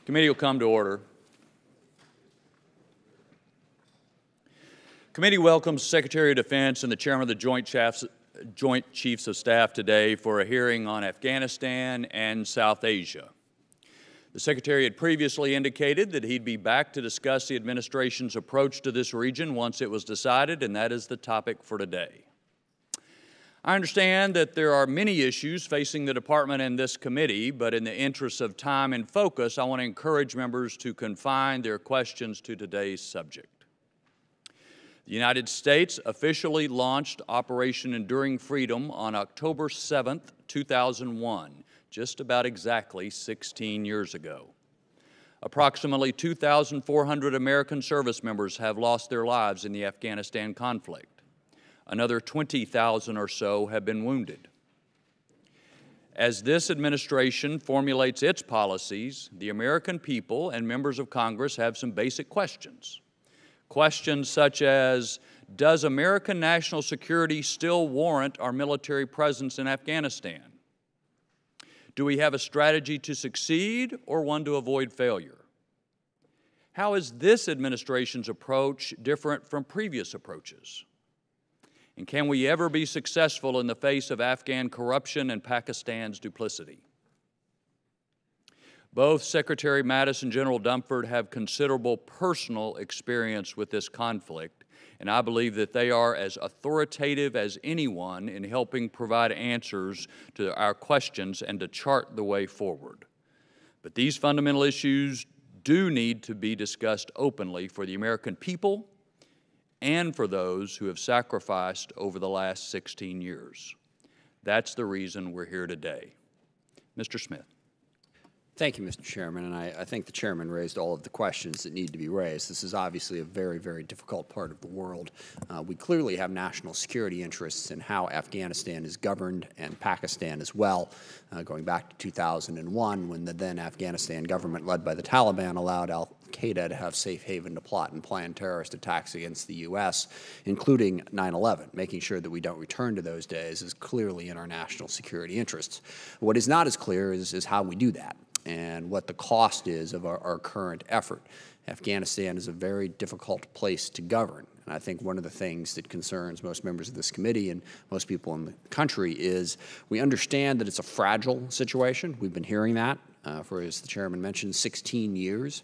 Committee will come to order. Committee welcomes Secretary of Defense and the Chairman of the Joint Chiefs of Staff today for a hearing on Afghanistan and South Asia. The Secretary had previously indicated that he'd be back to discuss the administration's approach to this region once it was decided, and that is the topic for today. I understand that there are many issues facing the Department and this committee, but in the interest of time and focus, I want to encourage members to confine their questions to today's subject. The United States officially launched Operation Enduring Freedom on October 7, 2001, just about exactly 16 years ago. Approximately 2,400 American service members have lost their lives in the Afghanistan conflict. Another 20,000 or so have been wounded. As this administration formulates its policies, the American people and members of Congress have some basic questions. Questions such as, does American national security still warrant our military presence in Afghanistan? Do we have a strategy to succeed or one to avoid failure? How is this administration's approach different from previous approaches? And can we ever be successful in the face of Afghan corruption and Pakistan's duplicity? Both Secretary Mattis and General Dunford have considerable personal experience with this conflict, and I believe that they are as authoritative as anyone in helping provide answers to our questions and to chart the way forward. But these fundamental issues do need to be discussed openly for the American people and for those who have sacrificed over the last 16 years. That's the reason we're here today. Mr. Smith. Thank you, Mr. Chairman, and I think the Chairman raised all of the questions that need to be raised. This is obviously a very, very difficult part of the world. We clearly have national security interests in how Afghanistan is governed and Pakistan as well, going back to 2001 when the then Afghanistan government led by the Taliban allowed al-Qaeda to have safe haven to plot and plan terrorist attacks against the U.S., including 9/11. Making sure that we don't return to those days is clearly in our national security interests. What is not as clear is how we do that and what the cost is of our current effort. Afghanistan is a very difficult place to govern. And I think one of the things that concerns most members of this committee and most people in the country is we understand that it's a fragile situation. We've been hearing that for, as the Chairman mentioned, 16 years.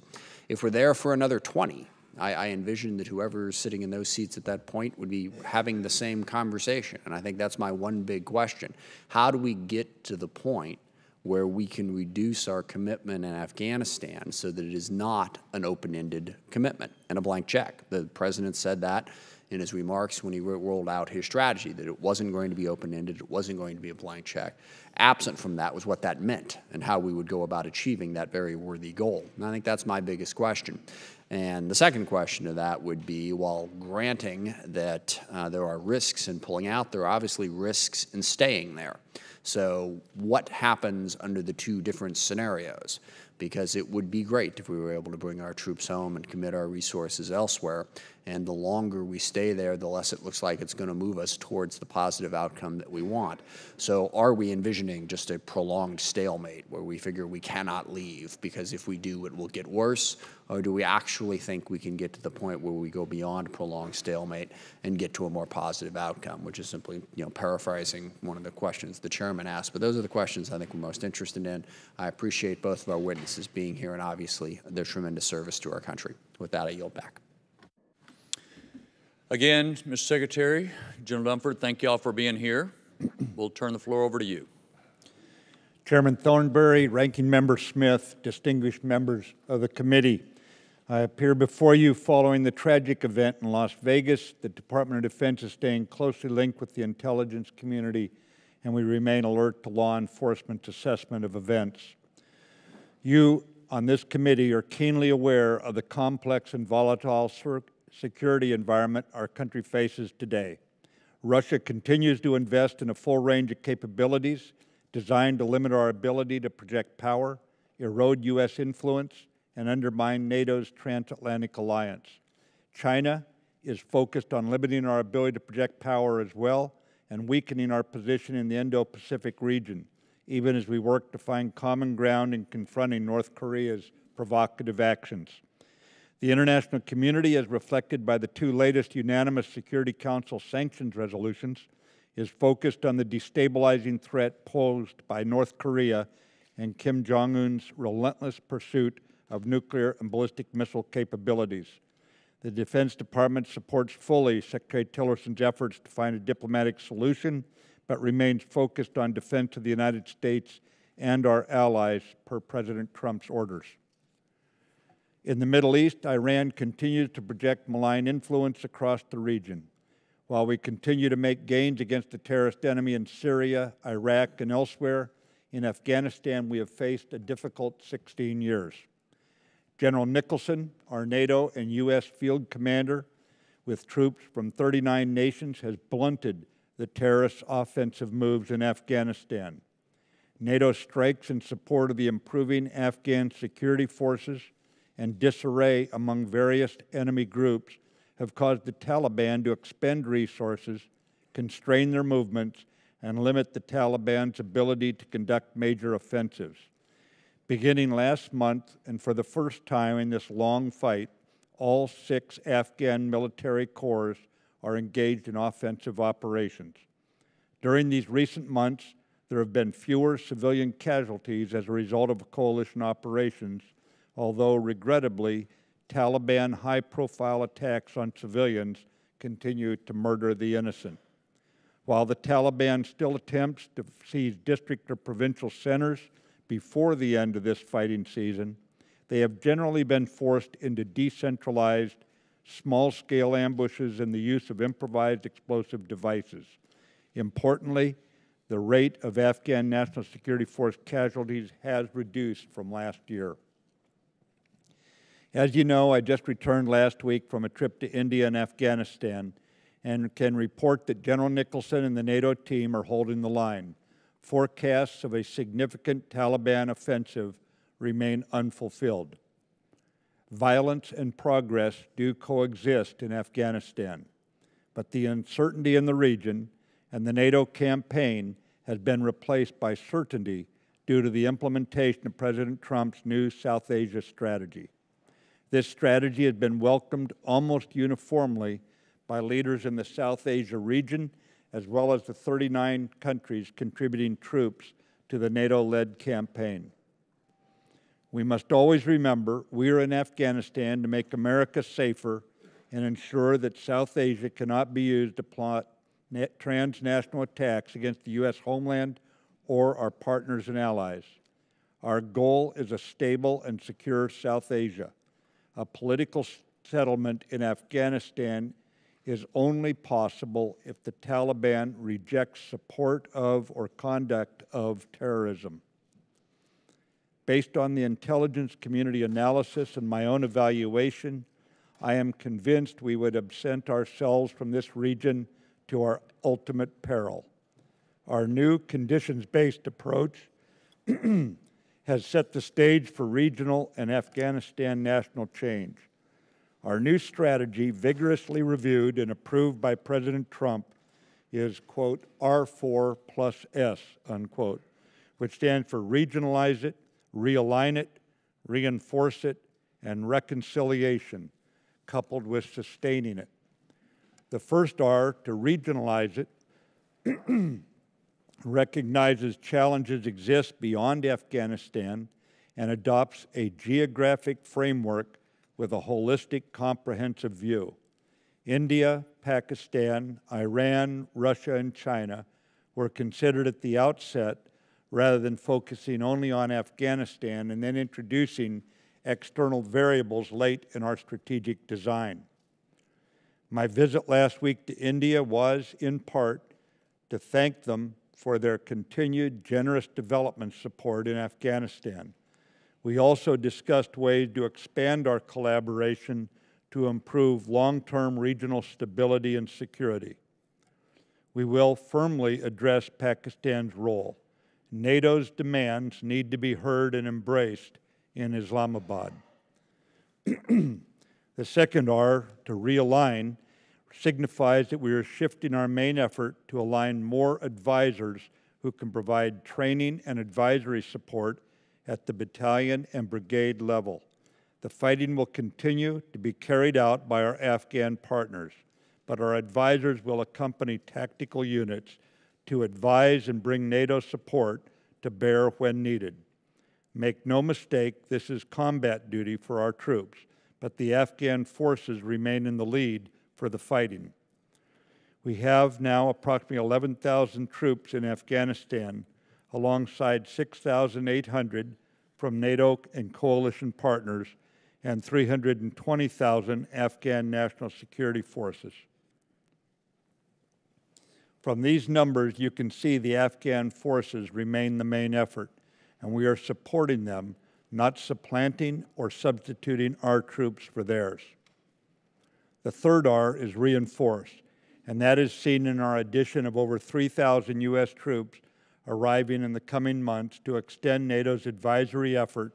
If we're there for another 20, I envision that whoever is sitting in those seats at that point would be having the same conversation. And I think that's my one big question. How do we get to the point where we can reduce our commitment in Afghanistan so that it is not an open-ended commitment and a blank check? The President said that in his remarks when he rolled out his strategy, that it wasn't going to be open-ended, it wasn't going to be a blank check. Absent from that was what that meant and how we would go about achieving that very worthy goal. And I think that's my biggest question. And the second question to that would be, while granting that there are risks in pulling out, there are obviously risks in staying there. So what happens under the two different scenarios? Because it would be great if we were able to bring our troops home and commit our resources elsewhere. And the longer we stay there, the less it looks like it's going to move us towards the positive outcome that we want. So are we envisioning just a prolonged stalemate where we figure we cannot leave because if we do, it will get worse? Or do we actually think we can get to the point where we go beyond prolonged stalemate and get to a more positive outcome, which is simply, paraphrasing one of the questions the Chairman asked. But those are the questions I think we're most interested in. I appreciate both of our witnesses being here and obviously their tremendous service to our country. With that, I yield back. Again, Mr. Secretary, General Dunford, thank you all for being here. We'll turn the floor over to you. Chairman Thornberry, Ranking Member Smith, distinguished members of the committee, I appear before you following the tragic event in Las Vegas. The Department of Defense is staying closely linked with the intelligence community, and we remain alert to law enforcement's assessment of events. You on this committee are keenly aware of the complex and volatile security environment our country faces today. Russia continues to invest in a full range of capabilities designed to limit our ability to project power, erode U.S. influence, and undermine NATO's transatlantic alliance. China is focused on limiting our ability to project power as well and weakening our position in the Indo-Pacific region, even as we work to find common ground in confronting North Korea's provocative actions. The international community, as reflected by the two latest unanimous Security Council sanctions resolutions, is focused on the destabilizing threat posed by North Korea and Kim Jong-un's relentless pursuit of nuclear and ballistic missile capabilities. The Defense Department supports fully Secretary Tillerson's efforts to find a diplomatic solution, but remains focused on defense of the United States and our allies per President Trump's orders. In the Middle East, Iran continues to project malign influence across the region. While we continue to make gains against the terrorist enemy in Syria, Iraq, and elsewhere, in Afghanistan we have faced a difficult 16 years. General Nicholson, our NATO and U.S. field commander, with troops from 39 nations, has blunted the terrorist offensive moves in Afghanistan. NATO strikes in support of the improving Afghan security forces and disarray among various enemy groups have caused the Taliban to expend resources, constrain their movements, and limit the Taliban's ability to conduct major offensives. Beginning last month, and for the first time in this long fight, all 6 Afghan military corps are engaged in offensive operations. During these recent months, there have been fewer civilian casualties as a result of coalition operations, although regrettably, Taliban high-profile attacks on civilians continue to murder the innocent. While the Taliban still attempts to seize district or provincial centers before the end of this fighting season, they have generally been forced into decentralized, small-scale ambushes and the use of improvised explosive devices. Importantly, the rate of Afghan National Security Force casualties has reduced from last year. As you know, I just returned last week from a trip to India and Afghanistan and can report that General Nicholson and the NATO team are holding the line. Forecasts of a significant Taliban offensive remain unfulfilled. Violence and progress do coexist in Afghanistan, but the uncertainty in the region and the NATO campaign has been replaced by certainty due to the implementation of President Trump's new South Asia strategy. This strategy has been welcomed almost uniformly by leaders in the South Asia region, as well as the 39 countries contributing troops to the NATO-led campaign. We must always remember we are in Afghanistan to make America safer and ensure that South Asia cannot be used to plot transnational attacks against the U.S. homeland or our partners and allies. Our goal is a stable and secure South Asia. A political settlement in Afghanistan is only possible if the Taliban rejects support of or conduct of terrorism. Based on the intelligence community analysis and my own evaluation, I am convinced we would absent ourselves from this region to our ultimate peril. Our new conditions-based approach has set the stage for regional and Afghanistan national change. Our new strategy, vigorously reviewed and approved by President Trump, is, quote, R4 plus S, unquote, which stands for regionalize it, realign it, reinforce it, and reconciliation, coupled with sustaining it. The first R, to regionalize it, recognizes challenges exist beyond Afghanistan and adopts a geographic framework with a holistic, comprehensive view. India, Pakistan, Iran, Russia, and China were considered at the outset rather than focusing only on Afghanistan and then introducing external variables late in our strategic design. My visit last week to India was, in part, to thank them for their continued generous development support in Afghanistan. We also discussed ways to expand our collaboration to improve long-term regional stability and security. We will firmly address Pakistan's role. NATO's demands need to be heard and embraced in Islamabad. The second R, to realign, signifies that we are shifting our main effort to align more advisors who can provide training and advisory support at the battalion and brigade level. The fighting will continue to be carried out by our Afghan partners, but our advisors will accompany tactical units to advise and bring NATO support to bear when needed. Make no mistake, this is combat duty for our troops, but the Afghan forces remain in the lead for the fighting. We have now approximately 11,000 troops in Afghanistan, alongside 6,800 from NATO and coalition partners and 320,000 Afghan national security forces. From these numbers, you can see the Afghan forces remain the main effort, and we are supporting them, not supplanting or substituting our troops for theirs. The third R is reinforce, and that is seen in our addition of over 3,000 U.S. troops arriving in the coming months to extend NATO's advisory effort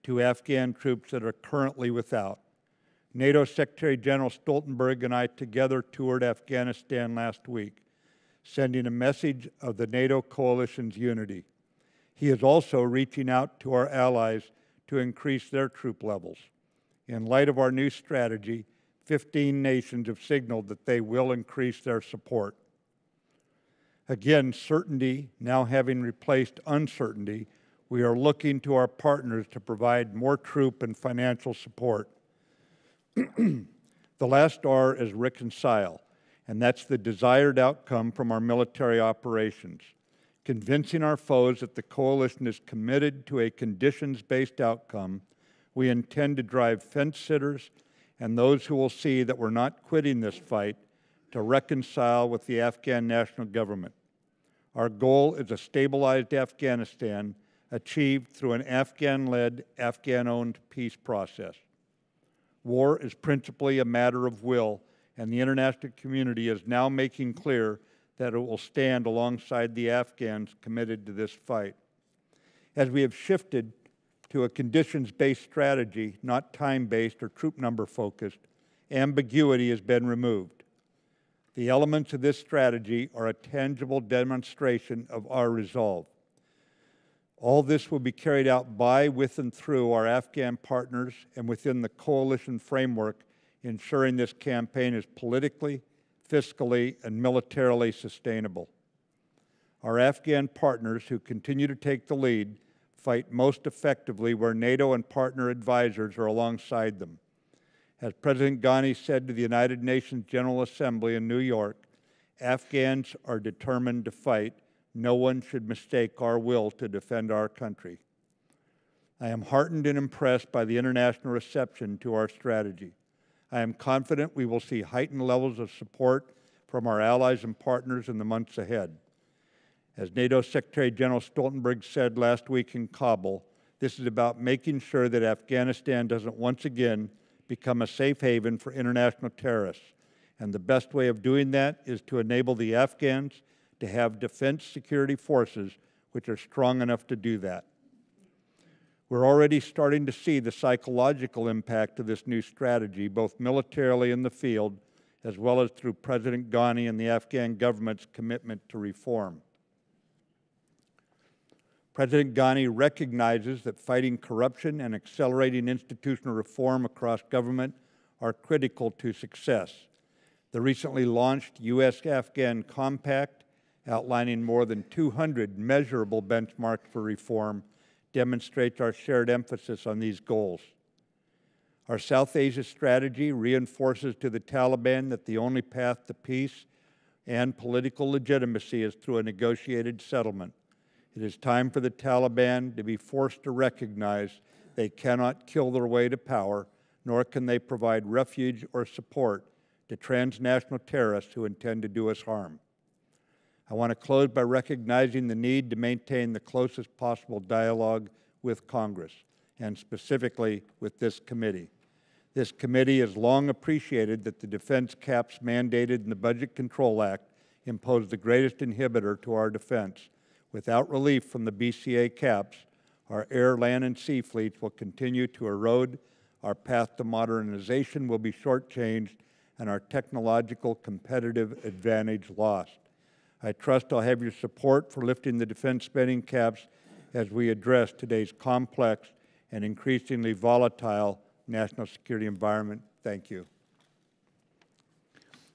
to Afghan troops that are currently without. NATO Secretary General Stoltenberg and I together toured Afghanistan last week, sending a message of the NATO coalition's unity. He is also reaching out to our allies to increase their troop levels. In light of our new strategy, 15 nations have signaled that they will increase their support. Again, certainty now having replaced uncertainty, we are looking to our partners to provide more troop and financial support. The last R is reconcile, and that's the desired outcome from our military operations. Convincing our foes that the coalition is committed to a conditions-based outcome, we intend to drive fence-sitters and those who will see that we're not quitting this fight to reconcile with the Afghan national government. Our goal is a stabilized Afghanistan achieved through an Afghan-led, Afghan-owned peace process. War is principally a matter of will, and the international community is now making clear that it will stand alongside the Afghans committed to this fight. As we have shifted to a conditions-based strategy, not time-based or troop number-focused, ambiguity has been removed. The elements of this strategy are a tangible demonstration of our resolve. All this will be carried out by, with, and through our Afghan partners and within the coalition framework, ensuring this campaign is politically, fiscally, and militarily sustainable. Our Afghan partners, who continue to take the lead, fight most effectively where NATO and partner advisors are alongside them. As President Ghani said to the United Nations General Assembly in New York, Afghans are determined to fight. No one should mistake our will to defend our country. I am heartened and impressed by the international reception to our strategy. I am confident we will see heightened levels of support from our allies and partners in the months ahead. As NATO Secretary General Stoltenberg said last week in Kabul, this is about making sure that Afghanistan doesn't once again become a safe haven for international terrorists. And the best way of doing that is to enable the Afghans to have defense security forces which are strong enough to do that. We're already starting to see the psychological impact of this new strategy, both militarily in the field, as well as through President Ghani and the Afghan government's commitment to reform. President Ghani recognizes that fighting corruption and accelerating institutional reform across government are critical to success. The recently launched U.S.-Afghan Compact, outlining more than 200 measurable benchmarks for reform, demonstrates our shared emphasis on these goals. Our South Asia strategy reinforces to the Taliban that the only path to peace and political legitimacy is through a negotiated settlement. It is time for the Taliban to be forced to recognize they cannot kill their way to power, nor can they provide refuge or support to transnational terrorists who intend to do us harm. I want to close by recognizing the need to maintain the closest possible dialogue with Congress, and specifically with this committee. This committee has long appreciated that the defense caps mandated in the Budget Control Act impose the greatest inhibitor to our defense. Without relief from the BCA caps, our air, land, and sea fleets will continue to erode, our path to modernization will be shortchanged, and our technological competitive advantage lost. I trust I'll have your support for lifting the defense spending caps as we address today's complex and increasingly volatile national security environment. Thank you.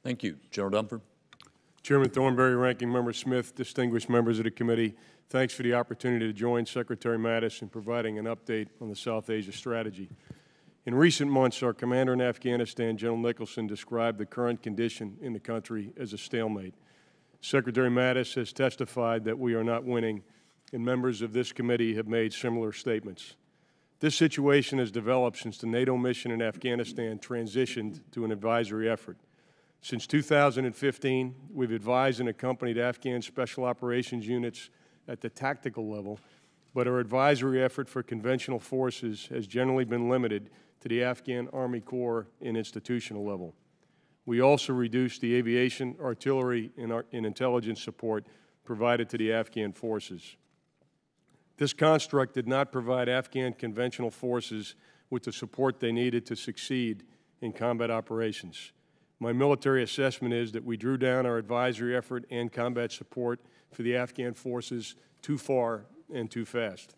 Thank you. General Dunford. Chairman Thornberry, Ranking Member Smith, distinguished members of the committee, thanks for the opportunity to join Secretary Mattis in providing an update on the South Asia strategy. In recent months, our commander in Afghanistan, General Nicholson, described the current condition in the country as a stalemate. Secretary Mattis has testified that we are not winning, and members of this committee have made similar statements. This situation has developed since the NATO mission in Afghanistan transitioned to an advisory effort. Since 2015, we've advised and accompanied Afghan Special Operations units at the tactical level, but our advisory effort for conventional forces has generally been limited to the Afghan Army Corps and institutional level. We also reduced the aviation, artillery, and intelligence support provided to the Afghan forces. This construct did not provide Afghan conventional forces with the support they needed to succeed in combat operations. My military assessment is that we drew down our advisory effort and combat support for the Afghan forces too far and too fast.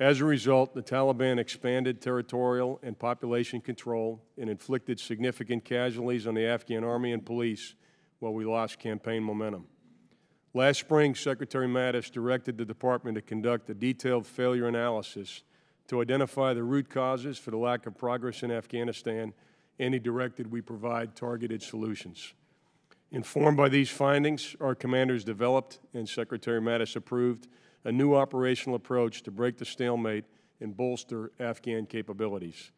As a result, the Taliban expanded territorial and population control and inflicted significant casualties on the Afghan army and police while we lost campaign momentum. Last spring, Secretary Mattis directed the Department to conduct a detailed failure analysis to identify the root causes for the lack of progress in Afghanistan, and he directed we provide targeted solutions. Informed by these findings, our commanders developed, and Secretary Mattis approved, a new operational approach to break the stalemate and bolster Afghan capabilities.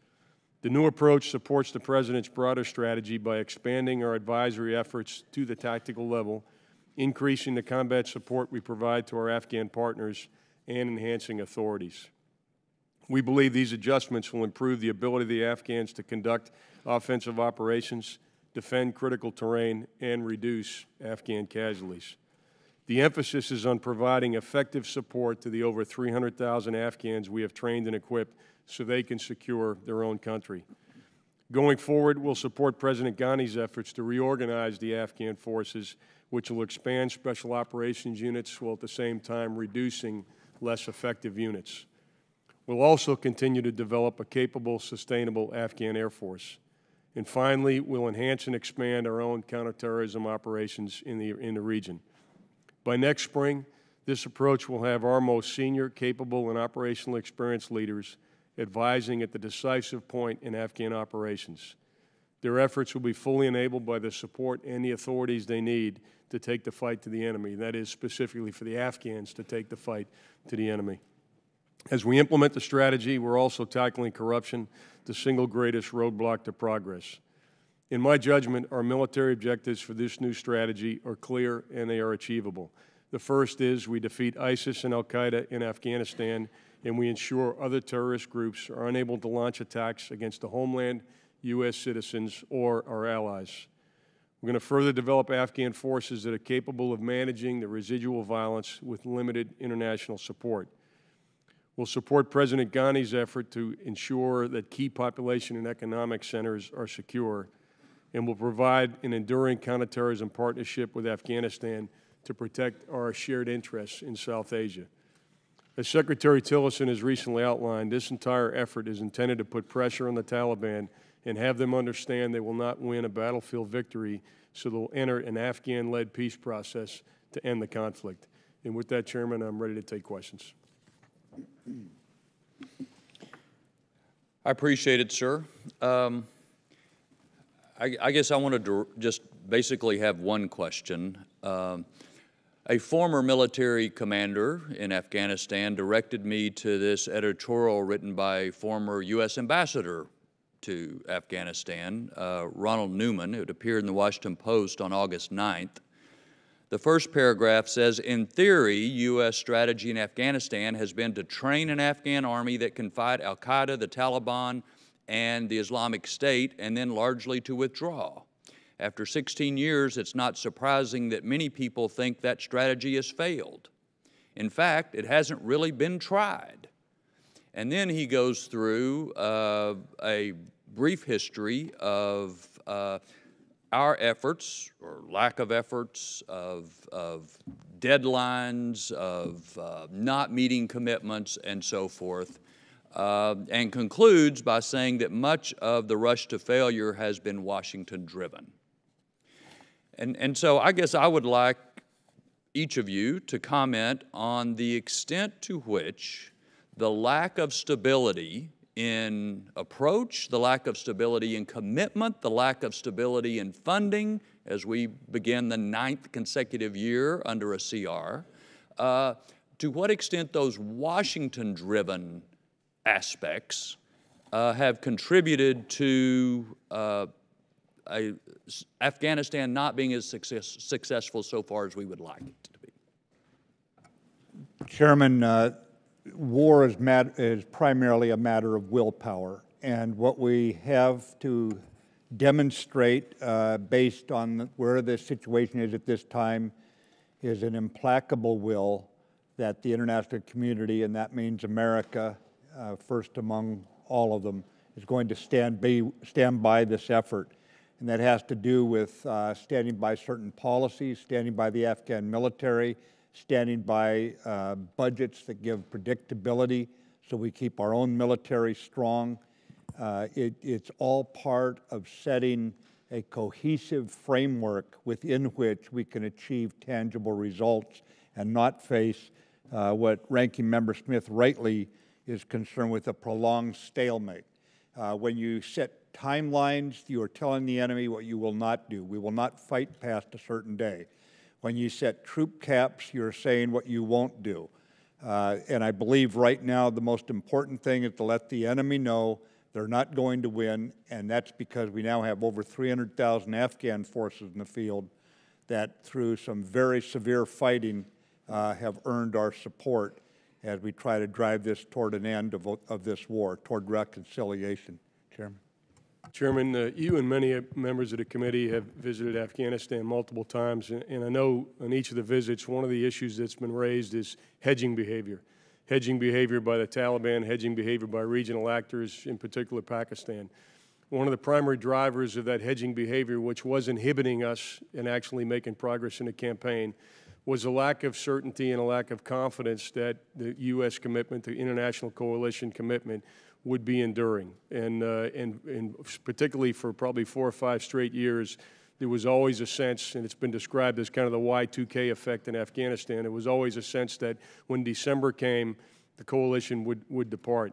The new approach supports the President's broader strategy by expanding our advisory efforts to the tactical level, increasing the combat support we provide to our Afghan partners, and enhancing authorities. We believe these adjustments will improve the ability of the Afghans to conduct offensive operations, defend critical terrain, and reduce Afghan casualties. The emphasis is on providing effective support to the over 300,000 Afghans we have trained and equipped so they can secure their own country. Going forward, we'll support President Ghani's efforts to reorganize the Afghan forces, which will expand special operations units while at the same time reducing less effective units. We'll also continue to develop a capable, sustainable Afghan Air Force. And finally, we'll enhance and expand our own counterterrorism operations in the region. By next spring, this approach will have our most senior, capable, and operationally experienced leaders advising at the decisive point in Afghan operations. Their efforts will be fully enabled by the support and the authorities they need to take the fight to the enemy. That is, specifically for the Afghans to take the fight to the enemy. As we implement the strategy, we're also tackling corruption, the single greatest roadblock to progress. In my judgment, our military objectives for this new strategy are clear and they are achievable. The first is we defeat ISIS and al-Qaeda in Afghanistan, and we ensure other terrorist groups are unable to launch attacks against the homeland, U.S. citizens, or our allies. We're going to further develop Afghan forces that are capable of managing the residual violence with limited international support. We'll support President Ghani's effort to ensure that key population and economic centers are secure, and will provide an enduring counterterrorism partnership with Afghanistan to protect our shared interests in South Asia. As Secretary Tillerson has recently outlined, this entire effort is intended to put pressure on the Taliban and have them understand they will not win a battlefield victory, so they'll enter an Afghan-led peace process to end the conflict. And with that, Chairman, I'm ready to take questions. I appreciate it, sir. I guess I wanted to just basically have one question. A former military commander in Afghanistan directed me to this editorial written by former U.S. Ambassador to Afghanistan, Ronald Newman. It appeared in the Washington Post on August 9th. The first paragraph says, in theory, U.S. strategy in Afghanistan has been to train an Afghan army that can fight al-Qaeda, the Taliban, and the Islamic State, and then largely to withdraw. After 16 years, it's not surprising that many people think that strategy has failed. In fact, it hasn't really been tried. And then he goes through a brief history of our efforts, or lack of efforts, of deadlines, of not meeting commitments, and so forth, and concludes by saying that much of the rush to failure has been Washington-driven. And so I guess I would like each of you to comment on the extent to which the lack of stability in approach, the lack of stability in commitment, the lack of stability in funding as we begin the 9th consecutive year under a CR, to what extent those Washington-driven aspects have contributed to Afghanistan not being as successful so far as we would like it to be. Chairman, war is primarily a matter of willpower, and what we have to demonstrate based on where the situation is at this time is an implacable will that the international community, and that means America, first among all of them, is going to stand by this effort. And that has to do with standing by certain policies, standing by the Afghan military, standing by budgets that give predictability so we keep our own military strong. It's all part of setting a cohesive framework within which we can achieve tangible results and not face what Ranking Member Smith rightly is concerned with, a prolonged stalemate. When you set timelines, you are telling the enemy what you will not do. We will not fight past a certain day. When you set troop caps, you're saying what you won't do. And I believe right now the most important thing is to let the enemy know they're not going to win, and that's because we now have over 300,000 Afghan forces in the field that through some very severe fighting have earned our support as we try to drive this toward an end of this war, toward reconciliation. Chairman. Chairman, you and many members of the committee have visited Afghanistan multiple times, and I know on each of the visits, one of the issues that's been raised is hedging behavior. Hedging behavior by the Taliban, hedging behavior by regional actors, in particular Pakistan. One of the primary drivers of that hedging behavior, which was inhibiting us in actually making progress in the campaign, was a lack of certainty and a lack of confidence that the U.S. commitment, the international coalition commitment, would be enduring. And particularly for probably 4 or 5 straight years, there was always a sense, and it's been described as kind of the Y2K effect in Afghanistan, there was always a sense that when December came, the coalition would depart.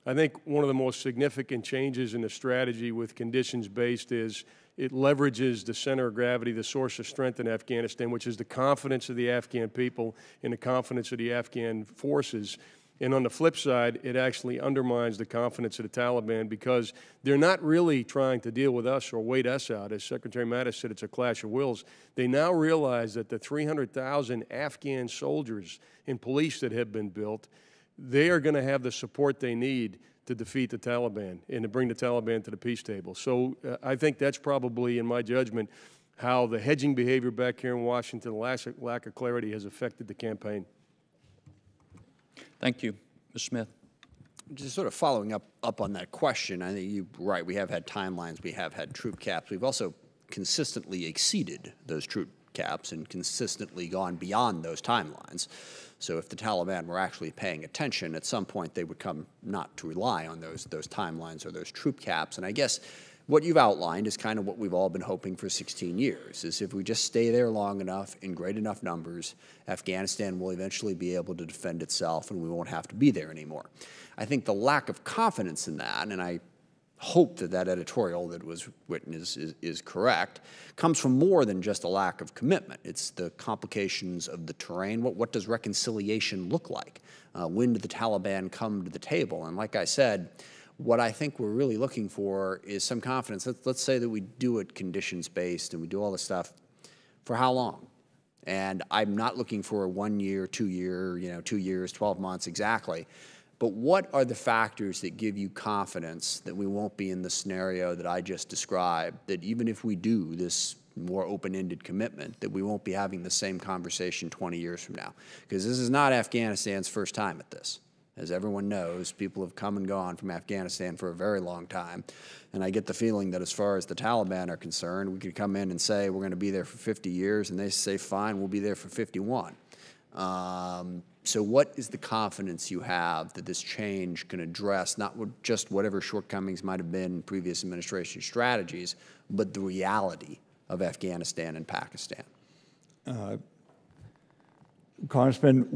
I think one of the most significant changes in the strategy with conditions-based is it leverages the center of gravity, the source of strength in Afghanistan, which is the confidence of the Afghan people and the confidence of the Afghan forces. And on the flip side, it actually undermines the confidence of the Taliban because they're not really trying to deal with us or wait us out. As Secretary Mattis said, it's a clash of wills. They now realize that the 300,000 Afghan soldiers and police that have been built, they are going to have the support they need to defeat the Taliban and to bring the Taliban to the peace table. So I think that's probably, in my judgment, how the hedging behavior back here in Washington, the lack of clarity has affected the campaign. Thank you. Ms. Smith. Just sort of following up on that question, I think you're right. We have had timelines. We have had troop caps. We've also consistently exceeded those troop caps and consistently gone beyond those timelines. So if the Taliban were actually paying attention, at some point they would come not to rely on those timelines or those troop caps. And I guess what you've outlined is kind of what we've all been hoping for 16 years, is if we just stay there long enough in great enough numbers, Afghanistan will eventually be able to defend itself and we won't have to be there anymore. I think the lack of confidence in that, and I hope that that editorial that was written is correct, comes from more than just a lack of commitment. It's the complications of the terrain. What does reconciliation look like? When did the Taliban come to the table? And like I said, what I think we're really looking for is some confidence. Let's say that we do it conditions-based and we do all this stuff. For how long? And I'm not looking for a 1 year, 2 year, 2 years, 12 months exactly. But what are the factors that give you confidence that we won't be in the scenario that I just described, that even if we do this more open-ended commitment, that we won't be having the same conversation 20 years from now? Because this is not Afghanistan's first time at this. As everyone knows, people have come and gone from Afghanistan for a very long time. And I get the feeling that as far as the Taliban are concerned, we could come in and say we're going to be there for 50 years, and they say, fine, we'll be there for 51. So what is the confidence you have that this change can address not just whatever shortcomings might have been in previous administration strategies, but the reality of Afghanistan and Pakistan? Congressman,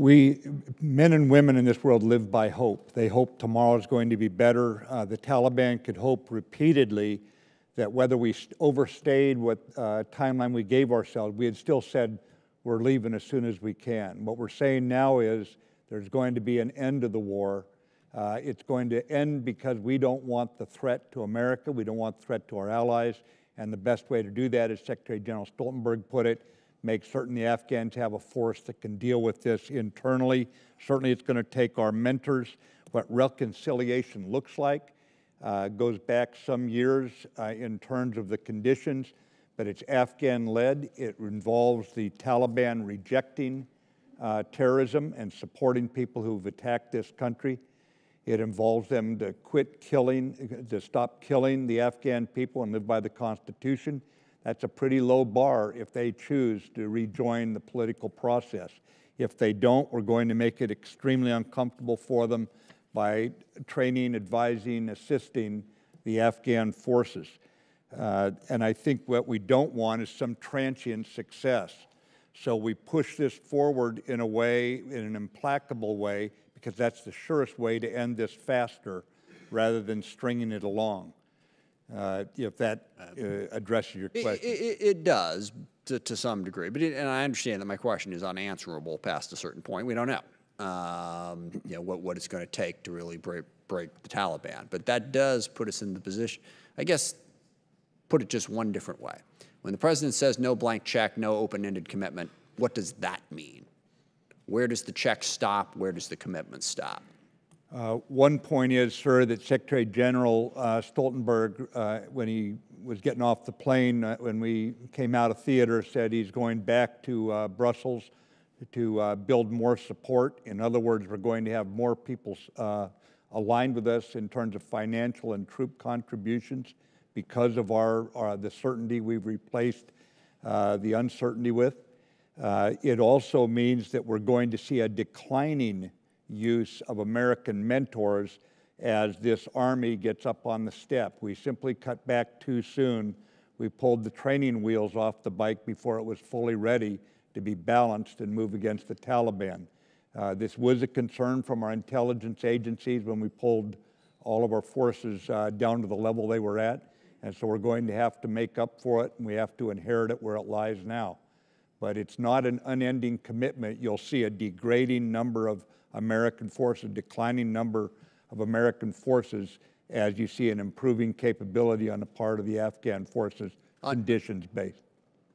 men and women in this world live by hope. They hope tomorrow is going to be better. The Taliban could hope repeatedly that whether we overstayed what timeline we gave ourselves, we had still said we're leaving as soon as we can. What we're saying now is there's going to be an end to the war. It's going to end because we don't want the threat to America. We don't want the threat to our allies. And the best way to do that, as Secretary General Stoltenberg put it, make certain the Afghans have a force that can deal with this internally. Certainly it's going to take our mentors. What reconciliation looks like goes back some years in terms of the conditions, but it's Afghan-led. It involves the Taliban rejecting terrorism and supporting people who've attacked this country. It involves them to quit killing, to stop killing the Afghan people and live by the Constitution. That's a pretty low bar if they choose to rejoin the political process. If they don't, we're going to make it extremely uncomfortable for them by training, advising, assisting the Afghan forces. And I think what we don't want is some transient success. So we push this forward in a way, in an implacable way, because that's the surest way to end this faster rather than stringing it along. If that addresses your question. It does to some degree, but and I understand that my question is unanswerable past a certain point. We don't know, what it's going to take to really break the Taliban. But that does put us in the position, I guess, put it just one different way. When the president says no blank check, no open-ended commitment, what does that mean? Where does the check stop? Where does the commitment stop? One point is, sir, that Secretary General Stoltenberg, when he was getting off the plane, when we came out of theater, said he's going back to Brussels to build more support. In other words, we're going to have more people aligned with us in terms of financial and troop contributions because of the certainty we've replaced the uncertainty with. It also means that we're going to see a declining use of American mentors as this Army gets up on the step. We simply cut back too soon. We pulled the training wheels off the bike before it was fully ready to be balanced and move against the Taliban. This was a concern from our intelligence agencies when we pulled all of our forces down to the level they were at, and so we're going to have to make up for it, and we have to inherit it where it lies now. But it's not an unending commitment. You'll see a degrading number of American forces, declining number of American forces as you see an improving capability on the part of the Afghan forces, conditions-based.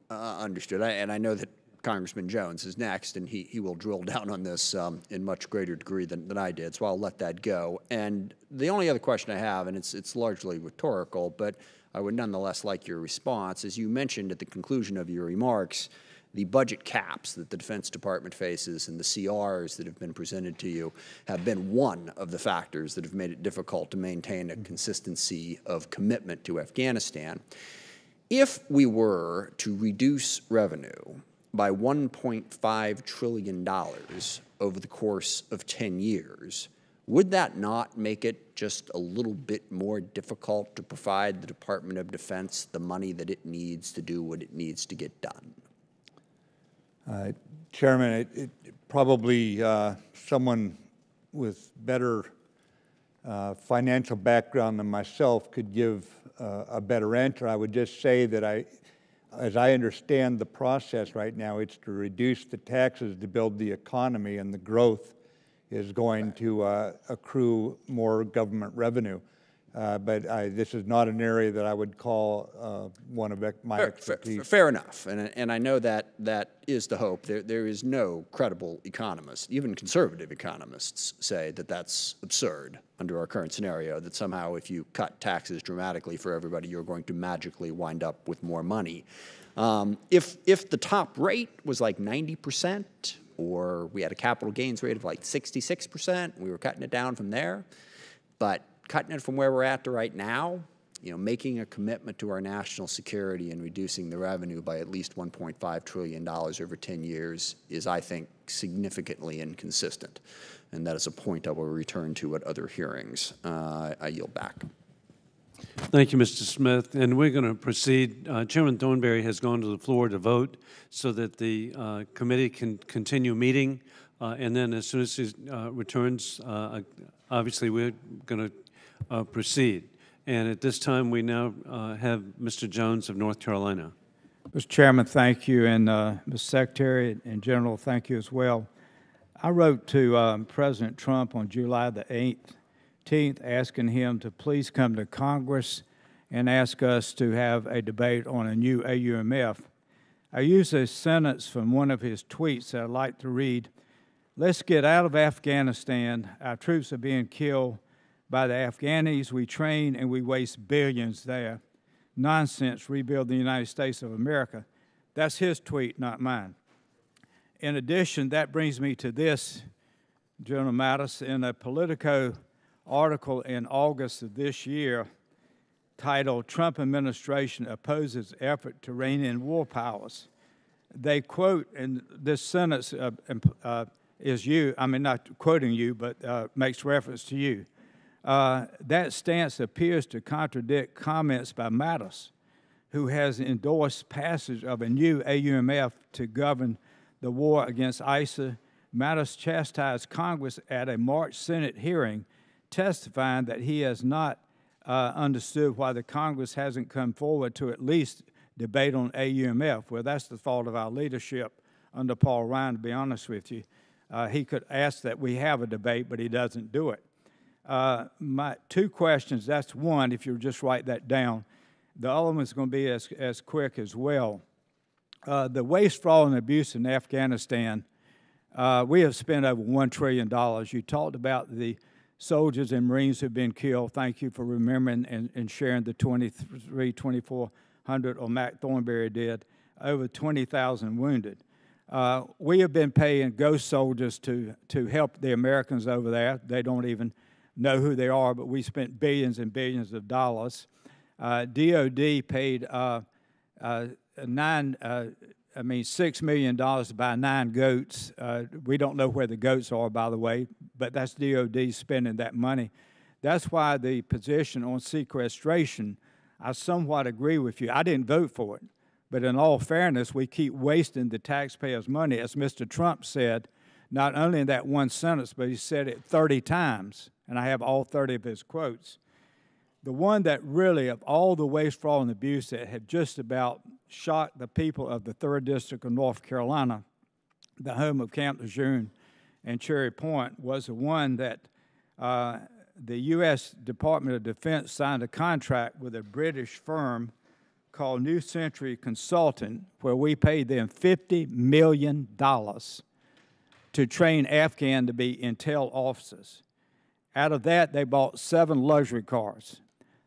Understood. And I know that Congressman Jones is next, and he will drill down on this in much greater degree than I did, so I'll let that go. And the only other question I have, and it's largely rhetorical, but I would nonetheless like your response, as you mentioned at the conclusion of your remarks, the budget caps that the Defense Department faces and the CRs that have been presented to you have been one of the factors that have made it difficult to maintain a consistency of commitment to Afghanistan. If we were to reduce revenue by $1.5 trillion over the course of 10 years, would that not make it just a little bit more difficult to provide the Department of Defense the money that it needs to do what it needs to get done? Chairman, probably someone with better financial background than myself could give a better answer. I would just say that as I understand the process right now, it's to reduce the taxes to build the economy, and the growth is going to accrue more government revenue. But this is not an area that I would call one of my expertise. Fair enough, and I know that is the hope. There is no credible economist, even conservative economists say that that's absurd under our current scenario, that somehow if you cut taxes dramatically for everybody, you're going to magically wind up with more money. If the top rate was like 90%, or we had a capital gains rate of like 66%, we were cutting it down from there, but cutting it from where we're at to right now, making a commitment to our national security and reducing the revenue by at least $1.5 trillion over 10 years is, I think, significantly inconsistent. And that is a point I will return to at other hearings. I yield back. Thank you, Mr. Smith. And we're going to proceed. Chairman Thornberry has gone to the floor to vote so that the committee can continue meeting. And then as soon as he returns, obviously we're going to proceed. And at this time, we now have Mr. Jones of North Carolina. Mr. Chairman, thank you, and Mr. Secretary and General, thank you as well. I wrote to President Trump on July the 18th asking him to please come to Congress and ask us to have a debate on a new AUMF. I used a sentence from one of his tweets that I'd like to read. Let's get out of Afghanistan. Our troops are being killed by the Afghanis we train, and we waste billions there. Nonsense, rebuild the United States of America. That's his tweet, not mine. In addition, that brings me to this, General Mattis, in a Politico article in August of this year titled, Trump Administration Opposes Effort to Rein in War Powers. They quote, and this sentence is you, I mean not quoting you, but makes reference to you. That stance appears to contradict comments by Mattis, who has endorsed passage of a new AUMF to govern the war against ISIL. Mattis chastised Congress at a March Senate hearing, testifying that he has not understood why the Congress hasn't come forward to at least debate on AUMF. Well, that's the fault of our leadership under Paul Ryan, to be honest with you. He could ask that we have a debate, but he doesn't do it. My two questions, that's one, if you'll just write that down. The other one's going to be as quick as well. The waste, fraud, and abuse in Afghanistan, we have spent over $1 trillion. You talked about the soldiers and Marines who've been killed. Thank you for remembering and sharing the 2,400, or Matt Thornberry did, over 20,000 wounded. We have been paying ghost soldiers to help the Americans over there. They don't even know who they are, but we spent billions and billions of dollars. DOD paid $6 million to buy 9 goats. We don't know where the goats are, by the way, but that's DOD spending that money. That's why the position on sequestration, I somewhat agree with you. I didn't vote for it, but in all fairness, we keep wasting the taxpayers' money. As Mr. Trump said, not only in that one sentence, but he said it 30 times, and I have all 30 of his quotes. The one that really, of all the waste, fraud, and abuse that had just about shocked the people of the 3rd District of North Carolina, the home of Camp Lejeune and Cherry Point, was the one that the U.S. Department of Defense signed a contract with a British firm called New Century Consulting, where we paid them $50 million to train Afghan to be intel officers. Out of that, they bought 7 luxury cars.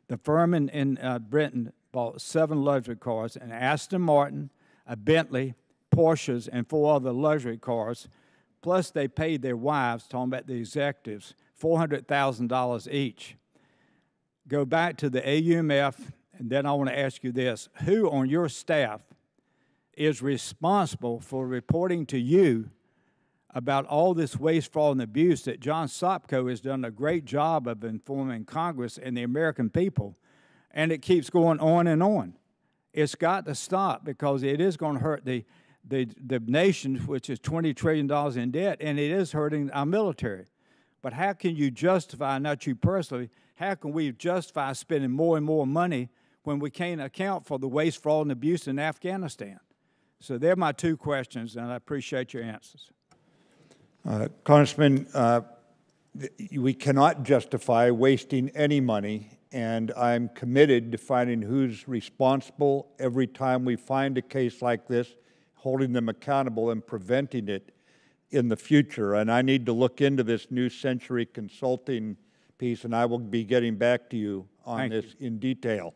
The firm in Britain bought 7 luxury cars, an Aston Martin, a Bentley, Porsches, and 4 other luxury cars. Plus, they paid their wives, talking about the executives, $400,000 each. Go back to the AUMF, and then I want to ask you this. Who on your staff is responsible for reporting to you about all this waste, fraud, and abuse that John Sopko has done a great job of informing Congress and the American people, and it keeps going on and on? It's got to stop, because it is going to hurt the nation, which is $20 trillion in debt, and it is hurting our military. But how can you justify, not you personally, how can we justify spending more and more money when we can't account for the waste, fraud, and abuse in Afghanistan? So they're my 2 questions, and I appreciate your answers. Congressman, we cannot justify wasting any money, and I'm committed to finding who's responsible every time we find a case like this, holding them accountable and preventing it in the future. And I need to look into this New Century Consulting piece, and I will be getting back to you on this in detail.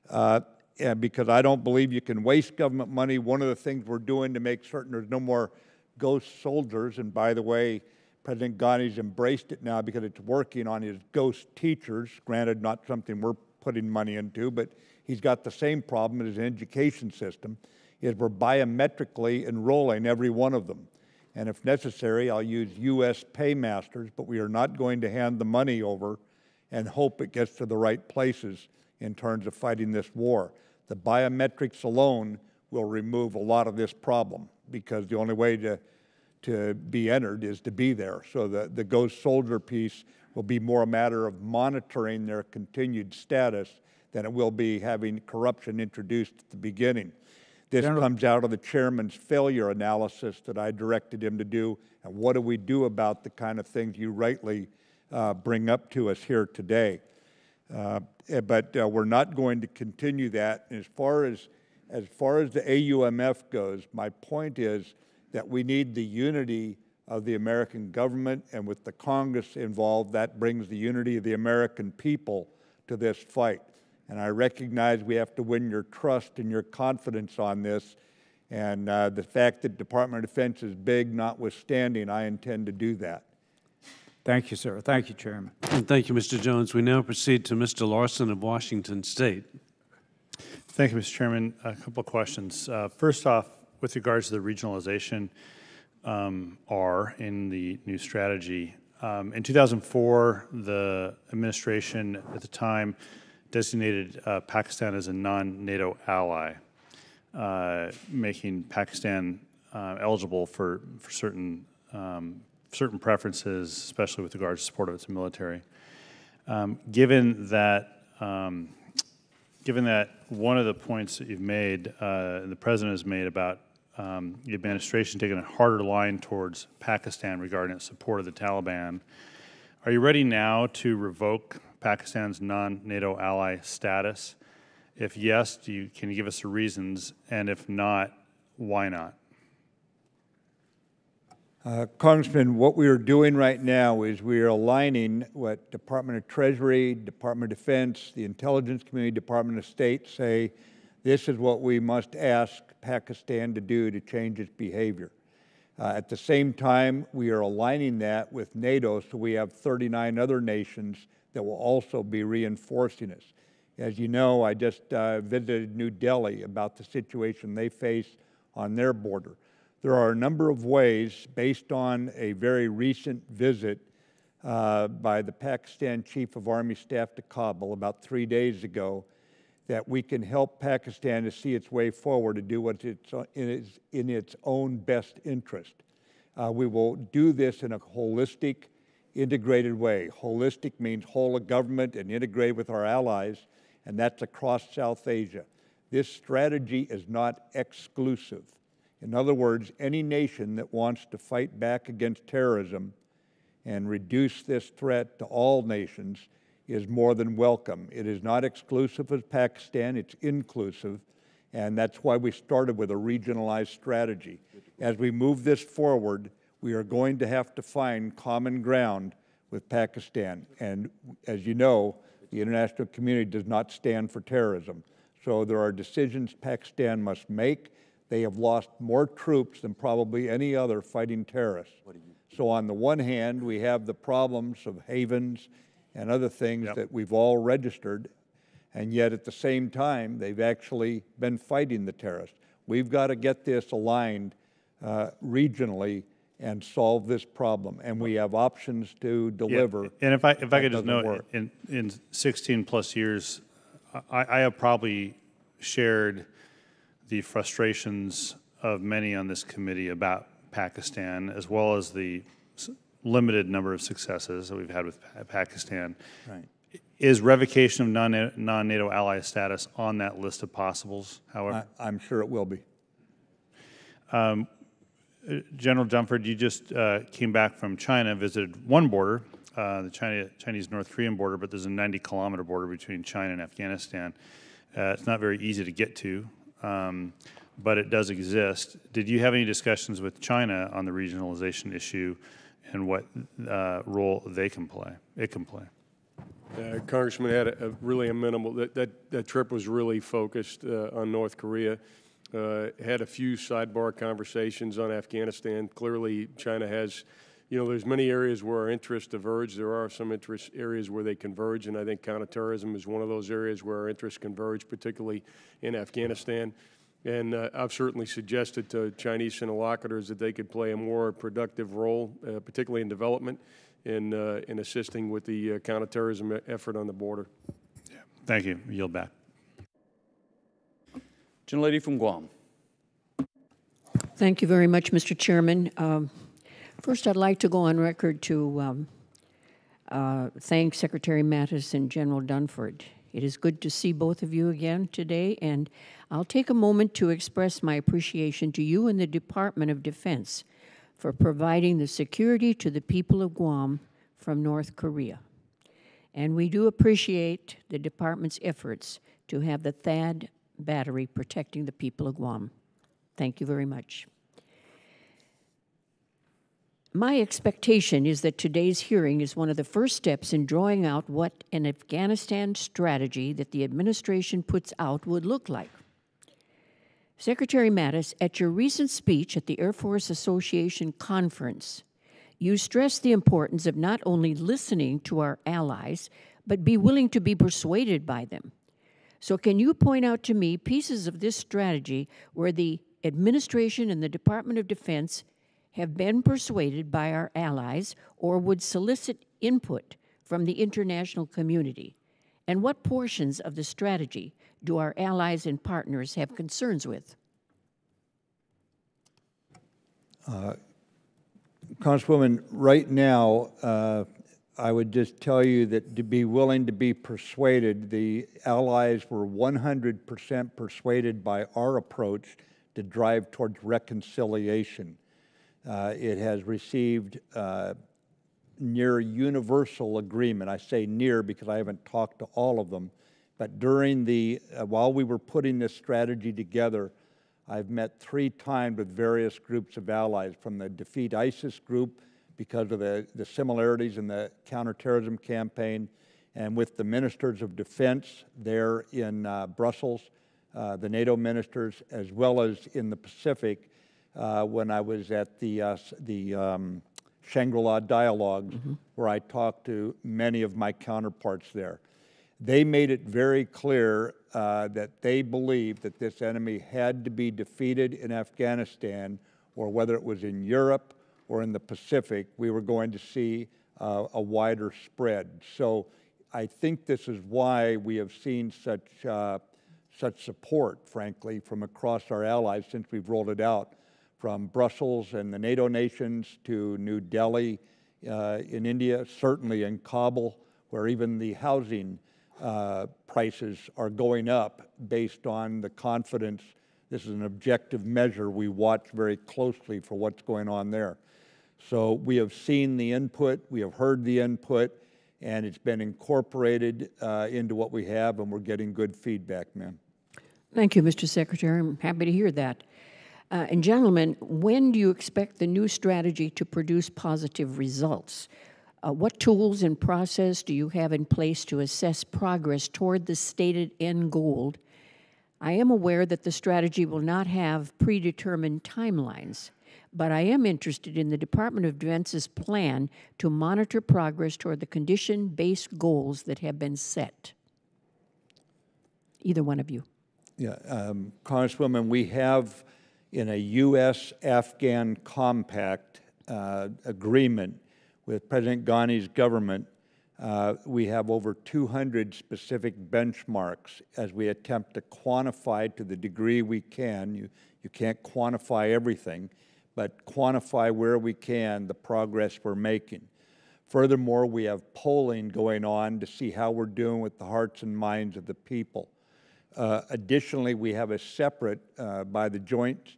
Because I don't believe you can waste government money. One of the things we're doing to make certain there's no more ghost soldiers, and by the way, President Ghani's embraced it now because it's working on his ghost teachers, granted not something we're putting money into, but he's got the same problem in his education system, is we're biometrically enrolling every one of them. And if necessary, I'll use U.S. paymasters, but we are not going to hand the money over and hope it gets to the right places in terms of fighting this war. The biometrics alone will remove a lot of this problem, because the only way to be entered is to be there. So the ghost soldier piece will be more a matter of monitoring their continued status than it will be having corruption introduced at the beginning. This comes out of the chairman's failure analysis that I directed him to do, and what do we do about the kind of things you rightly bring up to us here today. But we're not going to continue that. And as far as the AUMF goes, my point is that we need the unity of the American government, and with the Congress involved, that brings the unity of the American people to this fight. And I recognize we have to win your trust and your confidence on this, and the fact that Department of Defense is big notwithstanding, I intend to do that. Thank you, sir. Thank you, Chairman. And thank you, Mr. Jones. We now proceed to Mr. Larson of Washington State. Thank you, Mr. Chairman. A couple of questions. First off, with regards to the regionalization R in the new strategy, in 2004, the administration at the time designated Pakistan as a non-NATO ally, making Pakistan eligible for certain preferences, especially with regards to support of its military. Given that one of the points that you've made, the President has made about the administration taking a harder line towards Pakistan regarding its support of the Taliban, are you ready now to revoke Pakistan's non-NATO ally status? If yes, can you give us the reasons? And if not, why not? Congressman, what we are doing right now is we are aligning what Department of Treasury, Department of Defense, the Intelligence Community, Department of State say, this is what we must ask Pakistan to do to change its behavior. At the same time, we are aligning that with NATO, so we have 39 other nations that will also be reinforcing us. As you know, I just visited New Delhi about the situation they face on their border. There are a number of ways, based on a very recent visit by the Pakistan Chief of Army Staff to Kabul about 3 days ago, that we can help Pakistan to see its way forward to do what is in its own best interest. We will do this in a holistic, integrated way. Holistic means whole of government and integrate with our allies, and that's across South Asia. This strategy is not exclusive. In other words, any nation that wants to fight back against terrorism and reduce this threat to all nations is more than welcome. It is not exclusive of Pakistan, it's inclusive, and that's why we started with a regionalized strategy. As we move this forward, we are going to have to find common ground with Pakistan. And as you know, the international community does not stand for terrorism. So there are decisions Pakistan must make. They have lost more troops than probably any other fighting terrorists. So on the one hand, we have the problems of havens and other things that we've all registered, and yet at the same time, they've actually been fighting the terrorists. We've got to get this aligned regionally and solve this problem, and we have options to deliver. Yeah. And if I could just note, in 16 plus years, I have probably shared the frustrations of many on this committee about Pakistan, as well as the limited number of successes that we've had with Pakistan. Right. Is revocation of non-NATO ally status on that list of possibles, however? I'm sure it will be. General Dunford, you just came back from China, visited one border, the Chinese-North Korean border, but there's a 90-kilometer border between China and Afghanistan. It's not very easy to get to, but it does exist. Did you have any discussions with China on the regionalization issue and what role it can play? Congressman had really a minimal, that trip was really focused on North Korea. Had a few sidebar conversations on Afghanistan. Clearly, China has You know, there's many areas where our interests diverge. There are some interest areas where they converge, and I think counterterrorism is one of those areas where our interests converge, particularly in Afghanistan. And I've certainly suggested to Chinese interlocutors that they could play a more productive role, particularly in development, in assisting with the counterterrorism effort on the border. Yeah. Thank you. I yield back. Gentlelady from Guam. Thank you very much, Mr. Chairman. First, I'd like to go on record to thank Secretary Mattis and General Dunford. It is good to see both of you again today, and I'll take a moment to express my appreciation to you and the Department of Defense for providing the security to the people of Guam from North Korea. And we do appreciate the Department's efforts to have the THAAD battery protecting the people of Guam. Thank you very much. My expectation is that today's hearing is one of the first steps in drawing out what an Afghanistan strategy that the administration puts out would look like. Secretary Mattis, at your recent speech at the Air Force Association conference, you stressed the importance of not only listening to our allies, but be willing to be persuaded by them. So can you point out to me pieces of this strategy where the administration and the Department of Defense have been persuaded by our allies or would solicit input from the international community? And what portions of the strategy do our allies and partners have concerns with? Congresswoman, right now, I would just tell you that to be willing to be persuaded, the allies were 100% persuaded by our approach to drive towards reconciliation. It has received near universal agreement. I say near because I haven't talked to all of them, but during the, while we were putting this strategy together, I've met 3 times with various groups of allies, from the Defeat ISIS group because of the similarities in the counterterrorism campaign, and with the ministers of defense there in Brussels, the NATO ministers, as well as in the Pacific when I was at the Shangri-La Dialogues, where I talked to many of my counterparts there. They made it very clear that they believed that this enemy had to be defeated in Afghanistan, or whether it was in Europe or in the Pacific, we were going to see a wider spread. So I think this is why we have seen such support, frankly, from across our allies since we've rolled it out, from Brussels and the NATO nations to New Delhi in India, certainly in Kabul, where even the housing prices are going up based on the confidence. This is an objective measure. We watch very closely for what's going on there. So we have seen the input, we have heard the input, and it's been incorporated into what we have, and we're getting good feedback, ma'am. Thank you, Mr. Secretary. I'm happy to hear that. And gentlemen, when do you expect the new strategy to produce positive results? What tools and process do you have in place to assess progress toward the stated end goal? I am aware that the strategy will not have predetermined timelines, but I am interested in the Department of Defense's plan to monitor progress toward the condition-based goals that have been set. Either one of you. Yeah, Congresswoman, we have in a U.S.-Afghan compact agreement with President Ghani's government, we have over 200 specific benchmarks as we attempt to quantify to the degree we can. You can't quantify everything, but quantify where we can the progress we're making. Furthermore, we have polling going on to see how we're doing with the hearts and minds of the people. Additionally, we have a separate, by the Joint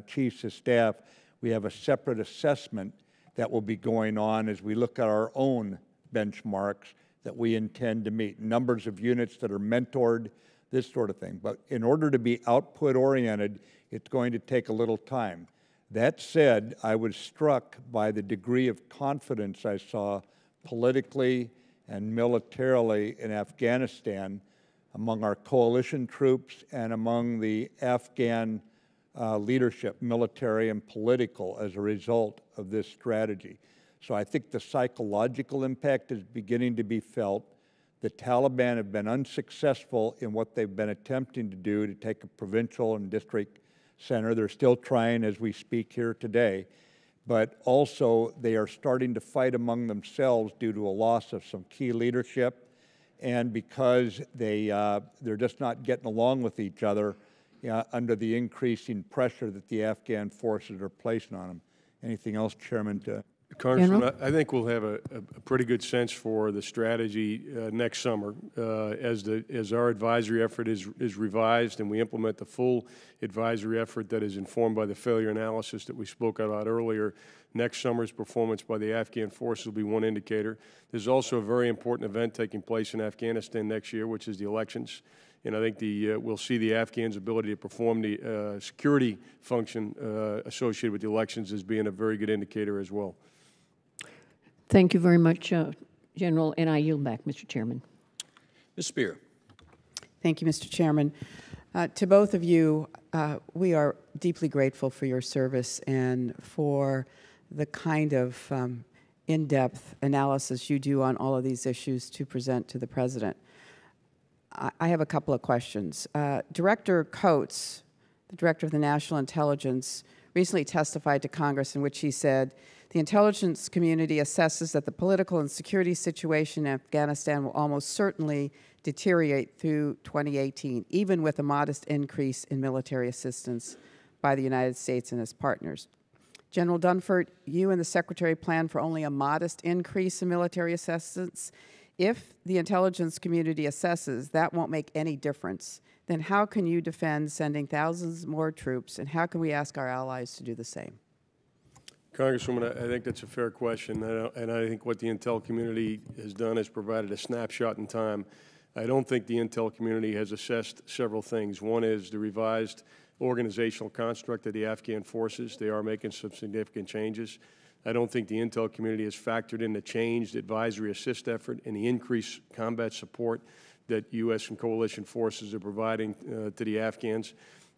Chiefs of Staff, we have a separate assessment that will be going on as we look at our own benchmarks that we intend to meet. Numbers of units that are mentored, this sort of thing. But in order to be output-oriented, it's going to take a little time. That said, I was struck by the degree of confidence I saw politically and militarily in Afghanistan among our coalition troops and among the Afghan leadership, military and political, as a result of this strategy. So I think the psychological impact is beginning to be felt. The Taliban have been unsuccessful in what they've been attempting to do to take a provincial and district center. They're still trying as we speak here today. But also they are starting to fight among themselves due to a loss of some key leadership, and because they're just not getting along with each other under the increasing pressure that the Afghan forces are placing on them. Anything else, Chairman? Congressman, I think we'll have a pretty good sense for the strategy next summer as our advisory effort is revised and we implement the full advisory effort that is informed by the failure analysis that we spoke about earlier. Next summer's performance by the Afghan forces will be one indicator. There's also a very important event taking place in Afghanistan next year, which is the elections. And I think we'll see the Afghans' ability to perform the security function associated with the elections as being a very good indicator as well. Thank you very much, General, and I yield back, Mr. Chairman. Ms. Spear. Thank you, Mr. Chairman. To both of you, we are deeply grateful for your service and for the kind of in-depth analysis you do on all of these issues to present to the President. I have a couple of questions. Director Coates, the Director of the National Intelligence, recently testified to Congress in which he said, the intelligence community assesses that the political and security situation in Afghanistan will almost certainly deteriorate through 2018, even with a modest increase in military assistance by the United States and its partners. General Dunford, you and the Secretary plan for only a modest increase in military assistance. If the intelligence community assesses that won't make any difference, then how can you defend sending thousands more troops, and how can we ask our allies to do the same? Congresswoman, I think that's a fair question, and I think what the intel community has done is provided a snapshot in time. I don't think the intel community has assessed several things. One is the revised organizational construct of the Afghan forces. They are making some significant changes. I don't think the intel community has factored in the changed advisory assist effort and the increased combat support that U.S. and coalition forces are providing to the Afghans.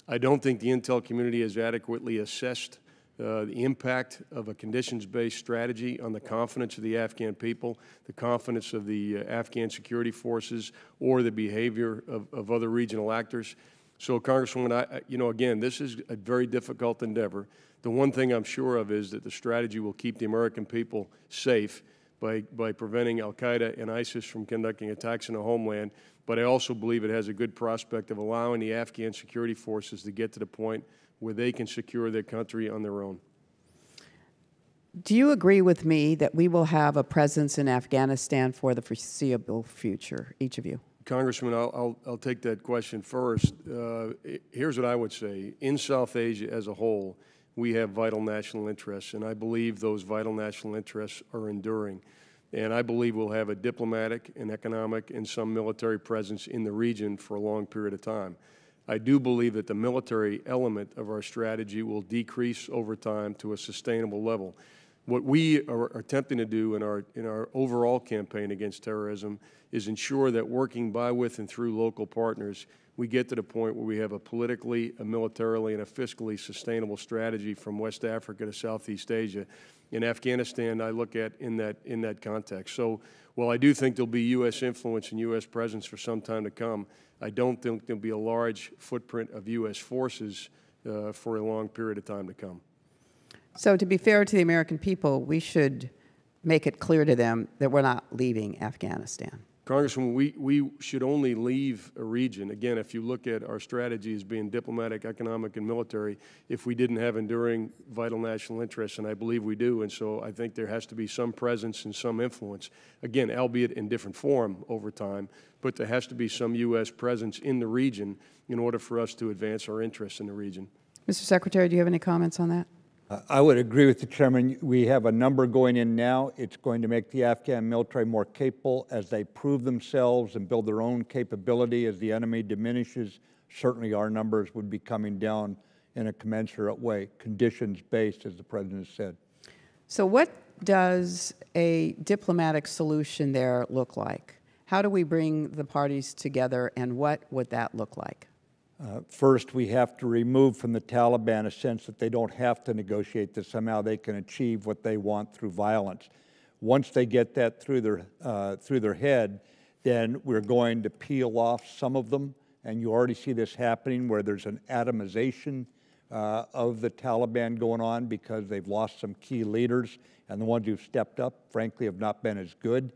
I don't think the intel community has adequately assessed the impact of a conditions-based strategy on the confidence of the Afghan people, the confidence of the Afghan security forces, or the behavior of other regional actors. So, Congresswoman, again, this is a very difficult endeavor. The one thing I'm sure of is that the strategy will keep the American people safe by preventing al-Qaeda and ISIS from conducting attacks in the homeland. But I also believe it has a good prospect of allowing the Afghan security forces to get to the point where they can secure their country on their own. Do you agree with me that we will have a presence in Afghanistan for the foreseeable future, each of you? Congressman, I'll take that question first. Here's what I would say. In South Asia as a whole, we have vital national interests, and I believe those vital national interests are enduring. And I believe we'll have a diplomatic and economic and some military presence in the region for a long period of time. I do believe that the military element of our strategy will decrease over time to a sustainable level. What we are attempting to do in our overall campaign against terrorism is ensure that working by, with, and through local partners, we get to the point where we have a politically, a militarily, and a fiscally sustainable strategy from West Africa to Southeast Asia. In Afghanistan, I look at in that context. So while I do think there'll be U.S. influence and U.S. presence for some time to come, I don't think there'll be a large footprint of U.S. forces for a long period of time to come. So to be fair to the American people, we should make it clear to them that we're not leaving Afghanistan. Congressman, we should only leave a region. Again, if you look at our strategy as being diplomatic, economic, and military, if we didn't have enduring vital national interests, and I believe we do, and so I think there has to be some presence and some influence, again, albeit in different form over time, but there has to be some U.S. presence in the region in order for us to advance our interests in the region. Mr. Secretary, do you have any comments on that? I would agree with the Chairman. We have a number going in now. It's going to make the Afghan military more capable as they prove themselves and build their own capability. As the enemy diminishes, certainly our numbers would be coming down in a commensurate way, conditions-based, as the President said. So what does a diplomatic solution there look like? How do we bring the parties together, and what would that look like? First, we have to remove from the Taliban a sense that they don't have to negotiate, that somehow they can achieve what they want through violence. Once they get that through their head, then we're going to peel off some of them, and you already see this happening where there's an atomization of the Taliban going on because they've lost some key leaders, and the ones who've stepped up, frankly, have not been as good.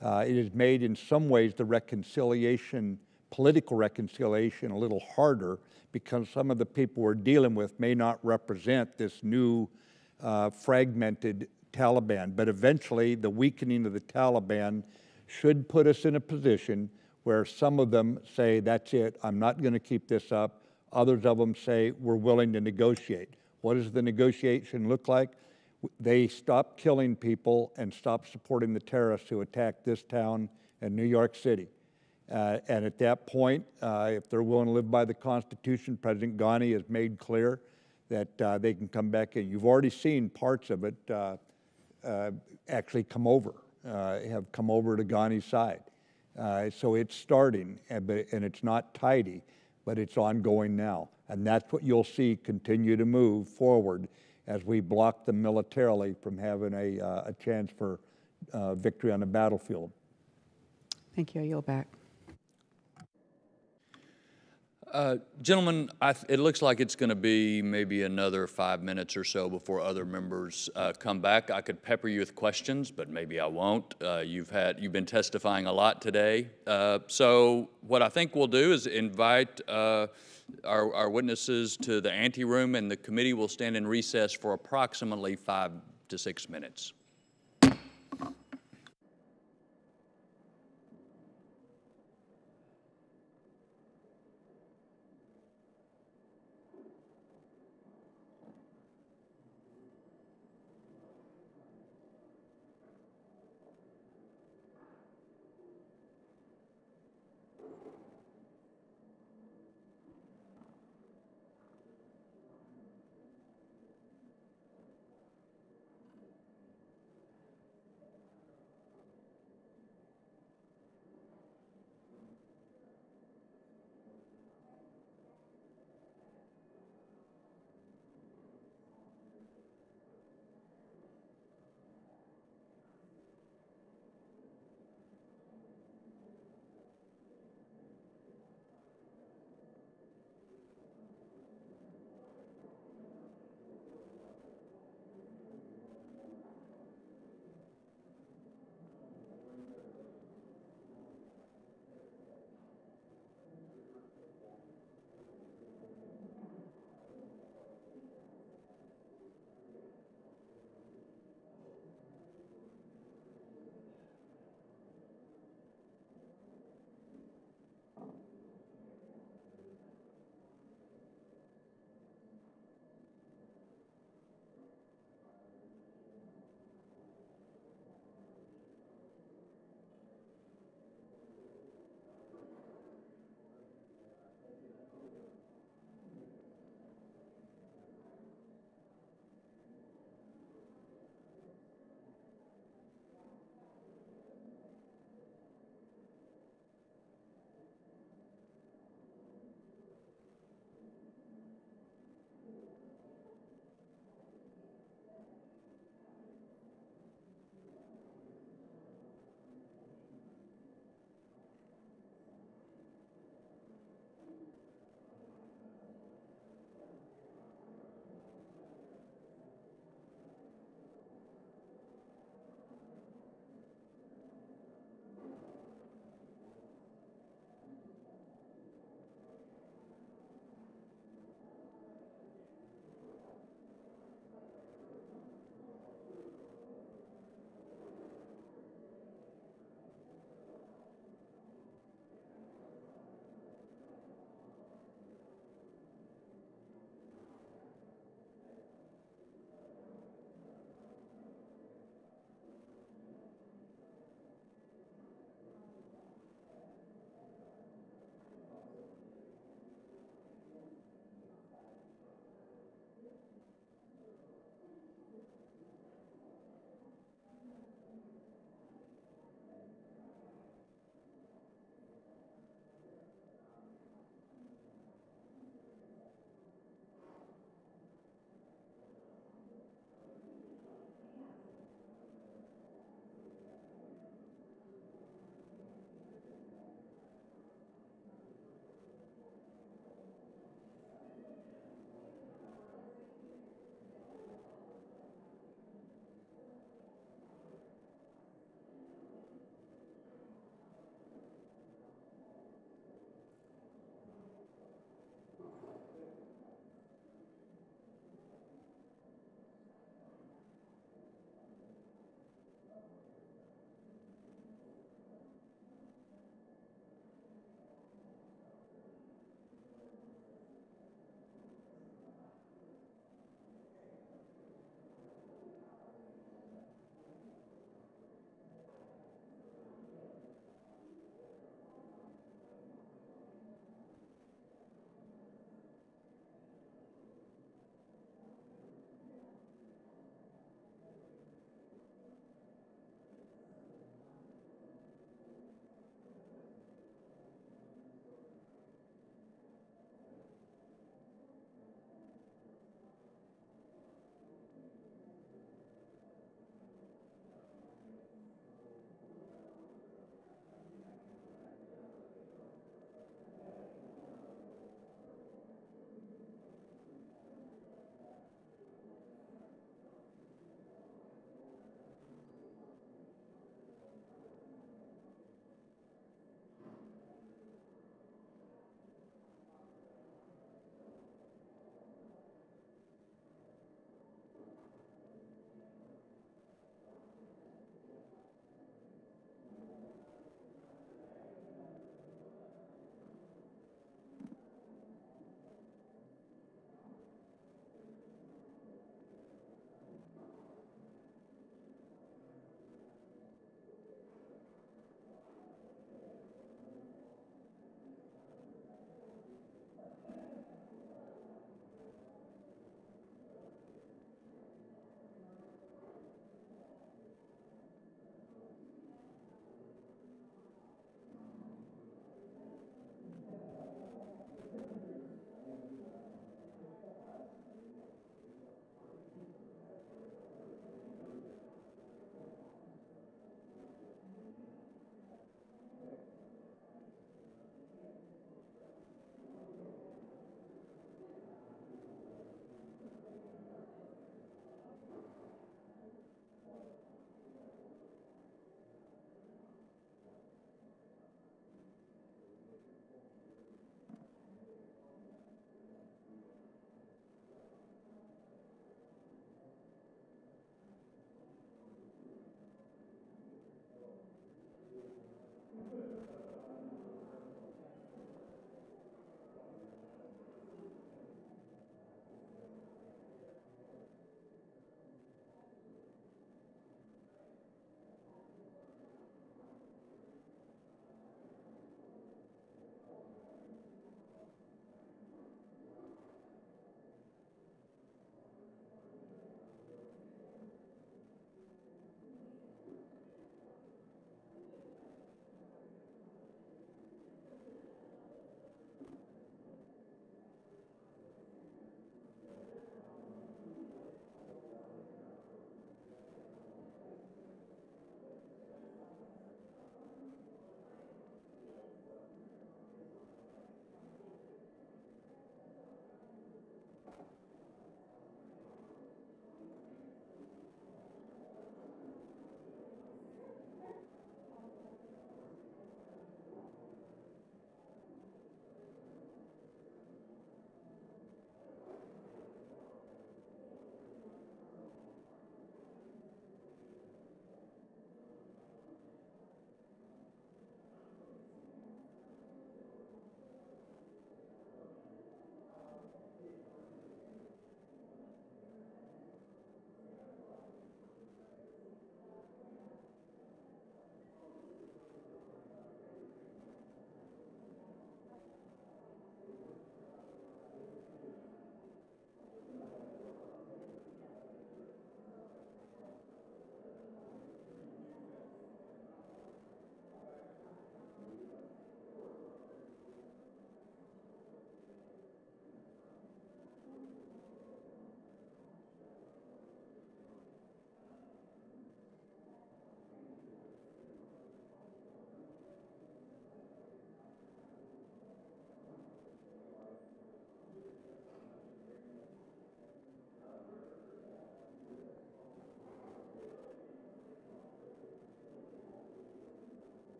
It has made, in some ways, the reconciliation, political reconciliation, a little harder because some of the people we're dealing with may not represent this new fragmented Taliban. But eventually, the weakening of the Taliban should put us in a position where some of them say, that's it, I'm not going to keep this up. Others of them say, we're willing to negotiate. What does the negotiation look like? They stop killing people and stop supporting the terrorists who attacked this town and New York City. And at that point, if they're willing to live by the Constitution, President Ghani has made clear that they can come back in. You've already seen parts of it actually have come over to Ghani's side. So it's starting, and it's not tidy, but it's ongoing now. And that's what you'll see continue to move forward as we block them militarily from having a chance for victory on the battlefield. Thank you. I yield back. Gentlemen, it looks like it's going to be maybe another 5 minutes or so before other members come back. I could pepper you with questions, but maybe I won't. You've been testifying a lot today. So what I think we'll do is invite our witnesses to the anteroom, and the committee will stand in recess for approximately 5 to 6 minutes.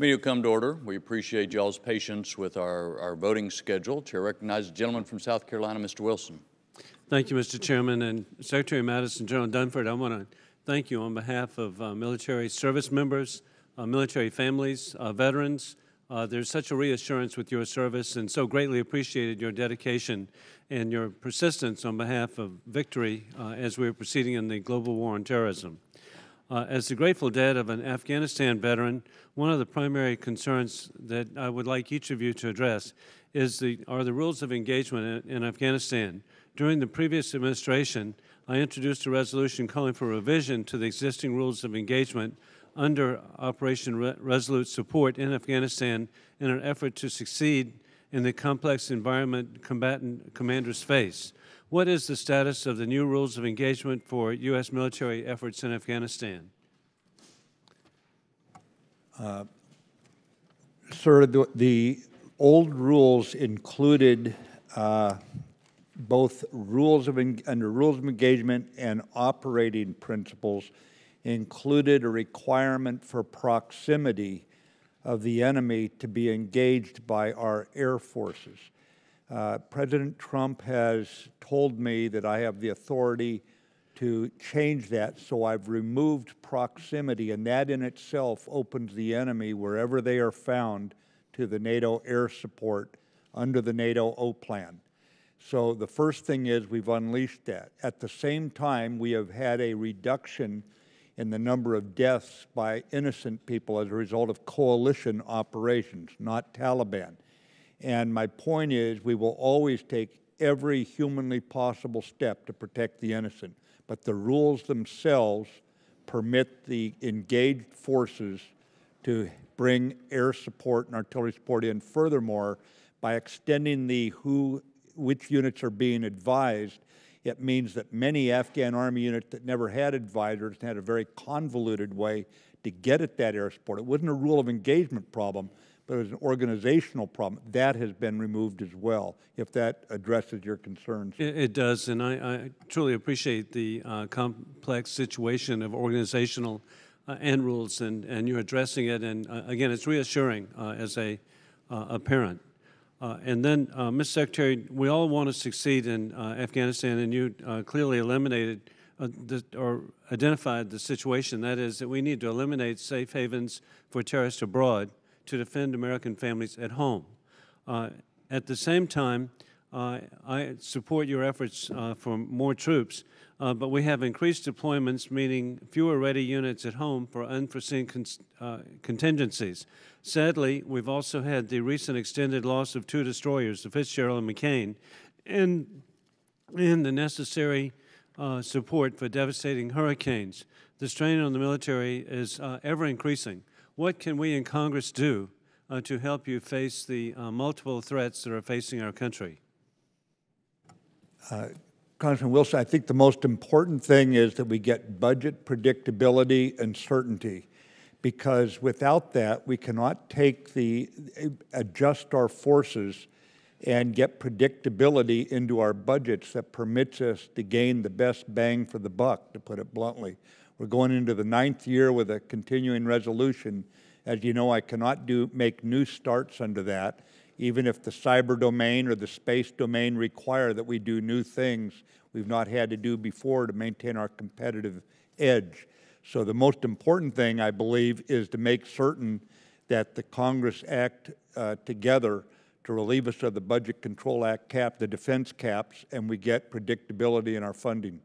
Committee will come to order. We appreciate y'all's patience with our voting schedule. Chair recognizes the gentleman from South Carolina, Mr. Wilson. Thank you, Mr. Chairman. And Secretary Mattis and General Dunford, I want to thank you on behalf of military service members, military families, veterans. There's such a reassurance with your service, and so greatly appreciated your dedication and your persistence on behalf of victory as we're proceeding in the global war on terrorism. As the Grateful Dead of an Afghanistan veteran, one of the primary concerns that I would like each of you to address are the rules of engagement in Afghanistan. During the previous administration, I introduced a resolution calling for revision to the existing rules of engagement under Operation Resolute Support in Afghanistan in an effort to succeed in the complex environment combatant commanders face. What is the status of the new rules of engagement for U.S. military efforts in Afghanistan? Sir, the old rules included both under rules of engagement and operating principles included a requirement for proximity of the enemy to be engaged by our air forces. President Trump has told me that I have the authority to change that, so I've removed proximity, and that in itself opens the enemy, wherever they are found, to the NATO air support under the NATO O plan. So the first thing is we've unleashed that. At the same time, we have had a reduction in the number of deaths by innocent people as a result of coalition operations, not Taliban. And my point is we will always take every humanly possible step to protect the innocent, but the rules themselves permit the engaged forces to bring air support and artillery support in. Furthermore, by extending which units are being advised, it means that many Afghan Army units that never had advisors had a very convoluted way to get at that air support. It wasn't a rule of engagement problem, but it was an organizational problem. That has been removed as well, if that addresses your concerns. It does, and I truly appreciate the complex situation of organizational end rules, and you're addressing it, and again, it's reassuring as a parent. And then, Mr. Secretary, we all want to succeed in Afghanistan, and you clearly eliminated or identified the situation. That is that we need to eliminate safe havens for terrorists abroad to defend American families at home. At the same time, I support your efforts for more troops, but we have increased deployments, meaning fewer ready units at home for unforeseen contingencies. Sadly, we've also had the recent extended loss of 2 destroyers, the Fitzgerald and McCain, and the necessary support for devastating hurricanes. The strain on the military is ever increasing. What can we in Congress do to help you face the multiple threats that are facing our country? Congressman Wilson, I think the most important thing is that we get budget predictability and certainty, because without that, we cannot adjust our forces and get predictability into our budgets that permits us to gain the best bang for the buck, to put it bluntly. We're going into the 9th year with a continuing resolution. As you know, I cannot make new starts under that, even if the cyber domain or the space domain require that we do new things we've not had to do before to maintain our competitive edge. So the most important thing, I believe, is to make certain that the Congress act together to relieve us of the Budget Control Act cap, the defense caps, and we get predictability in our funding.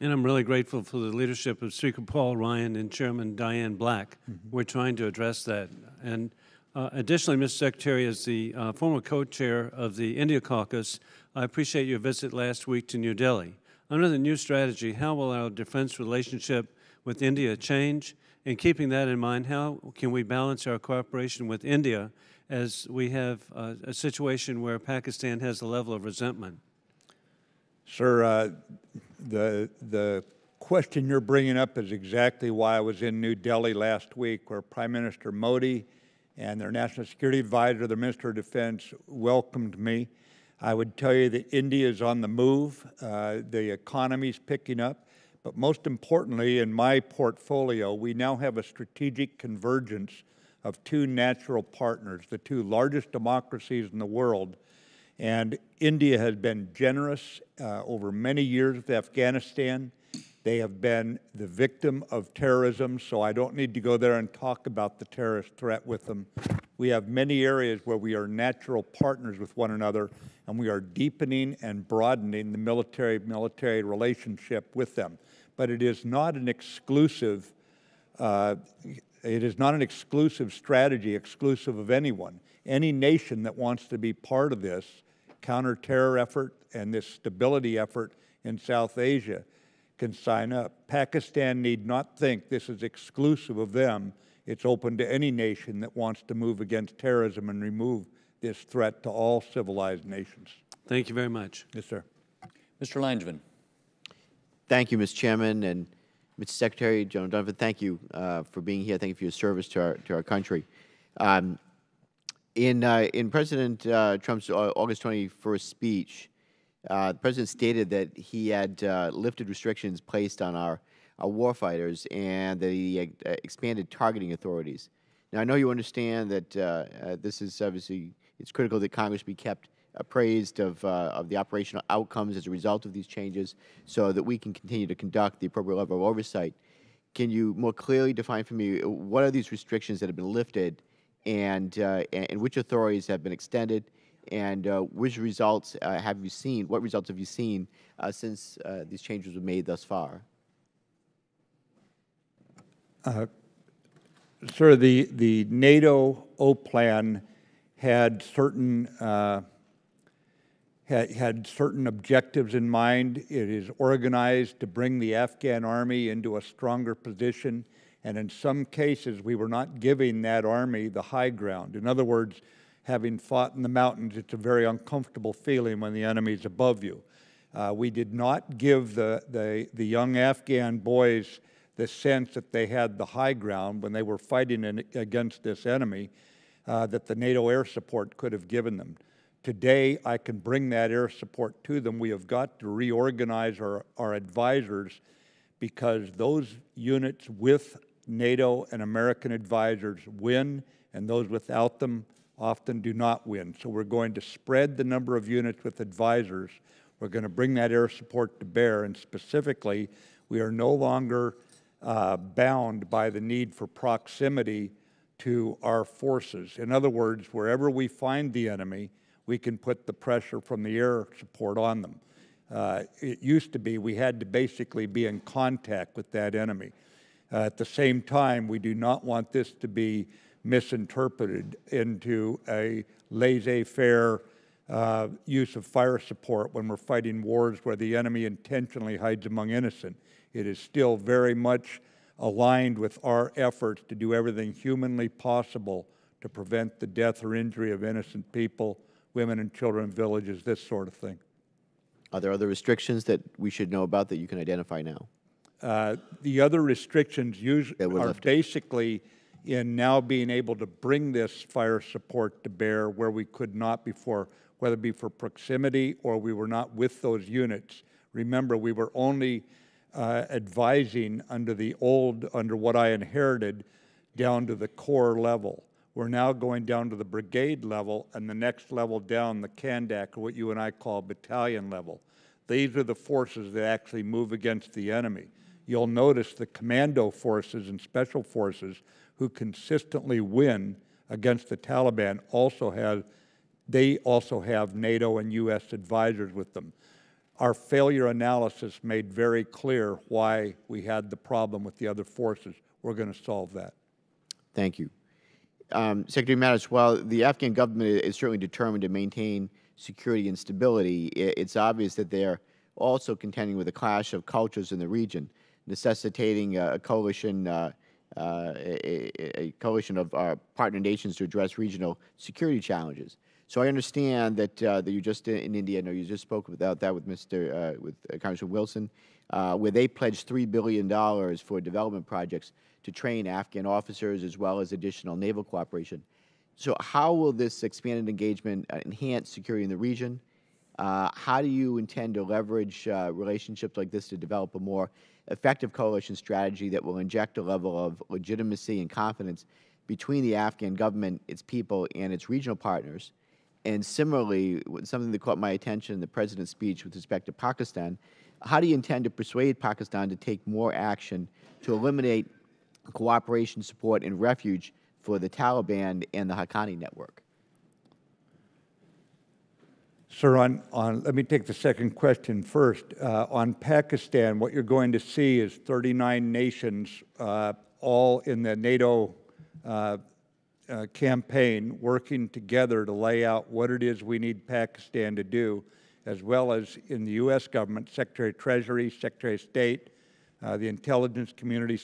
And I'm really grateful for the leadership of Speaker Paul Ryan and Chairman Diane Black. We're trying to address that. And additionally, Mr. Secretary, as the former co-chair of the India Caucus, I appreciate your visit last week to New Delhi. Under the new strategy, how will our defense relationship with India change? And keeping that in mind, how can we balance our cooperation with India as we have a situation where Pakistan has a level of resentment? Sir, the question you're bringing up is exactly why I was in New Delhi last week, where Prime Minister Modi and their National Security Advisor, the Minister of Defense, welcomed me. I would tell you that India is on the move. The economy's picking up. But most importantly, in my portfolio, we now have a strategic convergence of two natural partners, the two largest democracies in the world. And India has been generous over many years with Afghanistan. They have been the victim of terrorism, so I don't need to go there and talk about the terrorist threat with them. We have many areas where we are natural partners with one another, and we are deepening and broadening the military relationship with them. But it is not an exclusive strategy exclusive of anyone. Any nation that wants to be part of this counter-terror effort and this stability effort in South Asia can sign up. Pakistan need not think this is exclusive of them. It's open to any nation that wants to move against terrorism and remove this threat to all civilized nations. Thank you very much. Yes, sir. Mr. Langevin. Thank you, Mr. Chairman, and Mr. Secretary, General Dunford, thank you for being here. Thank you for your service to our country. In President Trump's August 21st speech, the President stated that he had lifted restrictions placed on our warfighters and that he expanded targeting authorities. Now, I know you understand that this is obviously, it's critical that Congress be kept appraised of the operational outcomes as a result of these changes so that we can continue to conduct the appropriate level of oversight. Can you more clearly define for me what are these restrictions that have been lifted and which authorities have been extended, and which results have you seen, what results have you seen since these changes were made thus far? Sir, the NATO O plan had certain had certain objectives in mind. It is organized to bring the Afghan army into a stronger position, and in some cases we were not giving that army the high ground. In other words, having fought in the mountains, it's a very uncomfortable feeling when the enemy is above you. We did not give the young Afghan boys the sense that they had the high ground when they were fighting against this enemy that the NATO air support could have given them. Today, I can bring that air support to them. We have got to reorganize our advisors because those units with NATO and American advisors win, and those without them often do not win. So we're going to spread the number of units with advisors. We're going to bring that air support to bear, and specifically, we are no longer bound by the need for proximity to our forces. In other words, wherever we find the enemy, we can put the pressure from the air support on them. It used to be we had to basically be in contact with that enemy. At the same time, we do not want this to be misinterpreted into a laissez-faire use of fire support when we're fighting wars where the enemy intentionally hides among innocent. It is still very much aligned with our efforts to do everything humanly possible to prevent the death or injury of innocent people, women and children in villages, this sort of thing. Are there other restrictions that we should know about that you can identify now? The other restrictions are basically in now being able to bring this fire support to bear where we could not before, whether it be for proximity or we were not with those units. Remember, we were only advising under what I inherited, down to the corps level. We're now going down to the brigade level, and the next level down, the Kandak, or what you and I call battalion level. These are the forces that actually move against the enemy. You'll notice the commando forces and special forces who consistently win against the Taliban also have NATO and U.S. advisors with them. Our failure analysis made very clear why we had the problem with the other forces. We're going to solve that. Thank you. Secretary Mattis, while the Afghan government is certainly determined to maintain security and stability, it's obvious that they're also contending with a clash of cultures in the region, necessitating a coalition of partner nations to address regional security challenges. So I understand that you just in India, I know you just spoke about that with Congressman Wilson, where they pledged $3 billion for development projects to train Afghan officers as well as additional naval cooperation. So how will this expanded engagement enhance security in the region? How do you intend to leverage relationships like this to develop a more effective coalition strategy that will inject a level of legitimacy and confidence between the Afghan government, its people, and its regional partners. And similarly, something that caught my attention in the President's speech with respect to Pakistan, how do you intend to persuade Pakistan to take more action to eliminate cooperation, support, and refuge for the Taliban and the Haqqani network? Sir, let me take the second question first. On Pakistan, what you're going to see is 39 nations, all in the NATO campaign, working together to lay out what it is we need Pakistan to do, as well as in the U.S. government, Secretary of Treasury, Secretary of State, the intelligence community,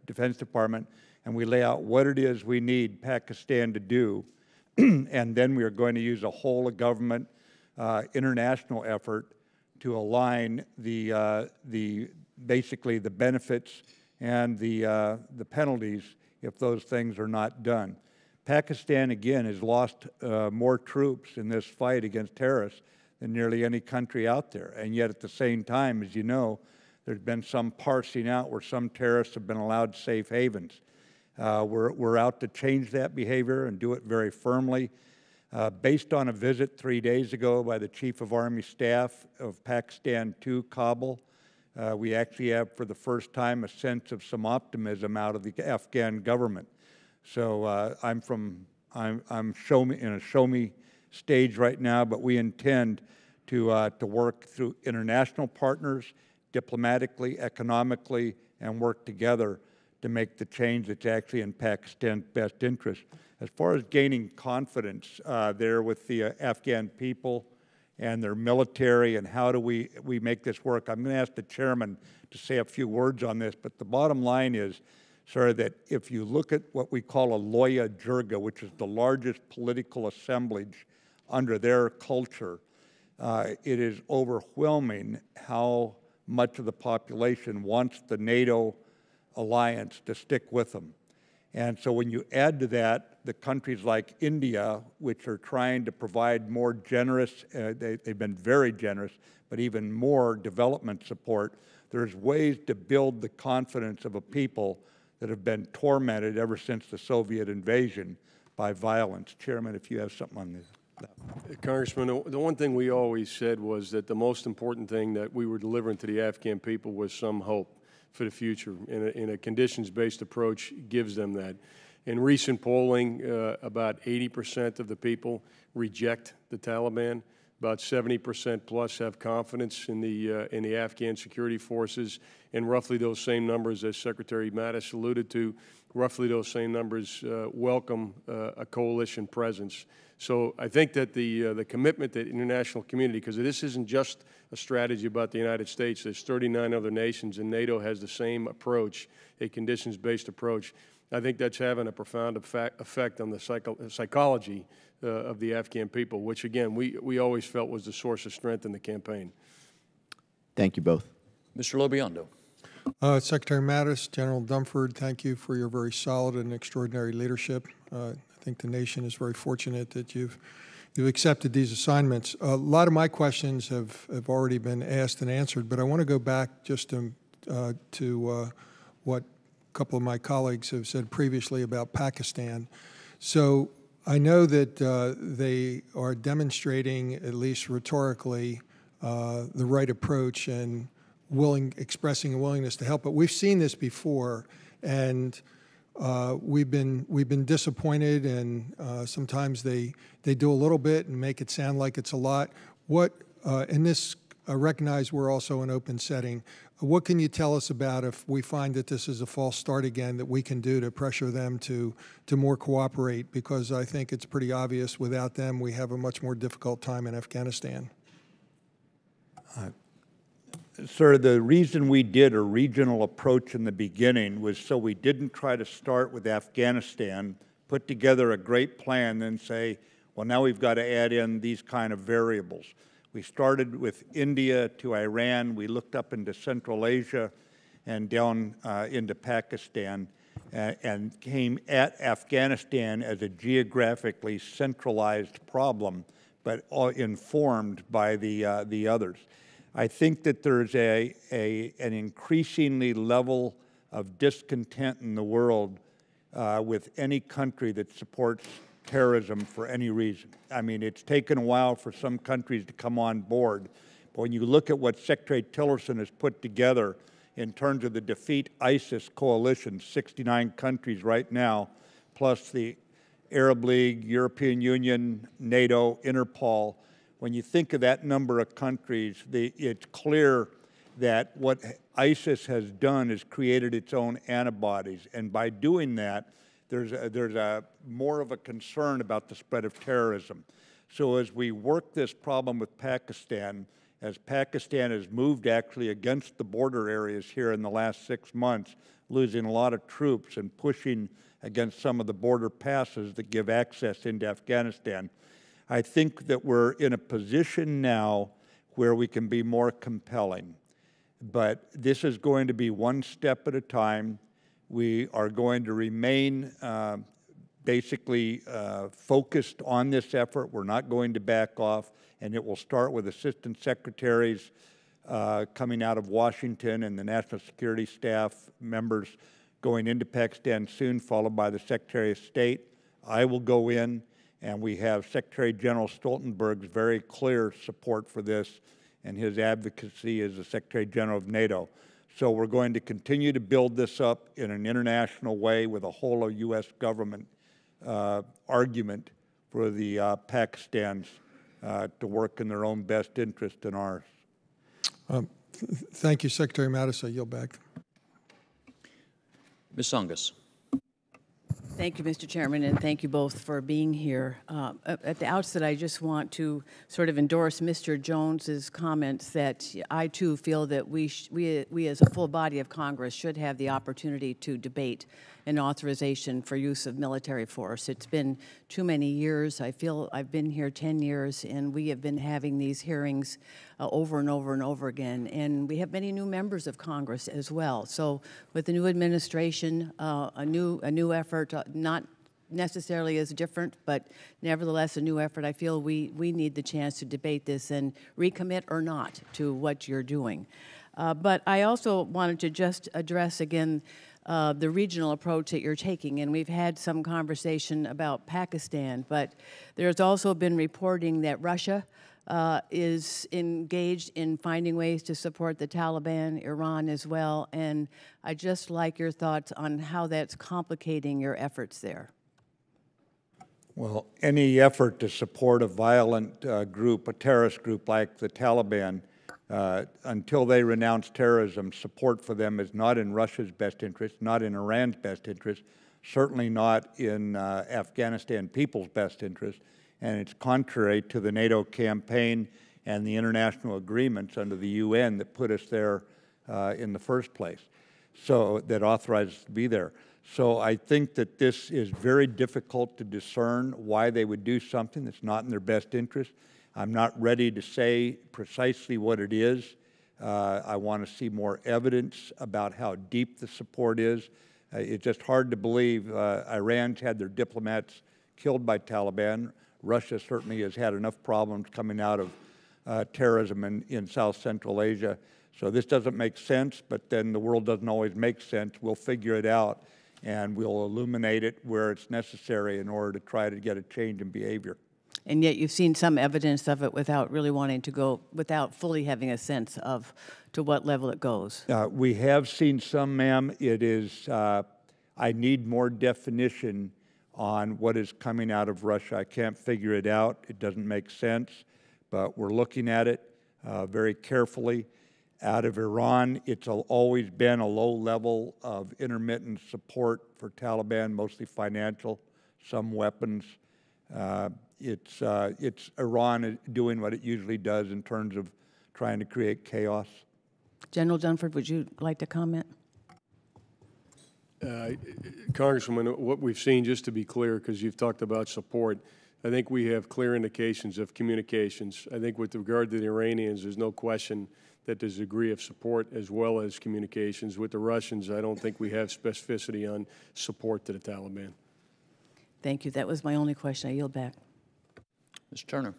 Defense Department, and we lay out what it is we need Pakistan to do. And then we are going to use a whole of government international effort to align basically the benefits and the penalties if those things are not done. Pakistan, again, has lost more troops in this fight against terrorists than nearly any country out there. And yet at the same time, as you know, there's been some parsing out where some terrorists have been allowed safe havens. We're out to change that behavior and do it very firmly. Based on a visit 3 days ago by the Chief of Army Staff of Pakistan to Kabul, we actually have, for the first time, a sense of some optimism out of the Afghan government. So I'm in a show-me stage right now, but we intend to work through international partners, diplomatically, economically, and work together to make the change that's actually in Pakistan's best interest. As far as gaining confidence there with the Afghan people and their military and how do we make this work, I'm going to ask the chairman to say a few words on this, but the bottom line is, sir, that if you look at what we call a Loya Jirga, which is the largest political assemblage under their culture, it is overwhelming how much of the population wants the NATO alliance to stick with them. And so when you add to that the countries like India, which are trying to provide more generous, they've been very generous, but even more development support, there's ways to build the confidence of a people that have been tormented ever since the Soviet invasion by violence. Chairman, if you have something on this. Congressman, the one thing we always said was that the most important thing that we were delivering to the Afghan people was some hope for the future, and a conditions-based approach gives them that. In recent polling, about 80% of the people reject the Taliban. About 70% plus have confidence in the Afghan security forces, and roughly those same numbers, as Secretary Mattis alluded to, roughly those same numbers welcome a coalition presence. So I think that the commitment to the international community, because this isn't just a strategy about the United States, there's 39 other nations, and NATO has the same approach, a conditions-based approach. I think that's having a profound effect on the psychology of the Afghan people, which, again, we always felt was the source of strength in the campaign. Thank you both. Mr. Lobiondo. Secretary Mattis, General Dunford, thank you for your very solid and extraordinary leadership. I think the nation is very fortunate that you've accepted these assignments. A lot of my questions have already been asked and answered, but I want to go back just to what a couple of my colleagues have said previously about Pakistan. So I know that they are demonstrating, at least rhetorically, the right approach and expressing a willingness to help. But we've seen this before, and we've been disappointed, and sometimes they do a little bit and make it sound like it's a lot. In this, recognize we're also an open setting. What can you tell us about if we find that this is a false start again that we can do to pressure them to more cooperate? Because I think it's pretty obvious without them we have a much more difficult time in Afghanistan. Sir, the reason we did a regional approach in the beginning was so we didn't try to start with Afghanistan, put together a great plan, then say, well, now we've got to add in these kind of variables. We started with India to Iran. We looked up into Central Asia and down into Pakistan and came at Afghanistan as a geographically centralized problem, but informed by the others. I think that there's an increasingly level of discontent in the world with any country that supports terrorism for any reason. I mean, it's taken a while for some countries to come on board, but when you look at what Secretary Tillerson has put together in terms of the Defeat ISIS coalition, 69 countries right now, plus the Arab League, European Union, NATO, Interpol, when you think of that number of countries, it's clear that what ISIS has done is created its own antibodies, and by doing that, there's a more of a concern about the spread of terrorism. So as we work this problem with Pakistan, as Pakistan has moved actually against the border areas here in the last 6 months, losing a lot of troops and pushing against some of the border passes that give access into Afghanistan, I think that we're in a position now where we can be more compelling. But this is going to be one step at a time. We are going to remain basically focused on this effort. We're not going to back off, and it will start with assistant secretaries coming out of Washington and the national security staff members going into Pakistan soon, followed by the Secretary of State. I will go in, and we have Secretary General Stoltenberg's very clear support for this and his advocacy as the Secretary General of NATO. So we're going to continue to build this up in an international way with a whole of U.S. government argument for the Pakistans to work in their own best interest and ours. Thank you, Secretary Mattis. I yield back. Ms. Songas. Thank you, Mr. Chairman, and thank you both for being here. At the outset, I just want to sort of endorse Mr. Jones's comments that I, too, feel that we as a full body of Congress should have the opportunity to debate an authorization for use of military force. It's been too many years. I feel I've been here 10 years, and we have been having these hearings over and over and over again. And we have many new members of Congress as well. So with the new administration, a new effort, not necessarily as different, but nevertheless a new effort, I feel we need the chance to debate this and recommit or not to what you're doing. But I also wanted to just address again the regional approach that you're taking, and we've had some conversation about Pakistan, but there's also been reporting that Russia is engaged in finding ways to support the Taliban, Iran as well, and I'd just like your thoughts on how that's complicating your efforts there. Well, any effort to support a violent group, a terrorist group like the Taliban, until they renounce terrorism, support for them is not in Russia's best interest, not in Iran's best interest, certainly not in Afghanistan people's best interest, and it's contrary to the NATO campaign and the international agreements under the UN that put us there in the first place, so that authorized us to be there. So I think that this is very difficult to discern why they would do something that's not in their best interest. I'm not ready to say precisely what it is. I want to see more evidence about how deep the support is. It's just hard to believe Iran's had their diplomats killed by Taliban. Russia certainly has had enough problems coming out of terrorism in South Central Asia. So this doesn't make sense, but then the world doesn't always make sense. We'll figure it out, and we'll illuminate it where it's necessary in order to try to get a change in behavior. And yet you've seen some evidence of it without really wanting to go, without fully having a sense of to what level it goes. We have seen some, ma'am. It is, I need more definition on what is coming out of Russia. I can't figure it out. It doesn't make sense, but we're looking at it very carefully. Out of Iran, it's always been a low level of intermittent support for Taliban, mostly financial, some weapons. It's Iran doing what it usually does in terms of trying to create chaos. General Dunford, would you like to comment? Congresswoman, what we've seen, just to be clear, because you've talked about support, I think we have clear indications of communications. I think with regard to the Iranians, there's no question that there's a degree of support as well as communications. With the Russians, I don't think we have specificity on support to the Taliban. Thank you. That was my only question. I yield back. Mr. Turner.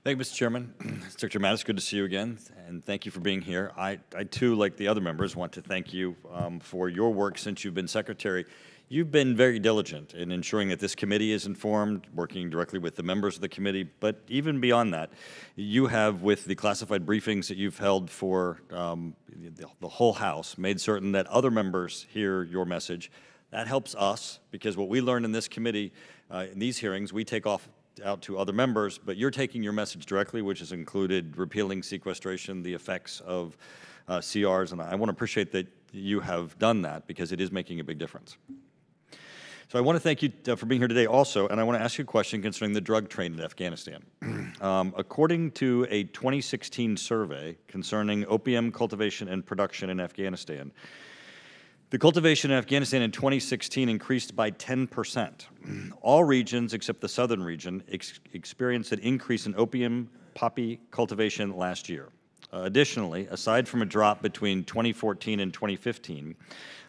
Thank you, Mr. Chairman. Secretary Mattis, good to see you again, and thank you for being here. I too, like the other members, want to thank you for your work since you've been Secretary. You've been very diligent in ensuring that this committee is informed, working directly with the members of the committee, but even beyond that, you have, with the classified briefings that you've held for the whole House, made certain that other members hear your message. That helps us, because what we learn in this committee, in these hearings, we take out to other members, but you're taking your message directly, which has included repealing sequestration, the effects of CRs, and I want to appreciate that you have done that, because it is making a big difference. So I want to thank you for being here today also, and I want to ask you a question concerning the drug trade in Afghanistan. According to a 2016 survey concerning opium cultivation and production in Afghanistan, the cultivation in Afghanistan in 2016 increased by 10%. All regions except the southern region experienced an increase in opium poppy cultivation last year. Additionally, aside from a drop between 2014 and 2015,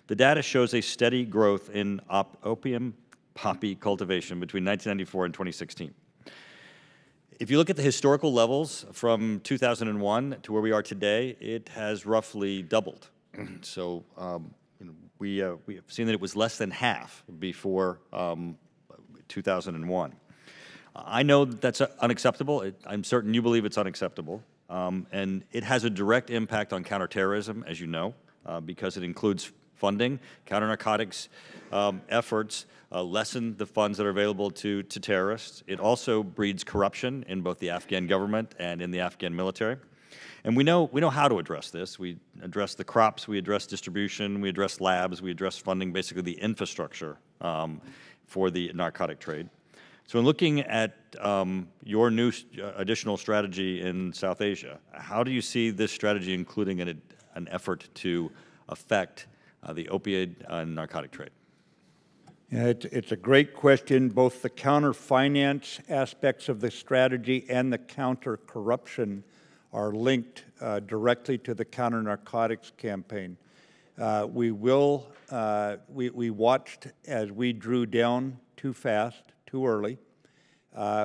the data shows a steady growth in opium poppy cultivation between 1994 and 2016. If you look at the historical levels from 2001 to where we are today, it has roughly doubled. So we have seen that it was less than half before 2001. I know that that's unacceptable. I'm certain you believe it's unacceptable. And it has a direct impact on counterterrorism, as you know, because it includes funding. Counter-narcotics efforts lessen the funds that are available to terrorists. It also breeds corruption in both the Afghan government and in the Afghan military. And we know how to address this. We address the crops, we address distribution, we address labs, we address funding, basically the infrastructure for the narcotic trade. So in looking at your new additional strategy in South Asia, how do you see this strategy including an effort to affect the opioid and narcotic trade? Yeah, it's a great question. Both the counter-finance aspects of the strategy and the counter-corruption are linked directly to the counter-narcotics campaign. We watched as we drew down too fast, too early.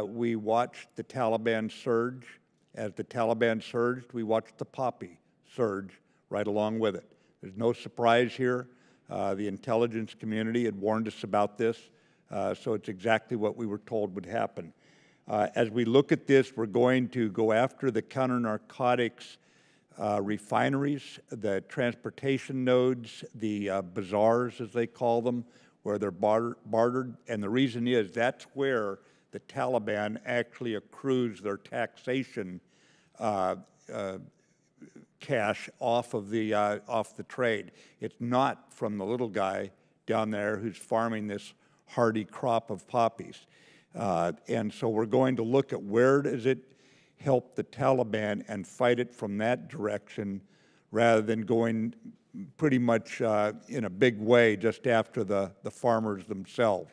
We watched the Taliban surge. As the Taliban surged, we watched the poppy surge right along with it. There's no surprise here. The intelligence community had warned us about this, so it's exactly what we were told would happen. As we look at this, we're going to go after the counter-narcotics refineries, the transportation nodes, the bazaars, as they call them, where they're bartered. And the reason is that's where the Taliban actually accrues their taxation cash off the trade. It's not from the little guy down there who's farming this hardy crop of poppies. And so we're going to look at where does it help the Taliban and fight it from that direction rather than going pretty much in a big way just after the farmers themselves.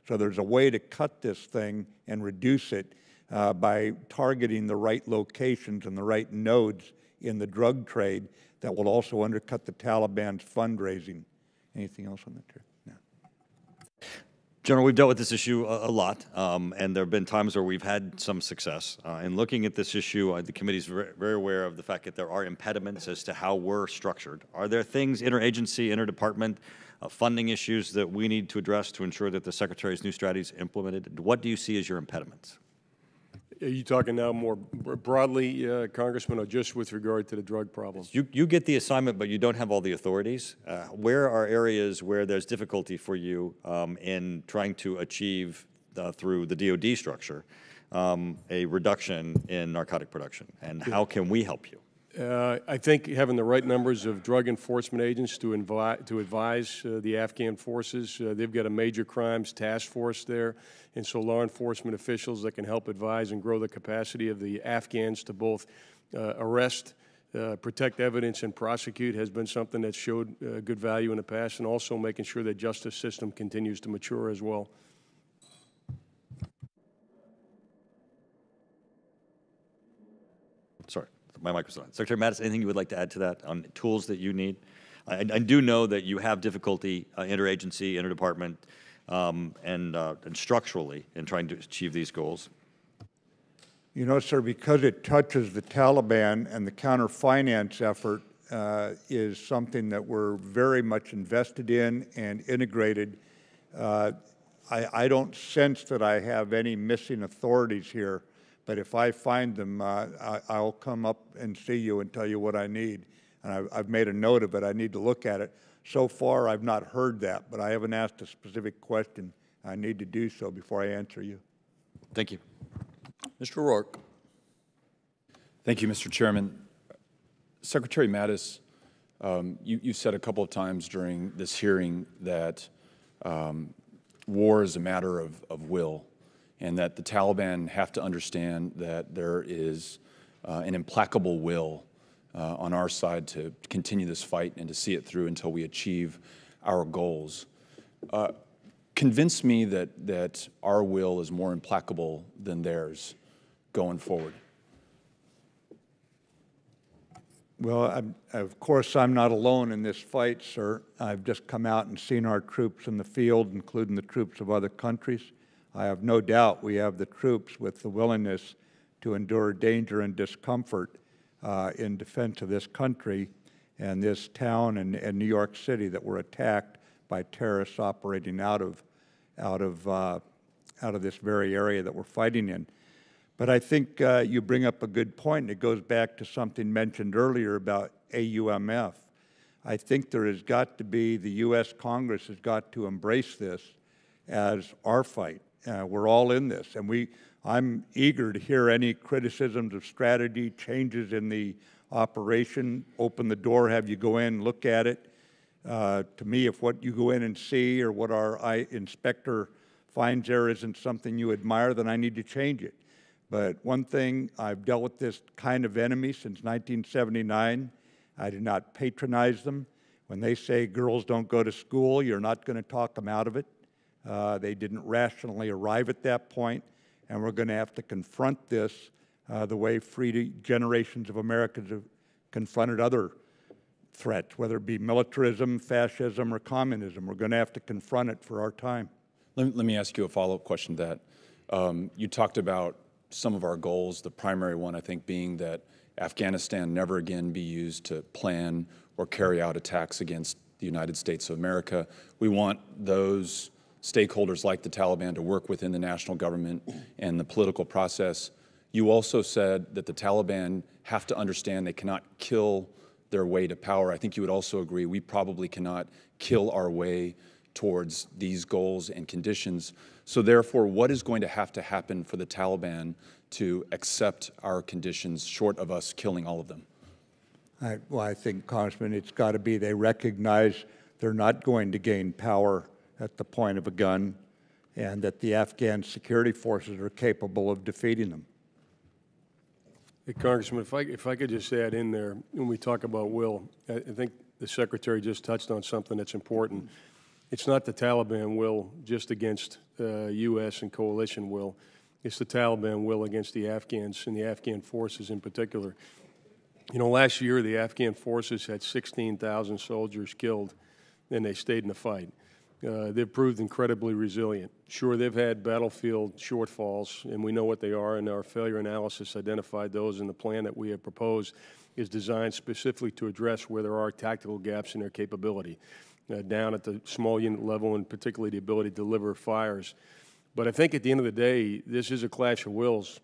So there's a way to cut this thing and reduce it by targeting the right locations and the right nodes in the drug trade that will also undercut the Taliban's fundraising. Anything else on that, Chair? No. General, we've dealt with this issue a lot, and there have been times where we've had some success. In looking at this issue, the committee is very aware of the fact that there are impediments as to how we're structured. Are there things, interagency, interdepartment, funding issues that we need to address to ensure that the Secretary's new strategy is implemented? What do you see as your impediments? Are you talking now more broadly, Congressman, or just with regard to the drug problem? You get the assignment, but you don't have all the authorities. Where are areas where there's difficulty for you in trying to achieve, through the DoD structure, a reduction in narcotic production? And how can we help you? I think having the right numbers of drug enforcement agents to advise the Afghan forces. They've got a major crimes task force there, and so law enforcement officials that can help advise and grow the capacity of the Afghans to both arrest, protect evidence, and prosecute has been something that showed good value in the past, and also making sure that justice system continues to mature as well. Sorry. My microphone's on. Secretary Mattis, anything you would like to add to that on tools that you need? I do know that you have difficulty interagency, interdepartment, and structurally in trying to achieve these goals. You know, sir, because it touches the Taliban and the counter-finance effort is something that we're very much invested in and integrated I don't sense that I have any missing authorities here, but if I find them, I'll come up and see you and tell you what I need. And I've made a note of it. I need to look at it. So far, I've not heard that, but I haven't asked a specific question. I need to do so before I answer you. Thank you. Mr. Rourke. Thank you, Mr. Chairman. Secretary Mattis, you said a couple of times during this hearing that war is a matter of will, and that the Taliban have to understand that there is an implacable will on our side to continue this fight and to see it through until we achieve our goals. Convince me that our will is more implacable than theirs going forward. Well, of course, I'm not alone in this fight, sir. I've just come out and seen our troops in the field, including the troops of other countries. I have no doubt we have the troops with the willingness to endure danger and discomfort in defense of this country and this town and New York City that were attacked by terrorists operating out of this very area that we're fighting in. But I think you bring up a good point, and it goes back to something mentioned earlier about AUMF. I think there has got to be, the U.S. Congress has got to embrace this as our fight. We're all in this, and I'm eager to hear any criticisms of strategy, changes in the operation, open the door, have you go in, look at it. To me, if what you go in and see or what our inspector finds there isn't something you admire, then I need to change it. But one thing, I've dealt with this kind of enemy since 1979. I do not patronize them. When they say girls don't go to school, you're not going to talk them out of it. They didn't rationally arrive at that point, and we're going to have to confront this the way generations of Americans have confronted other threats, whether it be militarism, fascism, or communism. We're going to have to confront it for our time. Let me ask you a follow-up question to that. You talked about some of our goals, the primary one, I think, being that Afghanistan never again be used to plan or carry out attacks against the United States of America. We want those stakeholders like the Taliban to work within the national government and the political process. You also said that the Taliban have to understand they cannot kill their way to power. I think you would also agree we probably cannot kill our way towards these goals and conditions. So therefore, what is going to happen for the Taliban to accept our conditions short of us killing all of them? Well, I think, Congressman, it's got to be they recognize they're not going to gain power at the point of a gun and that the Afghan security forces are capable of defeating them. Hey, Congressman, if I could just add in there, when we talk about will, I think the Secretary just touched on something that's important. It's not the Taliban will just against U.S. and coalition will. It's the Taliban will against the Afghans and the Afghan forces in particular. You know, last year the Afghan forces had 16,000 soldiers killed, and they stayed in the fight. They've proved incredibly resilient. Sure, they've had battlefield shortfalls, and we know what they are, and our failure analysis identified those, and the plan that we have proposed is designed specifically to address where there are tactical gaps in their capability, down at the small unit level, and particularly the ability to deliver fires. But I think at the end of the day, this is a clash of wills,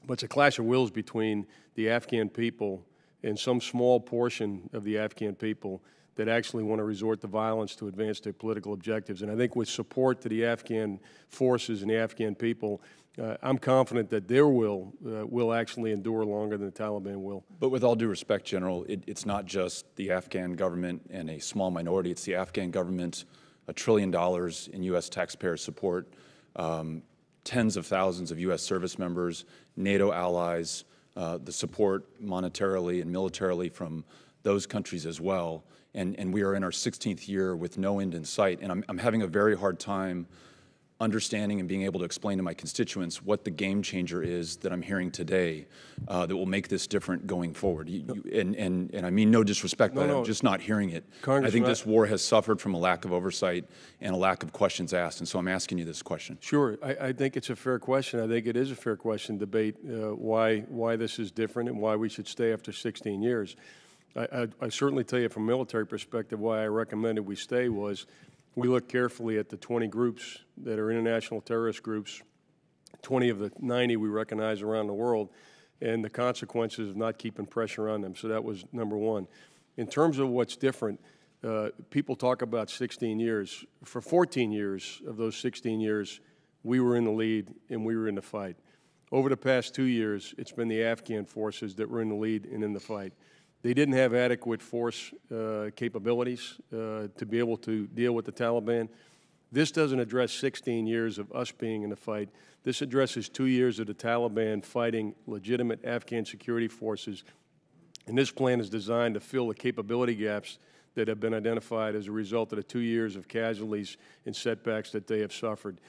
but it's a clash of wills between the Afghan people and some small portion of the Afghan people that actually want to resort to violence to advance their political objectives. And I think with support to the Afghan forces and the Afghan people, I'm confident that their will actually endure longer than the Taliban will. But with all due respect, General, it's not just the Afghan government and a small minority. It's the Afghan government, $1 trillion in U.S. taxpayer support, tens of thousands of U.S. service members, NATO allies, the support monetarily and militarily from those countries as well. And we are in our 16th year with no end in sight. And I'm having a very hard time understanding and being able to explain to my constituents what the game changer is that I'm hearing today that will make this different going forward. And I mean no disrespect, but I'm just not hearing it. I think this war has suffered from a lack of oversight and a lack of questions asked, and so I'm asking you this question. Sure. I think it's a fair question. I think it is a fair question to debate why this is different and why we should stay after 16 years. I certainly tell you from a military perspective why I recommended we stay was We look carefully at the 20 groups that are international terrorist groups, 20 of the 90 we recognize around the world, and the consequences of not keeping pressure on them. So that was number one. In terms of what's different, people talk about 16 years. For 14 years of those 16 years, we were in the lead and we were in the fight. Over the past 2 years, it's been the Afghan forces that were in the lead and in the fight. They didn't have adequate force capabilities to be able to deal with the Taliban. This doesn't address 16 years of us being in the fight. This addresses 2 years of the Taliban fighting legitimate Afghan security forces. And this plan is designed to fill the capability gaps that have been identified as a result of the 2 years of casualties and setbacks that they have suffered.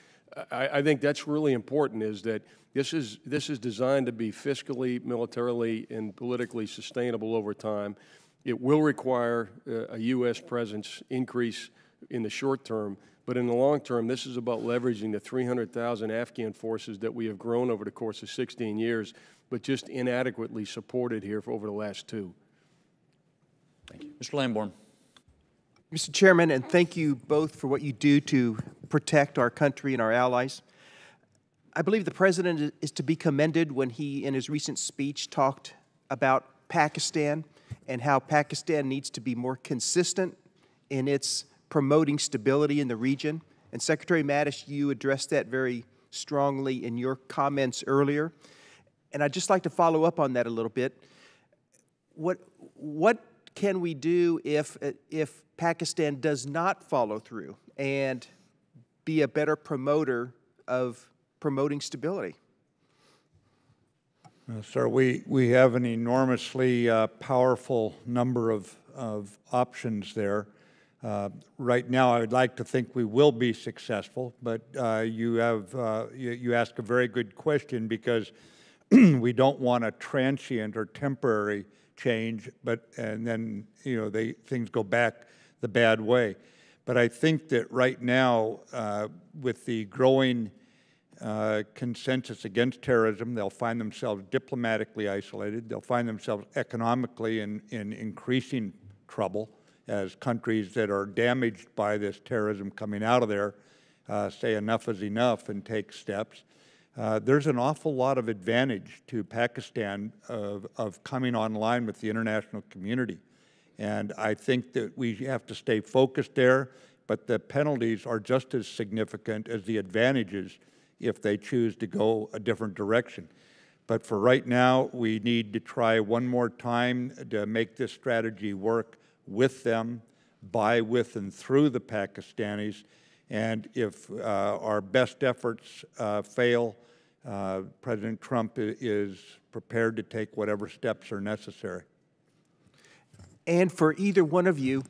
I think that's really important, is that this is designed to be fiscally, militarily, and politically sustainable over time. It will require a U.S. presence increase in the short term, but in the long term, this is about leveraging the 300,000 Afghan forces that we have grown over the course of 16 years, but just inadequately supported here for over the last 2. Thank you. Mr. Lamborn. Mr. Chairman, and thank you both for what you do to protect our country and our allies. I believe the President is to be commended when he, in his recent speech, talked about Pakistan and how Pakistan needs to be more consistent in its promoting stability in the region. And Secretary Mattis, you addressed that very strongly in your comments earlier. And I'd just like to follow up on that a little bit. What can we do if Pakistan does not follow through and be a better promoter of promoting stability? Sir, we have an enormously powerful number of options there. Right now, I would like to think we will be successful, but you ask a very good question, because we don't want a transient or temporary change, and then things go back the bad way. But I think that right now, with the growing consensus against terrorism, they'll find themselves diplomatically isolated. They'll find themselves economically in increasing trouble as countries that are damaged by this terrorism coming out of there say enough is enough and take steps. There's an awful lot of advantage to Pakistan of coming online with the international community. And I think that we have to stay focused there, but the penalties are just as significant as the advantages if they choose to go a different direction. But for right now, we need to try one more time to make this strategy work with them, by, with, and through the Pakistanis. And if our best efforts fail, President Trump is prepared to take whatever steps are necessary. And for either one of you,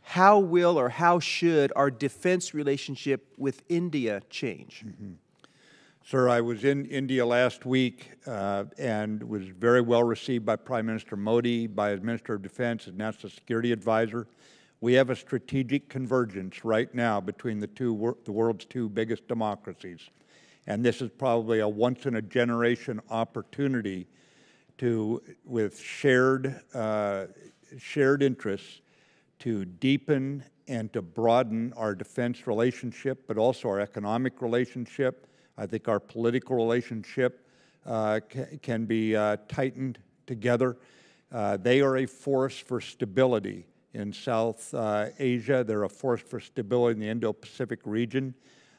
how will or how should our defense relationship with India change? Sir, I was in India last week and was very well received by Prime Minister Modi, by his Minister of Defense, his National Security Advisor. We have a strategic convergence right now between the world's two biggest democracies. And this is probably a once-in-a-generation opportunity to, with shared interests, to deepen and to broaden our defense relationship, but also our economic relationship. I think our political relationship can be tightened together. They are a force for stability in South Asia. They're a force for stability in the Indo-Pacific region.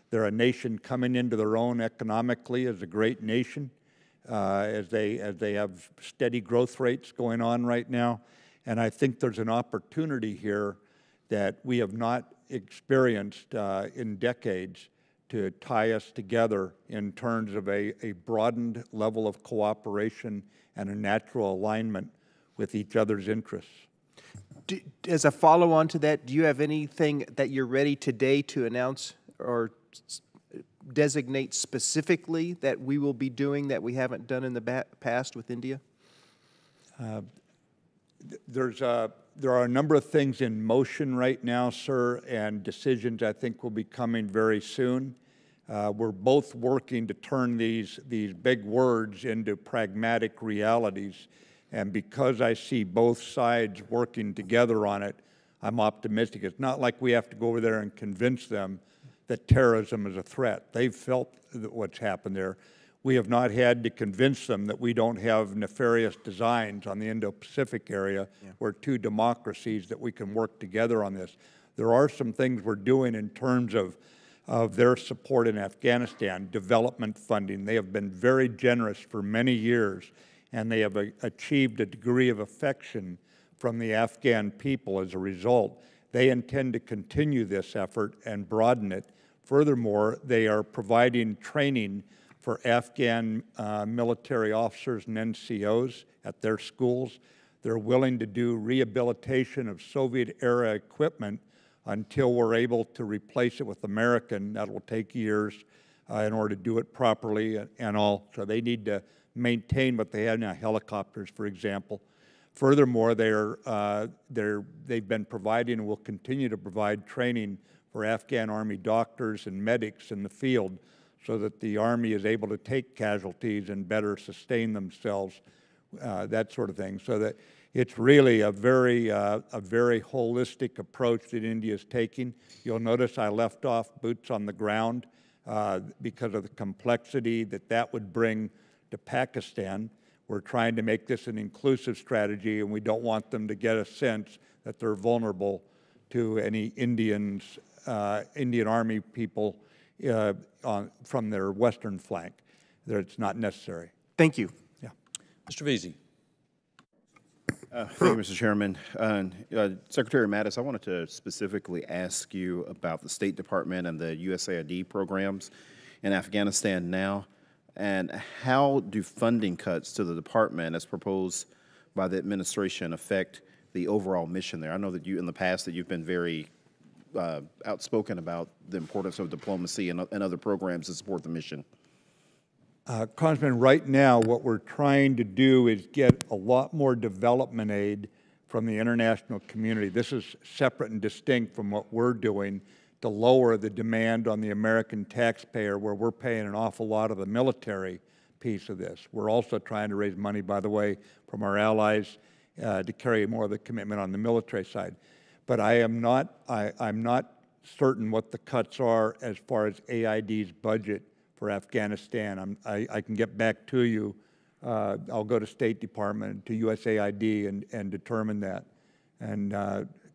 They're a nation coming into their own economically as a great nation, as they have steady growth rates going on right now. And I think there's an opportunity here that we have not experienced in decades to tie us together in terms of a broadened level of cooperation and a natural alignment with each other's interests. As a follow-on to that, do you have anything that you're ready today to announce or designate specifically that we will be doing that we haven't done in the past with India? There are a number of things in motion right now, sir, and decisions I think will be coming very soon. We're both working to turn these big words into pragmatic realities. And because I see both sides working together on it, I'm optimistic. It's not like we have to go over there and convince them that terrorism is a threat. They've felt what's happened there. We have not had to convince them that we don't have nefarious designs on the Indo-Pacific area. We're two democracies that we can work together on this. There are some things we're doing in terms of their support in Afghanistan, development funding. They have been very generous for many years, and they have achieved a degree of affection from the Afghan people as a result. They intend to continue this effort and broaden it. Furthermore, they are providing training for Afghan military officers and NCOs at their schools. They're willing to do rehabilitation of Soviet-era equipment until we're able to replace it with American. That will take years in order to do it properly and all. So they need to maintain what they have now, helicopters, for example. Furthermore, they've been providing and will continue to provide training for Afghan Army doctors and medics in the field so that the Army is able to take casualties and better sustain themselves, that sort of thing. So that it's really a very holistic approach that India is taking. You'll notice I left off boots on the ground because of the complexity that would bring to Pakistan. We're trying to make this an inclusive strategy, and we don't want them to get a sense that they're vulnerable to any Indian Army people from their western flank. That it's not necessary. Thank you. Yeah. Mr. Veazey. Thank you, Mr. Chairman. Secretary Mattis, I wanted to specifically ask you about the State Department and the USAID programs in Afghanistan now, and how do funding cuts to the department as proposed by the administration affect the overall mission there? I know that in the past, that you've been very outspoken about the importance of diplomacy and other programs to support the mission. Congressman, right now what we're trying to do is get a lot more development aid from the international community. This is separate and distinct from what we're doing to lower the demand on the American taxpayer, where we're paying an awful lot of the military piece of this. We're also trying to raise money, by the way, from our allies to carry more of the commitment on the military side. But I'm not certain what the cuts are as far as AID's budget for Afghanistan. I can get back to you. I'll go to State Department, to USAID, and determine that, and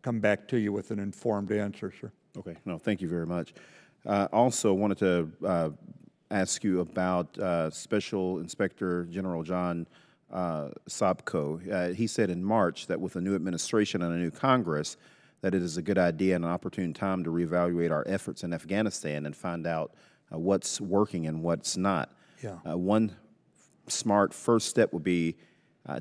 come back to you with an informed answer, sir. Okay. No, thank you very much. Also wanted to ask you about Special Inspector General John Sopko. He said in March that with a new administration and a new Congress, that it is a good idea and an opportune time to reevaluate our efforts in Afghanistan and find out what's working and what's not. Yeah. One smart first step would be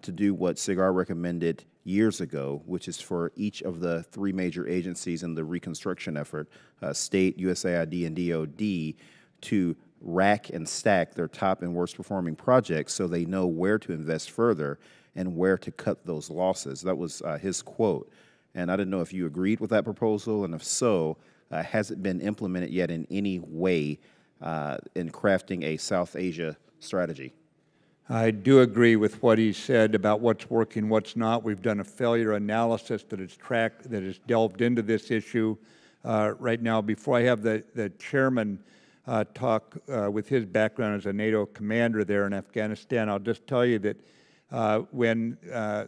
to do what SIGAR recommended years ago, which is for each of the three major agencies in the reconstruction effort, state, USAID, and DOD, to rack and stack their top and worst performing projects so they know where to invest further and where to cut those losses. That was his quote. And I didn't know if you agreed with that proposal, and if so, has it been implemented yet in any way in crafting a South Asia strategy? I do agree with what he said about what's working, what's not. We've done a failure analysis that has delved into this issue right now. Before I have the chairman talk with his background as a NATO commander there in Afghanistan, I'll just tell you that when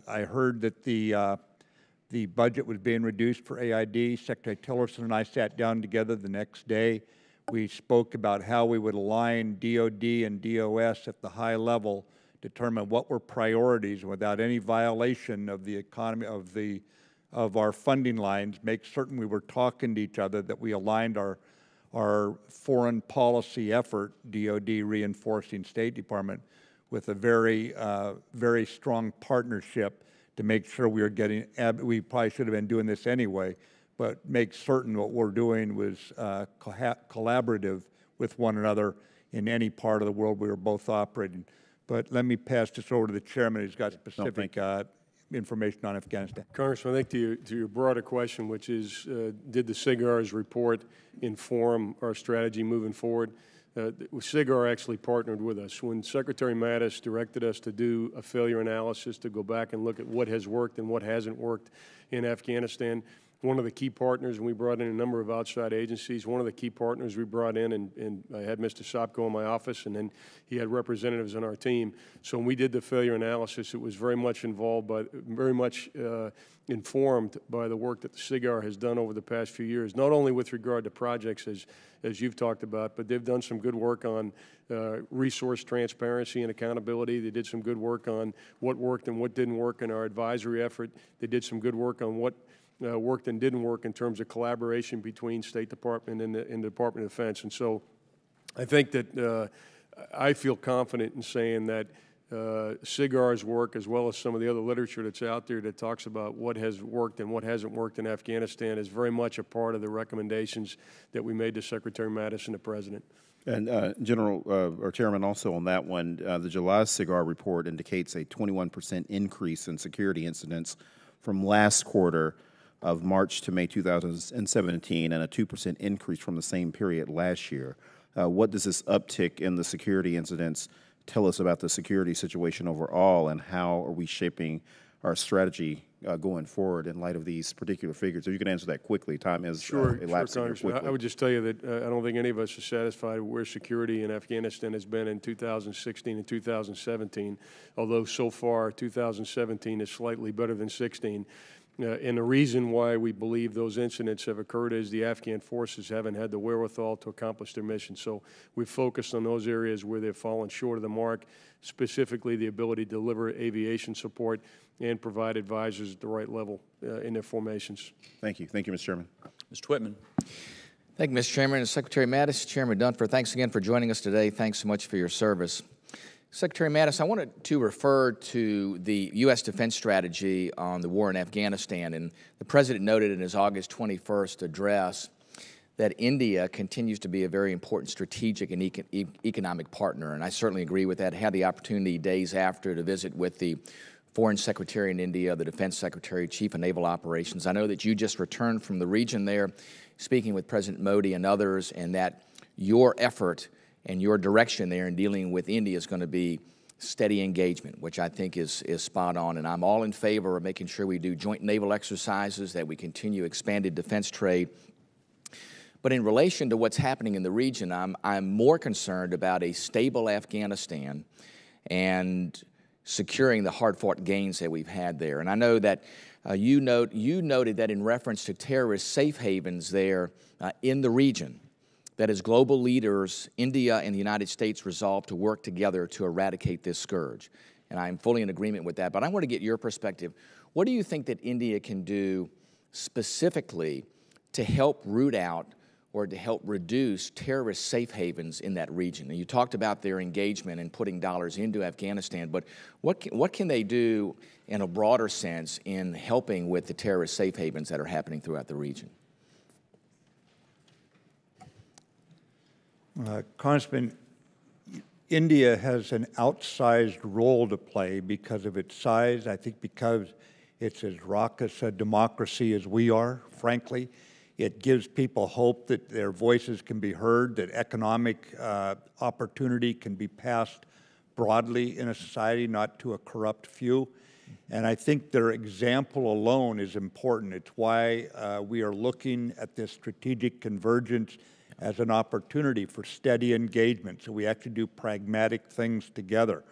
I heard that the budget was being reduced for AID, Secretary Tillerson and I sat down together the next day. We spoke about how we would align DOD and DOS at the high level, determine what were priorities without any violation of the economy, of our funding lines, make certain we were talking to each other, that we aligned our foreign policy effort, DOD reinforcing State Department, with a very strong partnership to make sure we are getting, we probably should have been doing this anyway, but make certain what we're doing was collaborative with one another in any part of the world we were both operating. But let me pass this over to the chairman who's got specific information on Afghanistan. Congressman, I think to your broader question, which is, did the SIGAR's report inform our strategy moving forward? SIGAR actually partnered with us. When Secretary Mattis directed us to do a failure analysis, to go back and look at what has worked and what hasn't worked in Afghanistan, one of the key partners, and we brought in a number of outside agencies. One of the key partners we brought in, and I had Mr. Sopko in my office, and then he had representatives on our team. So when we did the failure analysis, it was very much informed by the work that the SIGAR has done over the past few years, not only with regard to projects as you've talked about, but they've done some good work on resource transparency and accountability. They did some good work on what worked and what didn't work in our advisory effort. They did some good work on what worked and didn't work in terms of collaboration between State Department and the Department of Defense. And so I think that I feel confident in saying that SIGAR's work, as well as some of the other literature that's out there that talks about what has worked and what hasn't worked in Afghanistan, is very much a part of the recommendations that we made to Secretary Mattis and the President. And General or Chairman, also on that one, the July SIGAR report indicates a 21% increase in security incidents from last quarter of March to May 2017, and a 2% increase from the same period last year. What does this uptick in the security incidents tell us about the security situation overall, and how are we shaping our strategy going forward in light of these particular figures? If you can answer that quickly, time is elapsing here quickly. I would just tell you that I don't think any of us are satisfied with where security in Afghanistan has been in 2016 and 2017, although so far 2017 is slightly better than 16. And the reason why we believe those incidents have occurred is the Afghan forces haven't had the wherewithal to accomplish their mission. So we've focused on those areas where they've fallen short of the mark, specifically the ability to deliver aviation support and provide advisors at the right level in their formations. Thank you. Thank you, Mr. Chairman. Mr. Whitman. Thank you, Mr. Chairman. Secretary Mattis, Chairman Dunford, thanks again for joining us today. Thanks so much for your service. Secretary Mattis, I wanted to refer to the U.S. defense strategy on the war in Afghanistan. And the President noted in his August 21st address that India continues to be a very important strategic and economic partner. And I certainly agree with that. I had the opportunity days after to visit with the Foreign Secretary in India, the Defense Secretary, Chief of Naval Operations. I know that you just returned from the region there, speaking with President Modi and others, and that your effort and your direction there in dealing with India is going to be steady engagement, which I think is spot on. And I'm all in favor of making sure we do joint naval exercises, that we continue expanded defense trade. But in relation to what's happening in the region, I'm more concerned about a stable Afghanistan and securing the hard-fought gains that we've had there. And I know that you noted that in reference to terrorist safe havens there in the region, that as global leaders, India and the United States resolve to work together to eradicate this scourge. And I'm fully in agreement with that. But I want to get your perspective. What do you think that India can do specifically to help root out or to help reduce terrorist safe havens in that region? And you talked about their engagement in putting dollars into Afghanistan, but what can they do in a broader sense in helping with the terrorist safe havens that are happening throughout the region? Congressman, India has an outsized role to play because of its size. I think because it's as raucous a democracy as we are, frankly. It gives people hope that their voices can be heard, that economic opportunity can be passed broadly in a society, not to a corrupt few. And I think their example alone is important. It's why we are looking at this strategic convergence as an opportunity for steady engagement, so we actually do pragmatic things together.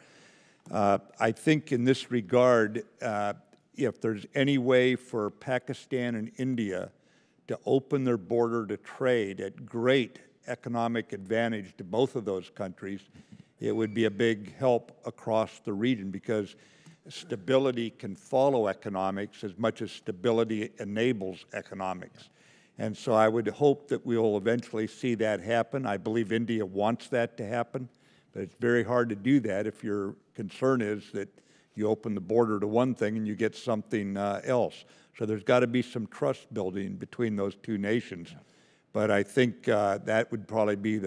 I think in this regard, if there's any way for Pakistan and India to open their border to trade at great economic advantage to both of those countries, it would be a big help across the region, because stability can follow economics as much as stability enables economics. And so I would hope that we will eventually see that happen. I believe India wants that to happen, but it's very hard to do that if your concern is that you open the border to one thing and you get something else. So there's got to be some trust building between those two nations. But I think that would probably be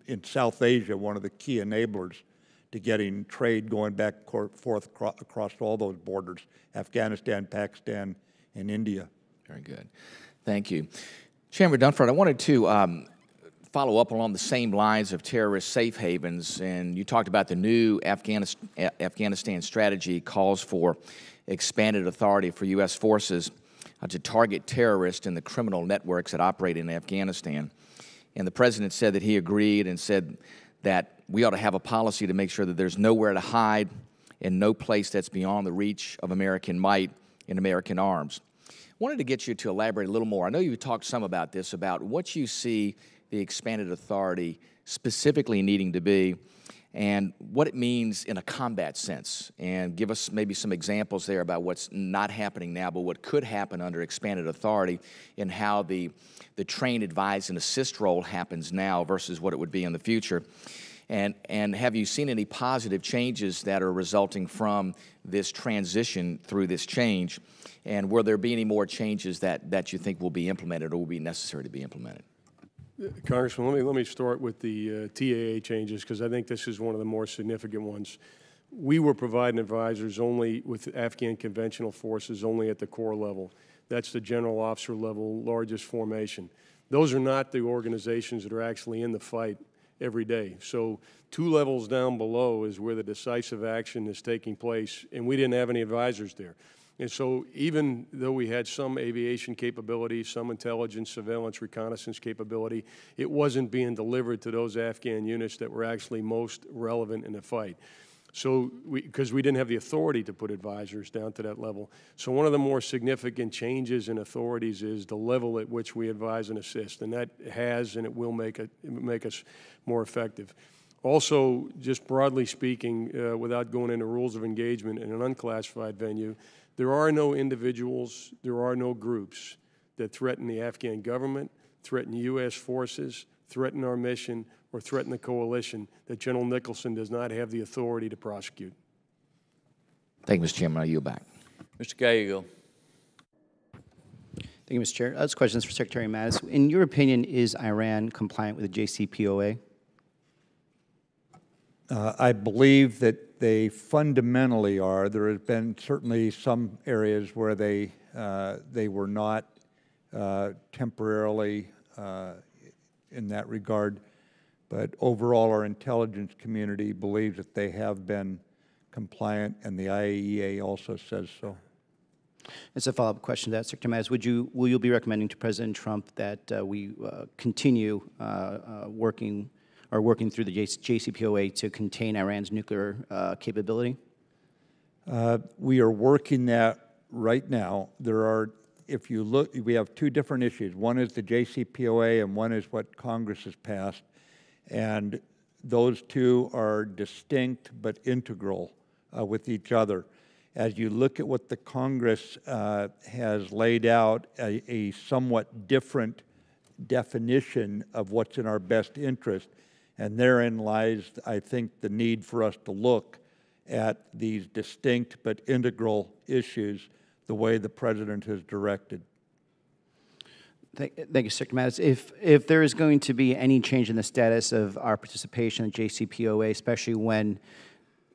in South Asia, one of the key enablers to getting trade going back and forth across all those borders, Afghanistan, Pakistan, and India. Very good. Thank you. Chairman Dunford, I wanted to follow up along the same lines of terrorist safe havens, and you talked about the new Afghanistan strategy calls for expanded authority for U.S. forces. to target terrorists and the criminal networks that operate in Afghanistan. And the President said that he agreed and said that we ought to have a policy to make sure that there's nowhere to hide and no place that's beyond the reach of American might and American arms. Wanted to get you to elaborate a little more. I know you talked some about this, about what you see the expanded authority specifically needing to be and what it means in a combat sense, and give us maybe some examples there about what's not happening now, but what could happen under expanded authority, and how the train, advise, and assist role happens now versus what it would be in the future. And have you seen any positive changes that are resulting from this transition through this change? And will there be any more changes that you think will be implemented or will be necessary to be implemented? Congressman, let me start with the TAA changes, because I think this is one of the more significant ones. We were providing advisors only with Afghan conventional forces, only at the corps level. That's the general officer level, largest formation. Those are not the organizations that are actually in the fight every day. So 2 levels down below is where the decisive action is taking place, and we didn't have any advisors there. And so even though we had some aviation capability, some intelligence, surveillance, reconnaissance capability, it wasn't being delivered to those Afghan units that were actually most relevant in the fight. So, because we didn't have the authority to put advisors down to that level. So one of the more significant changes in authorities is the level at which we advise and assist, and that has and it will make us more effective. Also, just broadly speaking, without going into rules of engagement in an unclassified venue, there are no individuals, there are no groups that threaten the Afghan government, threaten U.S. forces, threaten our mission, or threaten the coalition that General Nicholson does not have the authority to prosecute. Thank you, Mr. Chairman. I yield back. Mr. Gallego. Thank you, Mr. Chair. This question is for Secretary Mattis. In your opinion, is Iran compliant with the JCPOA? I believe that they fundamentally are. There have been certainly some areas where they were not temporarily in that regard, but overall our intelligence community believes that they have been compliant, and the IAEA also says so. As a follow-up question to that, Secretary Mattis, will you be recommending to President Trump that we continue working through the JCPOA to contain Iran's nuclear capability? We are working that right now. There are, if you look, we have 2 different issues. One is the JCPOA and one is what Congress has passed. And those 2 are distinct but integral with each other. As you look at what the Congress has laid out, a somewhat different definition of what's in our best interest, and therein lies, I think, the need for us to look at these distinct but integral issues the way the President has directed. Thank you, Secretary Mattis. If there is going to be any change in the status of our participation in JCPOA, especially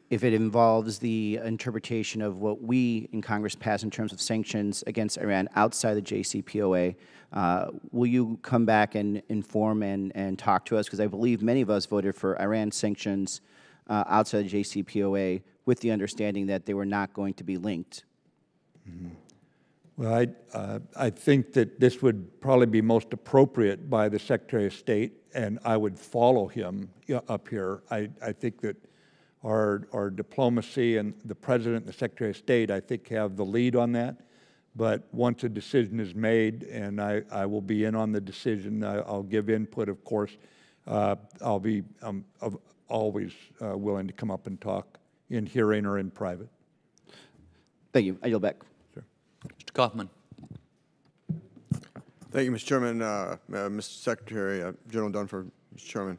if it involves the interpretation of what we in Congress pass in terms of sanctions against Iran outside the JCPOA, will you come back and inform and talk to us? Because I believe many of us voted for Iran sanctions outside the JCPOA with the understanding that they were not going to be linked. Mm-hmm. Well, I think that this would probably be most appropriate by the Secretary of State, and I would follow him up here. I think that our diplomacy and the President and the Secretary of State, I think, have the lead on that. But once a decision is made, and I will be in on the decision, I'll give input, of course. I'll be always willing to come up and talk in hearing or in private. Thank you. I yield back. Sure. Mr. Kaufman. Thank you, Mr. Chairman, Mr. Secretary, General Dunford, Mr. Chairman.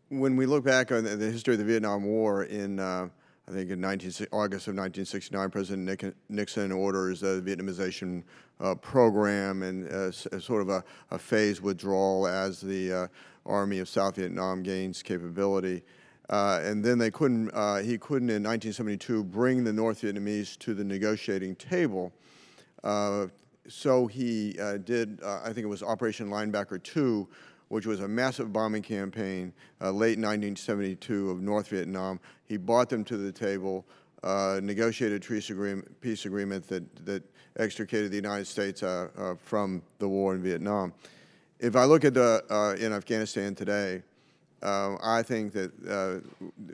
When we look back on the history of the Vietnam War in, I think in August of 1969, President Nixon orders the Vietnamization program and sort of a phased withdrawal as the Army of South Vietnam gains capability. And then he couldn't in 1972 bring the North Vietnamese to the negotiating table. So he did, I think it was Operation Linebacker 2, which was a massive bombing campaign late 1972 of North Vietnam. He brought them to the table. negotiated peace agreement that extricated the United States from the war in Vietnam. If I look at in Afghanistan today, I think that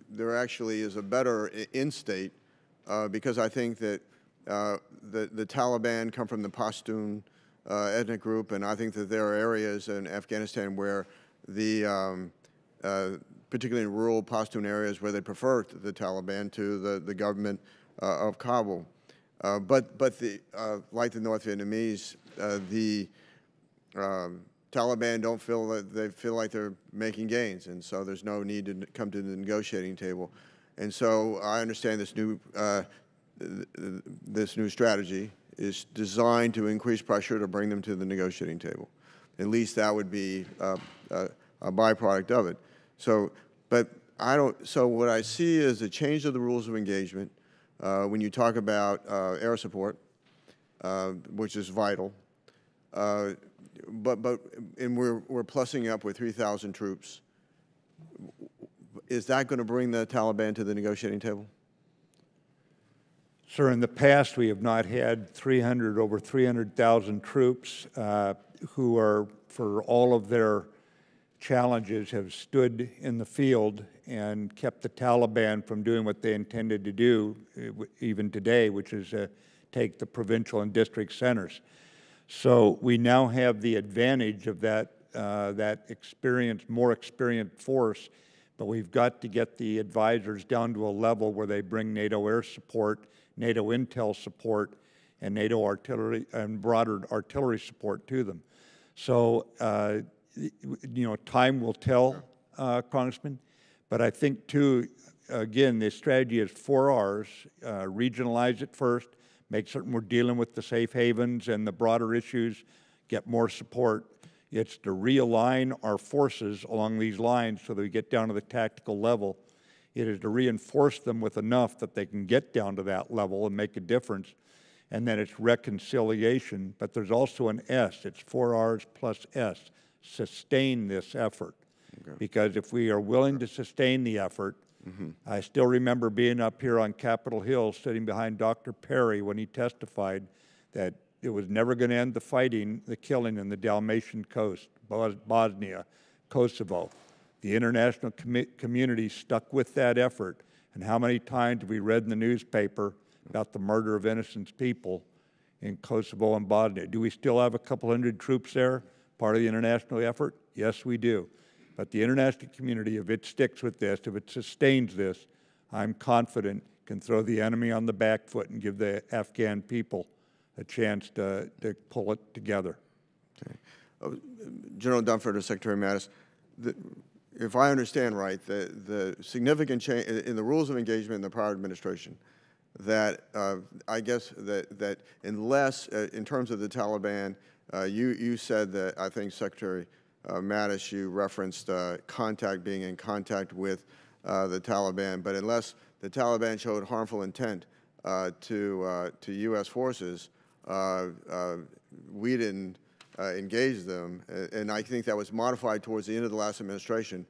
there actually is a better in-state because I think that the Taliban come from the Pashtun ethnic group, and I think that there are areas in Afghanistan where particularly in rural Pashtun areas where they prefer the Taliban to the government of Kabul. But like the North Vietnamese, the Taliban don't feel that they feel like they're making gains, and so there's no need to come to the negotiating table. And so I understand this new strategy is designed to increase pressure to bring them to the negotiating table. At least that would be a byproduct of it. So, but I don't. So what I see is a change of the rules of engagement when you talk about air support, which is vital. And we're plussing up with 3,000 troops. Is that going to bring the Taliban to the negotiating table? Sir, in the past we have not had over 300,000 troops who are, for all of their challenges, have stood in the field and kept the Taliban from doing what they intended to do, even today, which is take the provincial and district centers. So we now have the advantage of that more experienced force, but we've got to get the advisors down to a level where they bring NATO air support, NATO intel support, and NATO artillery and broader artillery support to them. So, time will tell, Congressman, but I think too, again, the strategy is 4 R's, regionalize it first, make certain we're dealing with the safe havens and the broader issues, get more support. It's to realign our forces along these lines so that we get down to the tactical level. It is to reinforce them with enough that they can get down to that level and make a difference. And then it's reconciliation, but there's also an S. It's 4 R's plus S, sustain this effort. Okay. Because if we are willing to sustain the effort, I still remember being up here on Capitol Hill sitting behind Dr. Perry when he testified that it was never going to end the fighting, the killing in the Dalmatian coast, Bosnia, Kosovo. The international community stuck with that effort. And how many times have we read in the newspaper about the murder of innocent people in Kosovo and Bosnia? Do we still have a couple hundred troops there, part of the international effort? Yes, we do. But the international community, if it sticks with this, if it sustains this, I'm confident can throw the enemy on the back foot and give the Afghan people a chance to pull it together. Okay. General Dunford or Secretary Mattis, if I understand right, the significant change in the rules of engagement in the prior administration, that I guess that unless, in terms of the Taliban, you said that, I think Secretary Mattis, you referenced being in contact with the Taliban, but unless the Taliban showed harmful intent to U.S. forces, we didn't engage them, and I think that was modified towards the end of the last administration.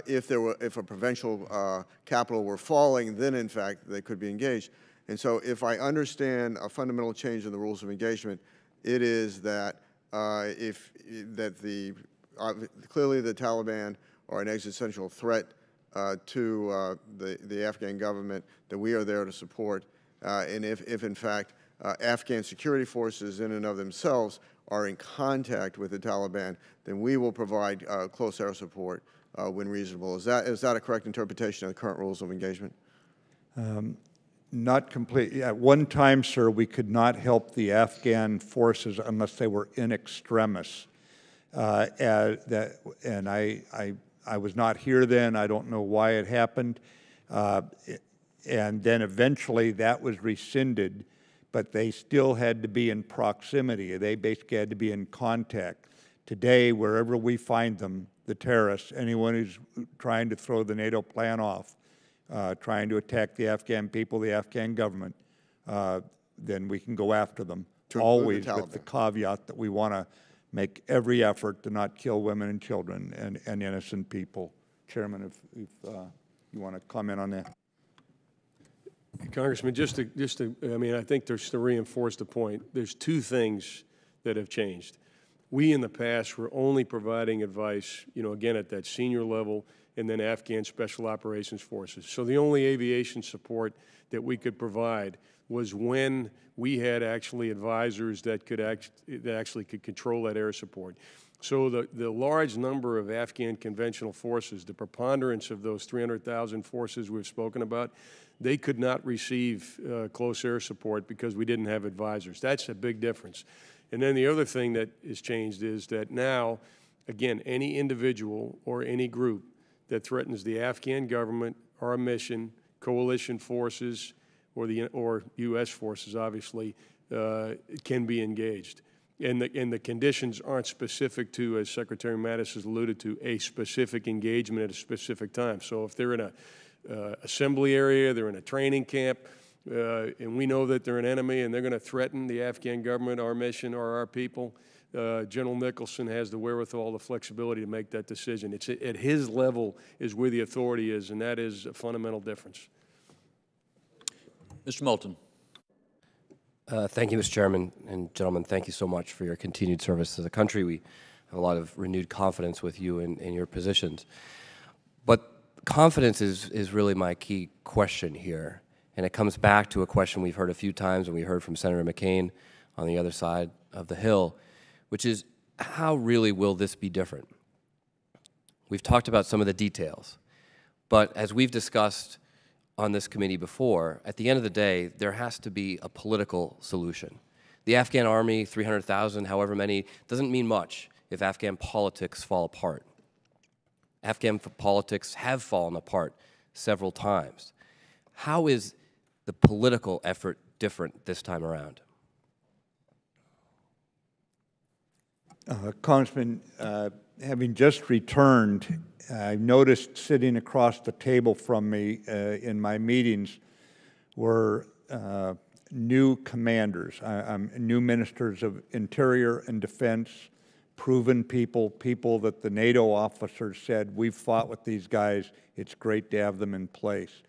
If a provincial capital were falling, then in fact they could be engaged. And so, if I understand a fundamental change in the rules of engagement, it is that clearly the Taliban are an existential threat to the Afghan government that we are there to support, and if in fact Afghan security forces in and of themselves are in contact with the Taliban, then we will provide close air support when reasonable. Is that a correct interpretation of the current rules of engagement? Not completely. At one time, sir, we could not help the Afghan forces unless they were in extremis. And I was not here then. I don't know why it happened. And then eventually that was rescinded, but they still had to be in proximity. They basically had to be in contact. Today, wherever we find them, the terrorists, anyone who's trying to throw the NATO plan off, trying to attack the Afghan people, the Afghan government, then we can go after them. Always with the caveat that we want to make every effort to not kill women and children and innocent people. Chairman, if you want to comment on that. Congressman, I mean, I think there's to reinforce the point. There's two things that have changed. We in the past were only providing advice, you know, again at that senior level, and then Afghan Special Operations Forces. So the only aviation support that we could provide was when we had actually advisors that could actually control that air support. So the large number of Afghan conventional forces, the preponderance of those 300,000 forces we've spoken about, they could not receive close air support because we didn't have advisors. That's a big difference. And then the other thing that has changed is that now, again, any individual or any group that threatens the Afghan government, our mission, coalition forces, or U.S. forces, obviously, can be engaged. And the conditions aren't specific to, as Secretary Mattis has alluded to, a specific engagement at a specific time. So if they're in a assembly area, they're in a training camp, and we know that they're an enemy and they're going to threaten the Afghan government, our mission, or our people, General Nicholson has the wherewithal, the flexibility to make that decision. It's at his level is where the authority is, and that is a fundamental difference. Mr. Moulton. Thank you, Mr. Chairman, and gentlemen, thank you so much for your continued service to the country. We have a lot of renewed confidence with you in your positions. But confidence is really my key question here, and it comes back to a question we've heard a few times, and we heard from Senator McCain on the other side of the Hill, which is, how really will this be different? We've talked about some of the details, but as we've discussed on this committee before, at the end of the day, there has to be a political solution. The Afghan army, 300,000, however many, doesn't mean much if Afghan politics fall apart. Afghan politics have fallen apart several times. How is the political effort different this time around? Congressman, having just returned, I noticed sitting across the table from me in my meetings were new commanders, new ministers of Interior and Defense, proven people, people that the NATO officers said, we've fought with these guys, it's great to have them in place.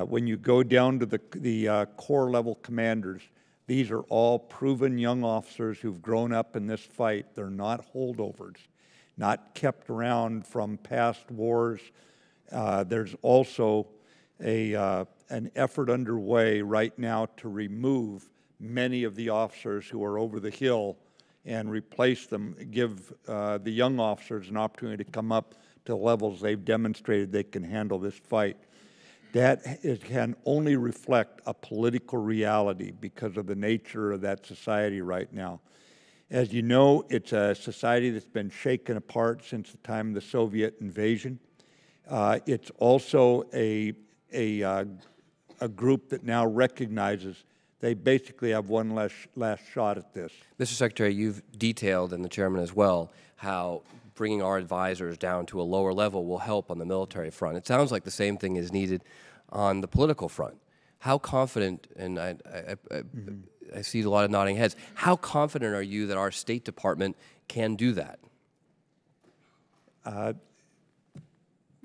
When you go down to the corps level commanders, these are all proven young officers who've grown up in this fight. They're not holdovers, not kept around from past wars. There's also an effort underway right now to remove many of the officers who are over the hill and replace them, give the young officers an opportunity to come up to levels they've demonstrated they can handle this fight. That can only reflect a political reality because of the nature of that society right now. As you know, it's a society that's been shaken apart since the time of the Soviet invasion. It's also a group that now recognizes they basically have one last shot at this. Mr. Secretary, you've detailed, and the Chairman as well, how bringing our advisors down to a lower level will help on the military front. It sounds like the same thing is needed on the political front. How confident, and I see a lot of nodding heads, how confident are you that our State Department can do that?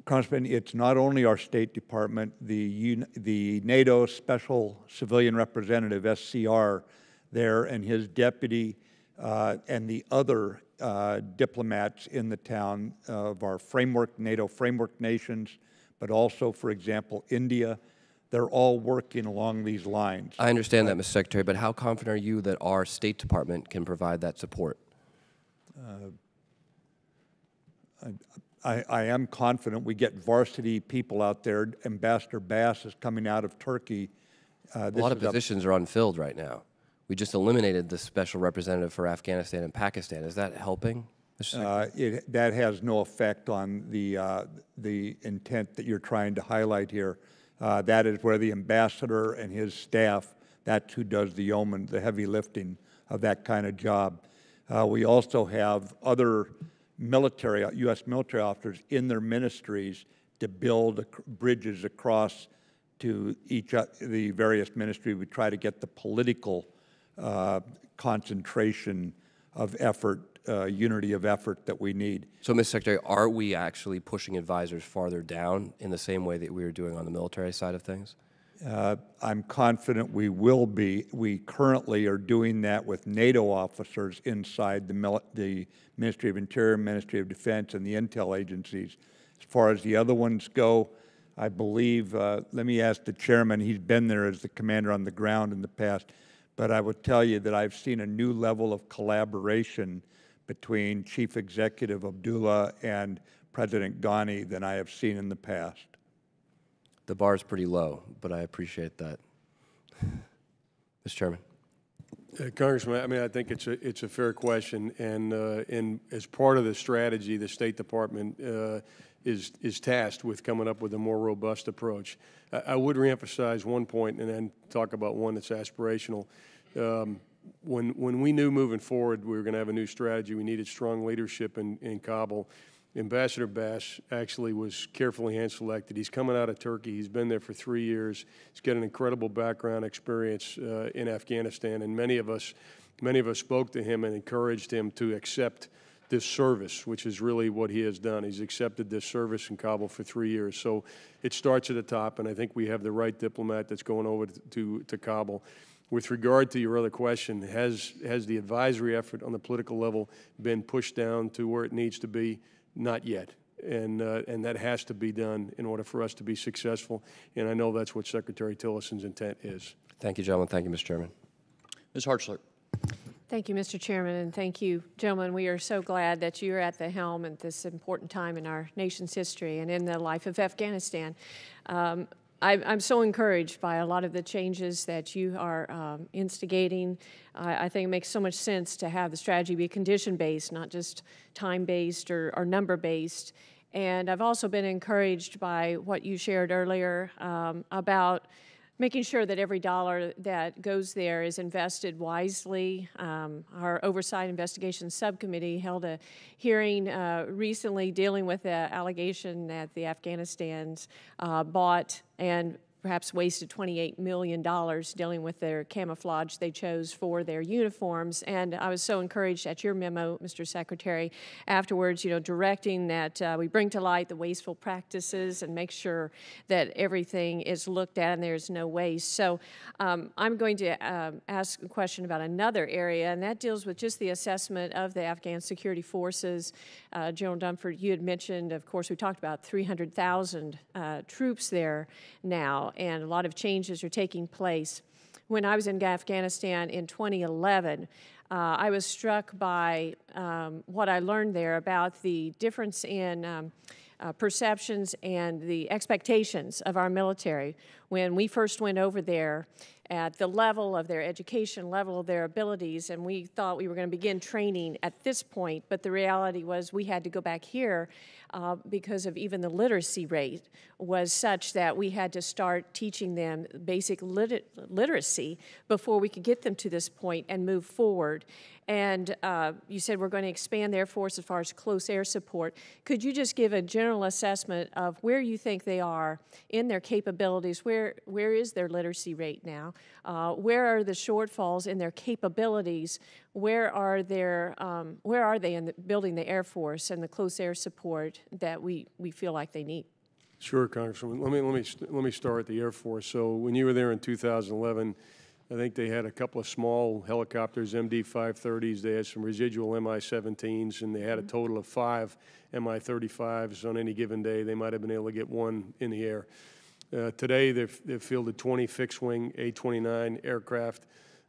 Congressman, it's not only our State Department, the NATO Special Civilian Representative, SCR, there, and his deputy, and the other diplomats in the town of our framework, NATO framework nations, but also, for example, India. They're all working along these lines. I understand that, Mr. Secretary, but how confident are you that our State Department can provide that support? I am confident. We get varsity people out there. Ambassador Bass is coming out of Turkey. A lot of positions are unfilled right now. We just eliminated the special representative for Afghanistan and Pakistan. Is that helping? That has no effect on the intent that you're trying to highlight here. That is where the ambassador and his staff, that's who does the yeoman, the heavy lifting of that kind of job. We also have other military, U.S. military officers in their ministries to build bridges across to the various ministries. We try to get the political concentration of effort, unity of effort that we need. So, Mr. Secretary, are we actually pushing advisors farther down in the same way that we were doing on the military side of things? I'm confident we will be. We currently are doing that with NATO officers inside the Ministry of Interior, Ministry of Defense, and the intel agencies. As far as the other ones go, I believe, let me ask the chairman, he's been there as the commander on the ground in the past, but I would tell you that I've seen a new level of collaboration between Chief Executive Abdullah and President Ghani than I have seen in the past. The bar is pretty low, but I appreciate that. Mr. Chairman. Congressman, I mean, I think it's a fair question, and as part of the strategy, the State Department is tasked with coming up with a more robust approach. I would reemphasize one point and then talk about one that's aspirational. When we knew moving forward we were going to have a new strategy, we needed strong leadership in Kabul. Ambassador Bass actually was carefully hand-selected. He's coming out of Turkey. He's been there for 3 years. He's got an incredible background experience in Afghanistan, and many of us spoke to him and encouraged him to accept this service, which is really what he has done. He's accepted this service in Kabul for 3 years. So it starts at the top, and I think we have the right diplomat that's going over to Kabul. With regard to your other question, has the advisory effort on the political level been pushed down to where it needs to be? Not yet, and that has to be done in order for us to be successful, and I know that's what Secretary Tillerson's intent is. Thank you, gentlemen. Thank you, Mr. Chairman. Ms. Hartzler. Thank you, Mr. Chairman, and thank you, gentlemen. We are so glad that you're at the helm at this important time in our nation's history and in the life of Afghanistan. I'm so encouraged by a lot of the changes that you are instigating. I think it makes so much sense to have the strategy be condition-based, not just time-based or number-based. And I've also been encouraged by what you shared earlier about making sure that every dollar that goes there is invested wisely. Our Oversight Investigation Subcommittee held a hearing recently dealing with the allegation that the Afghanistans bought and perhaps wasted $28 million dealing with their camouflage they chose for their uniforms. And I was so encouraged at your memo, Mr. Secretary, afterwards, directing that we bring to light the wasteful practices and make sure that everything is looked at and there's no waste. So I'm going to ask a question about another area, and that deals with just the assessment of the Afghan security forces. General Dunford, you had mentioned, of course, we talked about 300,000 troops there now, and a lot of changes are taking place. When I was in Afghanistan in 2011, I was struck by what I learned there about the difference in perceptions and the expectations of our military. When we first went over there, at the level of their education, level of their abilities, and we thought we were going to begin training at this point, but the reality was we had to go back here because of even the literacy rate was such that we had to start teaching them basic literacy before we could get them to this point and move forward. And you said we're going to expand the Air Force as far as close air support. Could you just give a general assessment of where you think they are in their capabilities? Where is their literacy rate now? Where are the shortfalls in their capabilities? Where are they in building the Air Force and the close air support that we feel like they need? Sure, Congresswoman. Let me start at the Air Force. So when you were there in 2011, I think they had a couple of small helicopters, MD-530s. They had some residual Mi-17s, and they had a total of 5 Mi-35s on any given day. They might have been able to get one in the air. Today, they've fielded 20 fixed-wing A-29 aircraft.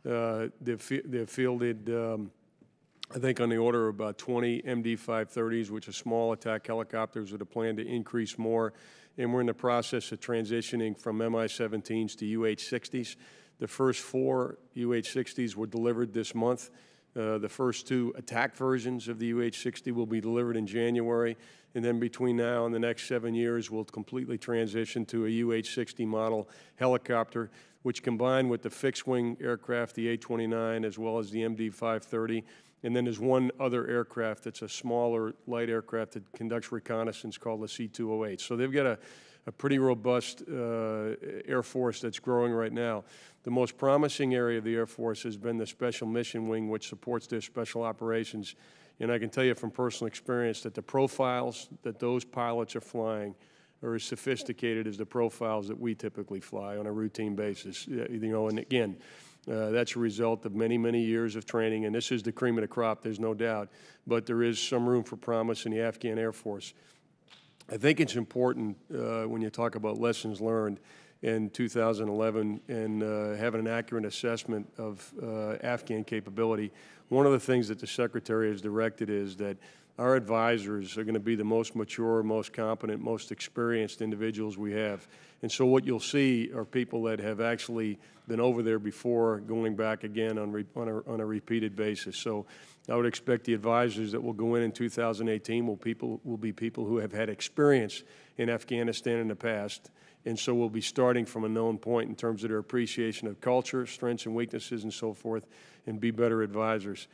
They've fielded, I think, on the order of about 20 MD-530s, which are small attack helicopters with a plan to increase more. And we're in the process of transitioning from Mi-17s to UH-60s. The first 4 UH-60s were delivered this month. The first 2 attack versions of the UH-60 will be delivered in January. And then between now and the next 7 years, we'll completely transition to a UH-60 model helicopter, which combined with the fixed-wing aircraft, the A-29, as well as the MD-530. And then there's one other aircraft that's a smaller light aircraft that conducts reconnaissance called the C-208. So they've got a pretty robust Air Force that's growing right now. The most promising area of the Air Force has been the Special Mission Wing, which supports their special operations. And I can tell you from personal experience that the profiles that those pilots are flying are as sophisticated as the profiles that we typically fly on a routine basis. You know, and again, that's a result of many, many years of training, and this is the cream of the crop, there's no doubt. But there is some room for promise in the Afghan Air Force. I think it's important when you talk about lessons learned in 2011 and having an accurate assessment of Afghan capability. One of the things that the Secretary has directed is that our advisors are going to be the most mature, most competent, most experienced individuals we have. And so what you'll see are people that have actually been over there before, going back again on a repeated basis. So I would expect the advisors that will go in 2018 will be people who have had experience in Afghanistan in the past. And so we'll be starting from a known point in terms of their appreciation of culture, strengths and weaknesses and so forth, and be better advisors.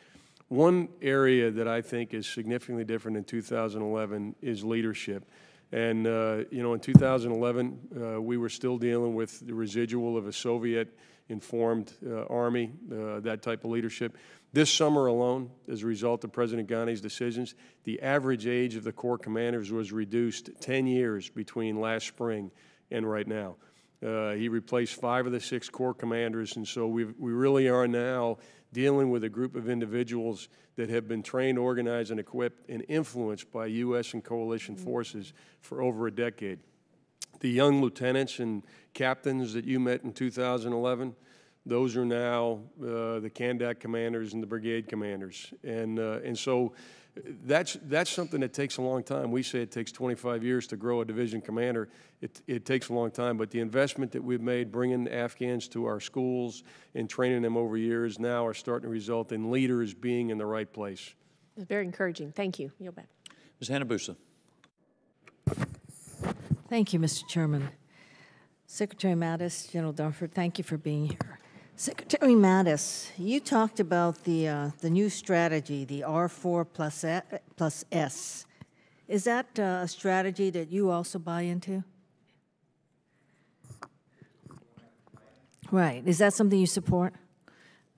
One area that I think is significantly different in 2011 is leadership. And, you know, in 2011, we were still dealing with the residual of a Soviet-informed army, that type of leadership. This summer alone, as a result of President Ghani's decisions, the average age of the Corps commanders was reduced 10 years between last spring and right now. He replaced 5 of the 6 Corps commanders, and so we really are now dealing with a group of individuals that have been trained, organized, and equipped and influenced by U.S. and coalition forces for over a decade. The young lieutenants and captains that you met in 2011, those are now the Kandak commanders and the brigade commanders. And so that's something that takes a long time. We say it takes 25 years to grow a division commander. It takes a long time, but the investment that we've made bringing Afghans to our schools and training them over years now are starting to result in leaders being in the right place. Very encouraging. Thank you. Yield back. Ms. Hanabusa. Thank you, Mr. Chairman. Secretary Mattis, General Dunford, thank you for being here. Secretary Mattis, you talked about the new strategy, the R4 plus S. Is that a strategy that you also buy into? Right. Is that something you support?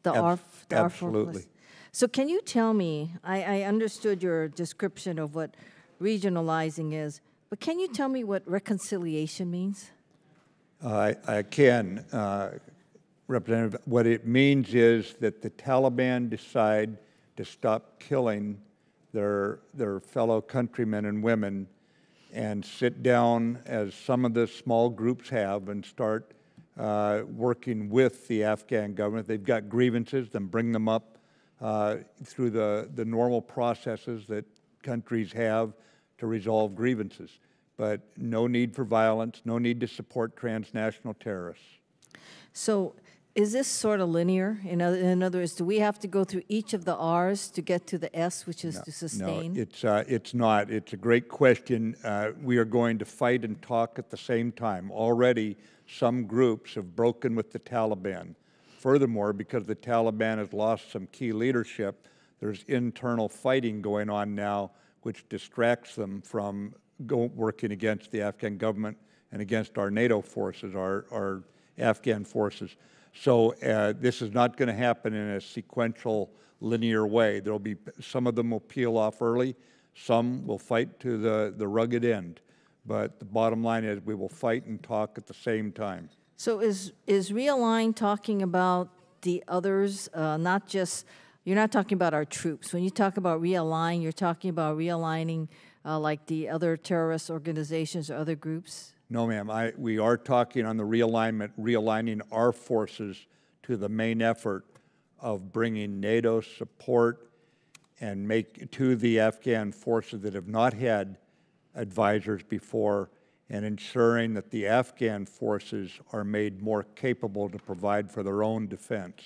The R4 absolutely. plus? So can you tell me, I understood your description of what regionalizing is, but can you tell me what reconciliation means? I can. Representative, what it means is that the Taliban decide to stop killing their fellow countrymen and women and sit down, as some of the small groups have, and start working with the Afghan government. They've got grievances, then bring them up through the normal processes that countries have to resolve grievances. But no need for violence, no need to support transnational terrorists. So is this sort of linear? In other words, do we have to go through each of the R's to get to the S, which is to sustain? No, it's not. It's a great question. We are going to fight and talk at the same time. Already, some groups have broken with the Taliban. Furthermore, because the Taliban has lost some key leadership, there's internal fighting going on now, which distracts them from working against the Afghan government and against our NATO forces, our Afghan forces. So this is not going to happen in a sequential, linear way. There'll be some of them will peel off early, some will fight to the rugged end. But the bottom line is we will fight and talk at the same time. So is realign talking about the others, not just, you're not talking about our troops. When you talk about realign, you're talking about realigning like the other terrorist organizations or other groups? No, ma'am. We are talking on the realignment, realigning our forces to the main effort of bringing NATO support and to the Afghan forces that have not had advisors before, and ensuring that the Afghan forces are made more capable to provide for their own defense.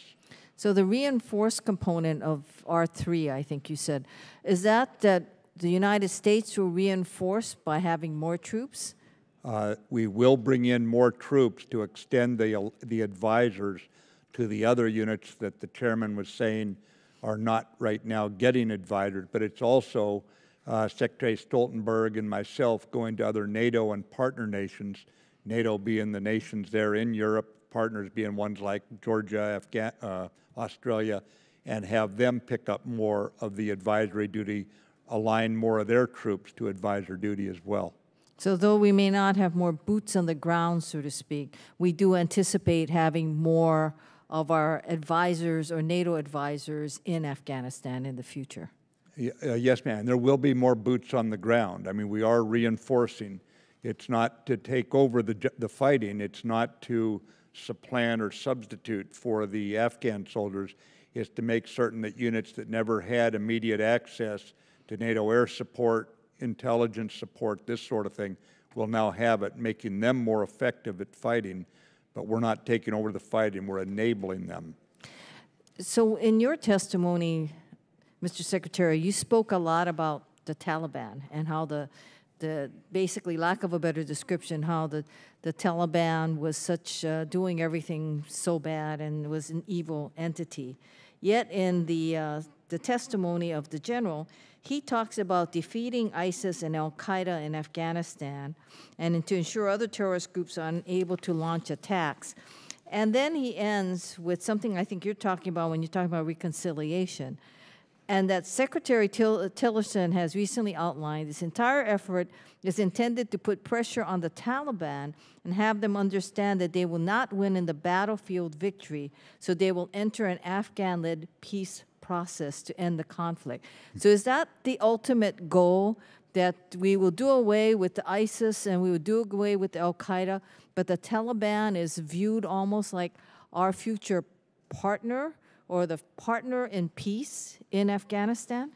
So the reinforced component of R3, I think you said, is that the United States will reinforce by having more troops? We will bring in more troops to extend the advisors to the other units that the chairman was saying are not right now getting advisors, but it's also Secretary Stoltenberg and myself going to other NATO and partner nations, NATO being the nations there in Europe, partners being ones like Georgia, Australia, and have them pick up more of the advisory duty, align more of their troops to advisor duty as well. So though we may not have more boots on the ground, so to speak, we do anticipate having more of our advisors or NATO advisors in Afghanistan in the future. Yes, ma'am. There will be more boots on the ground. I mean, we are reinforcing. It's not to take over the fighting. It's not to supplant or substitute for the Afghan soldiers. It's to make certain that units that never had immediate access to NATO air support, intelligence support, this sort of thing, will now have it, making them more effective at fighting. But we're not taking over the fighting, we're enabling them. So in your testimony, Mr. Secretary, you spoke a lot about the Taliban and how the basically, lack of a better description, how the Taliban was such, doing everything so bad and was an evil entity. Yet in the testimony of the general, he talks about defeating ISIS and al-Qaeda in Afghanistan and to ensure other terrorist groups are unable to launch attacks. And then he ends with something I think you're talking about when you're talking about reconciliation, and that Secretary Tillerson has recently outlined this entire effort is intended to put pressure on the Taliban and have them understand that they will not win in the battlefield victory, so they will enter an Afghan-led peace process to end the conflict. So is that the ultimate goal, that we will do away with the ISIS and we will do away with al-Qaeda, but the Taliban is viewed almost like our future partner or the partner in peace in Afghanistan?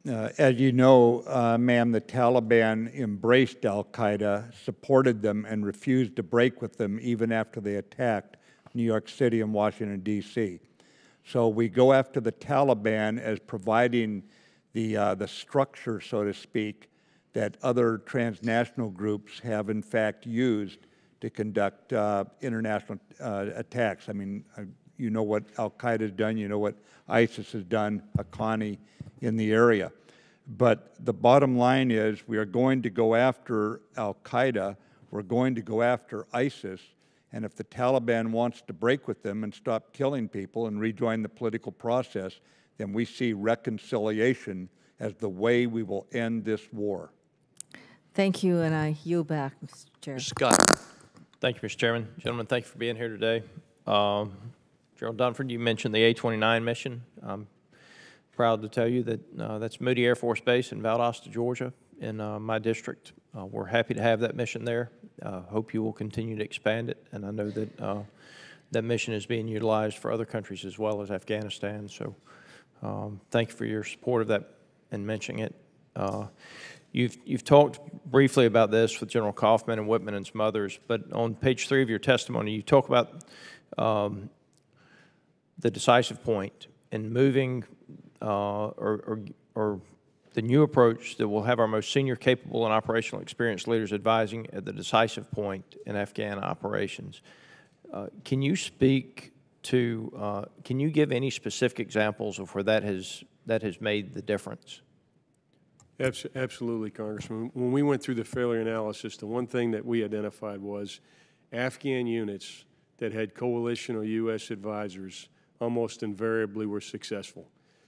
As you know, ma'am, the Taliban embraced al-Qaeda, supported them, and refused to break with them even after they attacked New York City and Washington, D.C. So we go after the Taliban as providing the structure, so to speak, that other transnational groups have in fact used to conduct international attacks. I mean, you know what al-Qaeda has done, you know what ISIS has done, Haqqani in the area. But the bottom line is we are going to go after al-Qaeda, we're going to go after ISIS, and if the Taliban wants to break with them and stop killing people and rejoin the political process, then we see reconciliation as the way we will end this war. Thank you, and I yield back, Mr. Chair. Scott. Thank you, Mr. Chairman. Gentlemen, thank you for being here today. General Dunford, you mentioned the A-29 mission. I'm proud to tell you that that's Moody Air Force Base in Valdosta, Georgia, in my district. We're happy to have that mission there. Hope you will continue to expand it, and I know that that mission is being utilized for other countries as well as Afghanistan. So thank you for your support of that and mentioning it. You've talked briefly about this with General Kaufman and Whitman and some others, but on page 3 of your testimony, you talk about the decisive point in moving or the new approach that will have our most senior, capable, and operational experienced leaders advising at the decisive point in Afghan operations. Can you speak to, can you give any specific examples of where that has made the difference? Absolutely, Congressman. When we went through the failure analysis, the one thing that we identified was Afghan units that had coalition or U.S. advisors almost invariably were successful.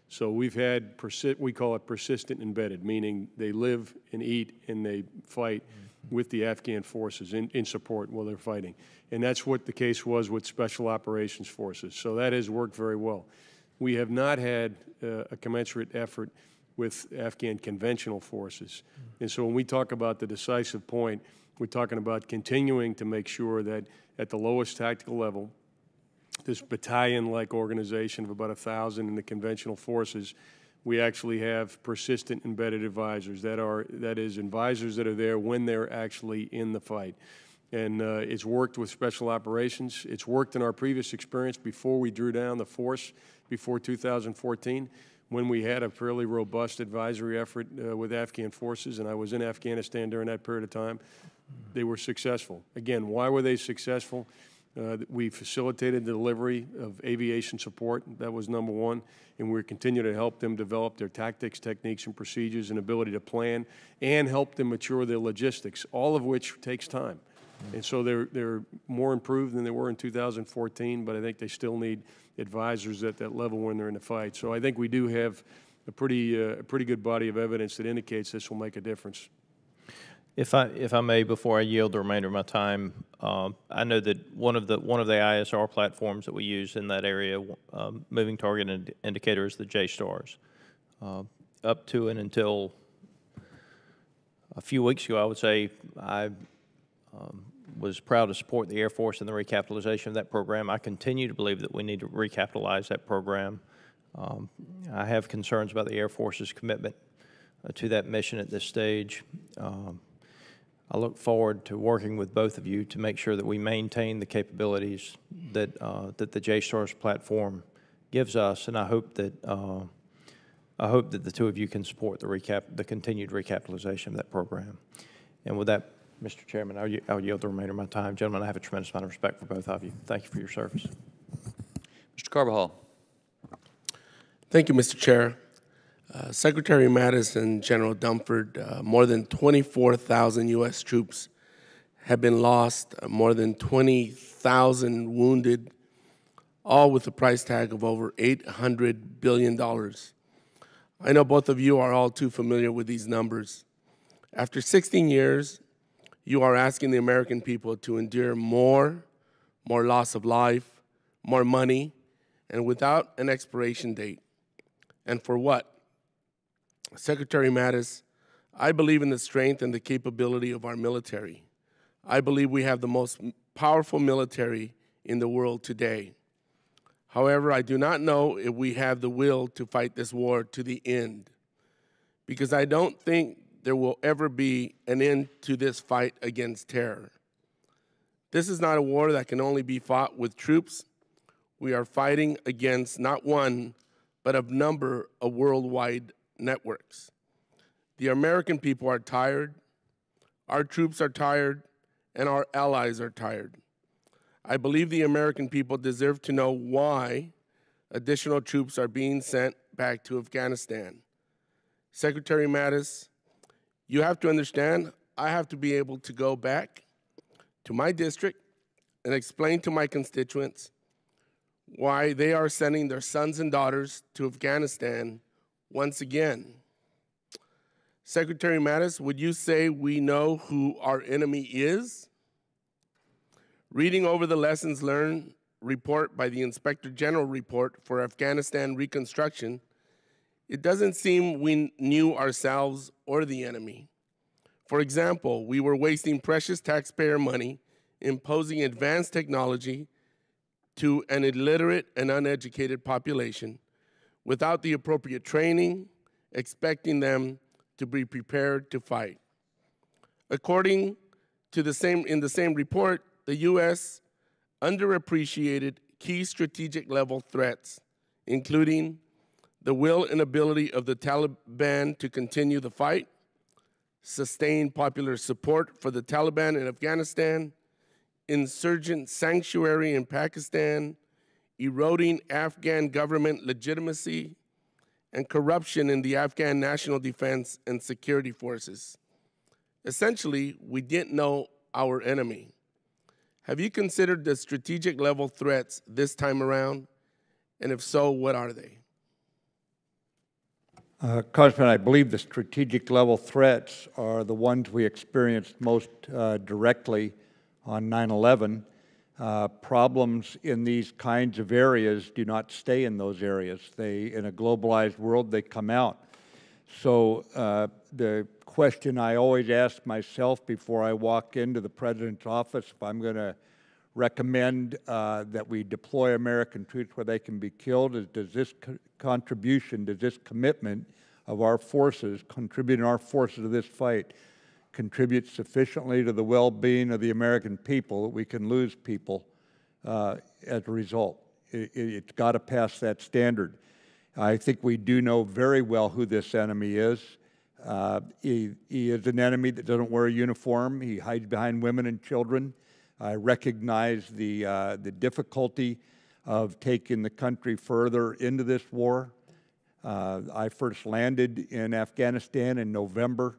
So we've had, we call it persistent embedded, meaning they live and eat and they fight with the Afghan forces in support while they're fighting. And that's what the case was with Special Operations Forces. So that has worked very well. We have not had a commensurate effort with Afghan conventional forces. And so when we talk about the decisive point, we're talking about continuing to make sure that at the lowest tactical level, this battalion-like organization of about 1,000 in the conventional forces, we actually have persistent embedded advisors that is advisors that are there when they're actually in the fight. And it's worked with special operations. It's worked in our previous experience before we drew down the force before 2014, when we had a fairly robust advisory effort with Afghan forces, and I was in Afghanistan during that period of time. They were successful. Again, why were they successful? We facilitated the delivery of aviation support. That was number one. And we're continuing to help them develop their tactics, techniques, and procedures and ability to plan and help them mature their logistics, all of which takes time. And so they're more improved than they were in 2014, but I think they still need advisors at that level when they're in the fight. So I think we do have a pretty good body of evidence that indicates this will make a difference. If I may, before I yield the remainder of my time, I know that one of the ISR platforms that we use in that area, moving target indicator, is the J-STARS. Up to and until a few weeks ago, I would say I was proud to support the Air Force in the recapitalization of that program. I continue to believe that we need to recapitalize that program. I have concerns about the Air Force's commitment to that mission at this stage. I look forward to working with both of you to make sure that we maintain the capabilities that that the J-STARS platform gives us, and I hope that the two of you can support the continued recapitalization of that program. And with that, Mr. Chairman, I'll yield the remainder of my time. Gentlemen, I have a tremendous amount of respect for both of you. Thank you for your service. Mr. Carbajal. Thank you, Mr. Chair. Secretary Mattis and General Dunford, more than 24,000 U.S. troops have been lost, more than 20,000 wounded, all with a price tag of over $800 billion. I know both of you are all too familiar with these numbers. After 16 years, you are asking the American people to endure more loss of life, more money, and without an expiration date. And for what? Secretary Mattis, I believe in the strength and the capability of our military. I believe we have the most powerful military in the world today. However, I do not know if we have the will to fight this war to the end, because I don't think there will ever be an end to this fight against terror. This is not a war that can only be fought with troops. We are fighting against not one, but a number of worldwide networks. The American people are tired, our troops are tired, and our allies are tired. I believe the American people deserve to know why additional troops are being sent back to Afghanistan. Secretary Mattis, you have to understand, I have to be able to go back to my district and explain to my constituents why they are sending their sons and daughters to Afghanistan once again. Secretary Mattis, would you say we know who our enemy is? Reading over the lessons learned report by the Inspector General report for Afghanistan reconstruction, it doesn't seem we knew ourselves or the enemy. For example, we were wasting precious taxpayer money imposing advanced technology to an illiterate and uneducated population without the appropriate training, expecting them to be prepared to fight. According to in the same report, the U.S. underappreciated key strategic level threats, including the will and ability of the Taliban to continue the fight, sustain popular support for the Taliban in Afghanistan, insurgent sanctuary in Pakistan, eroding Afghan government legitimacy, and corruption in the Afghan national defense and security forces. Essentially, we didn't know our enemy. Have you considered the strategic level threats this time around? And if so, what are they? Congressman, I believe the strategic level threats are the ones we experienced most directly on 9/11. Problems in these kinds of areas do not stay in those areas. In a globalized world, they come out. So the question I always ask myself before I walk into the President's office, if I'm going to recommend that we deploy American troops where they can be killed, is does this contribution, does this commitment of our forces, contributing our forces to this fight, contribute sufficiently to the well-being of the American people that we can lose people as a result? It's got to pass that standard. I think we do know very well who this enemy is. He is an enemy that doesn't wear a uniform. He hides behind women and children. I recognize the difficulty of taking the country further into this war. I first landed in Afghanistan in November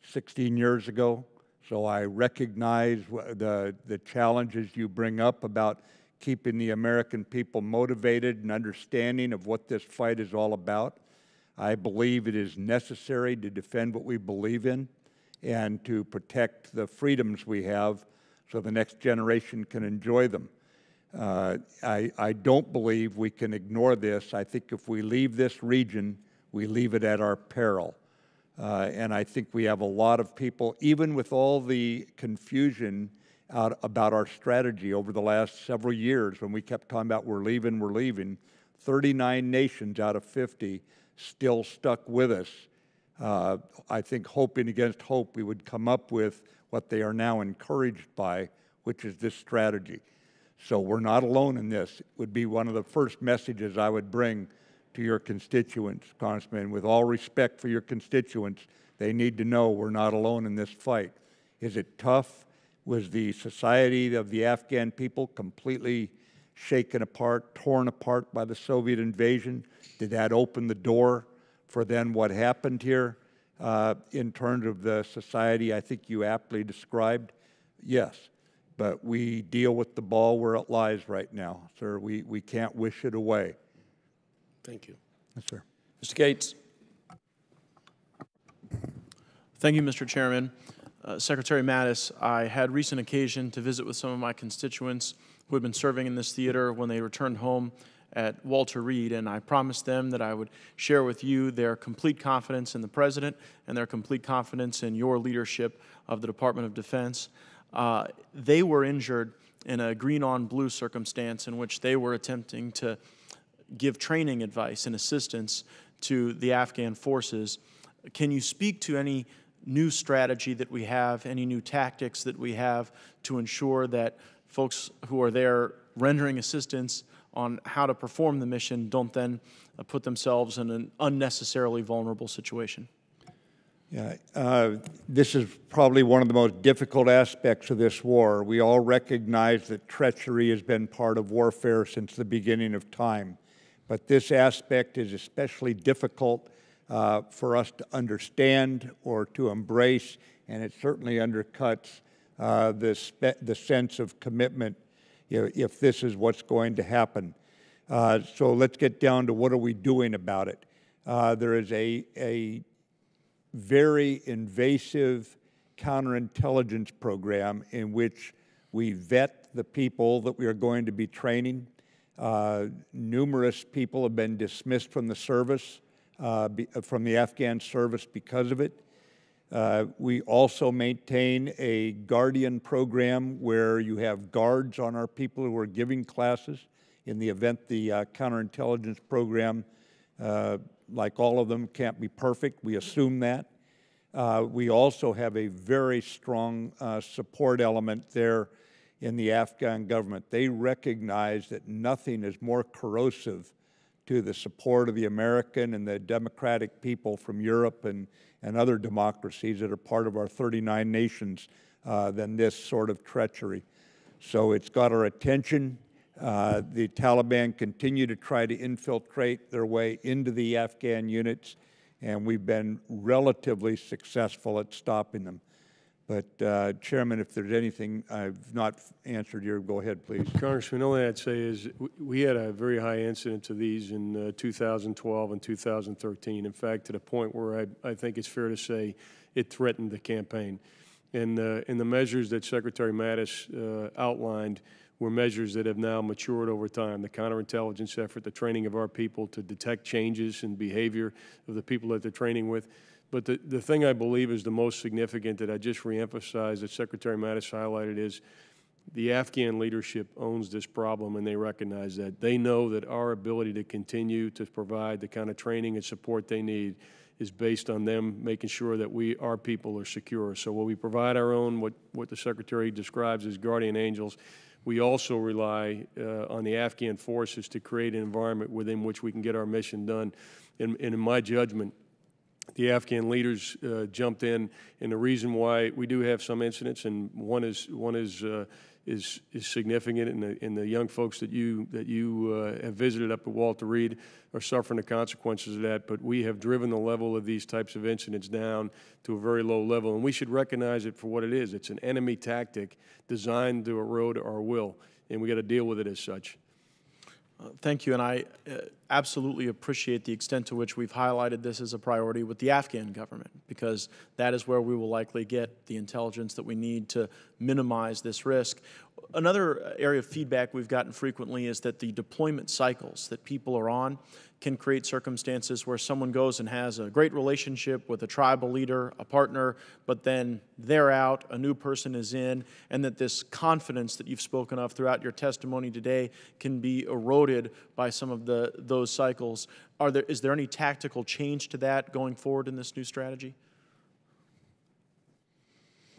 16 years ago, so I recognize the challenges you bring up about keeping the American people motivated and understanding of what this fight is all about. I believe it is necessary to defend what we believe in, and to protect the freedoms we have so the next generation can enjoy them. I don't believe we can ignore this. I think if we leave this region, we leave it at our peril. And I think we have a lot of people, even with all the confusion about our strategy over the last several years, when we kept talking about we're leaving, 39 nations out of 50 still stuck with us. I think hoping against hope we would come up with what they are now encouraged by, which is this strategy. So we're not alone in this. It would be one of the first messages I would bring to your constituents, Congressman. With all respect for your constituents, they need to know we're not alone in this fight. Is it tough? Was the society of the Afghan people completely shaken apart, torn apart by the Soviet invasion? Did that open the door for then what happened here in terms of the society I think you aptly described? Yes, but we deal with the ball where it lies right now, sir. We can't wish it away. Thank you. Yes, sir. Mr. Gates. Thank you, Mr. Chairman. Secretary Mattis, I had recent occasion to visit with some of my constituents who had been serving in this theater when they returned home at Walter Reed, and I promised them that I would share with you their complete confidence in the President and their complete confidence in your leadership of the Department of Defense. They were injured in a green-on-blue circumstance in which they were attempting to give training advice and assistance to the Afghan forces. Can you speak to any new strategy that we have, any new tactics that we have to ensure that folks who are there rendering assistance on how to perform the mission don't then put themselves in an unnecessarily vulnerable situation? Yeah, this is probably one of the most difficult aspects of this war. We all recognize that treachery has been part of warfare since the beginning of time. But this aspect is especially difficult for us to understand or to embrace, and it certainly undercuts the sense of commitment, you know, if this is what's going to happen. So let's get down to what are we doing about it. There is a very invasive counterintelligence program in which we vet the people that we are going to be training. Numerous people have been dismissed from the service, from the Afghan service because of it. We also maintain a guardian program where you have guards on our people who are giving classes in the event the counterintelligence program, like all of them, can't be perfect. We assume that. We also have a very strong support element there in the Afghan government. They recognize that nothing is more corrosive to the support of the American and the democratic people from Europe and other democracies that are part of our 39 nations than this sort of treachery. So it's got our attention. The Taliban continue to try to infiltrate their way into the Afghan units, and we've been relatively successful at stopping them. But, Chairman, if there's anything I've not answered here, go ahead, please. Congressman, the only thing I'd say is we had a very high incidence of these in 2012 and 2013. In fact, to the point where I think it's fair to say it threatened the campaign. And the measures that Secretary Mattis outlined were measures that have now matured over time. The counterintelligence effort, the training of our people to detect changes in behavior of the people that they're training with. But the thing I believe is the most significant that I just reemphasized that Secretary Mattis highlighted is the Afghan leadership owns this problem, and they recognize that. They know that our ability to continue to provide the kind of training and support they need is based on them making sure that our people are secure. So while we provide our own, what the Secretary describes as guardian angels, we also rely on the Afghan forces to create an environment within which we can get our mission done. And in my judgment, the Afghan leaders jumped in, and the reason why we do have some incidents, and one is significant, and the young folks that you have visited up at Walter Reed are suffering the consequences of that. But we have driven the level of these types of incidents down to a very low level, and we should recognize it for what it is. It's an enemy tactic designed to erode our will, and we got to deal with it as such. Thank you, and I absolutely appreciate the extent to which we've highlighted this as a priority with the Afghan government, because that is where we will likely get the intelligence that we need to minimize this risk. Another area of feedback we've gotten frequently is that the deployment cycles that people are on can create circumstances where someone goes and has a great relationship with a tribal leader, a partner, but then they're out, a new person is in, and that this confidence that you've spoken of throughout your testimony today can be eroded by some of those cycles. Is there any tactical change to that going forward in this new strategy?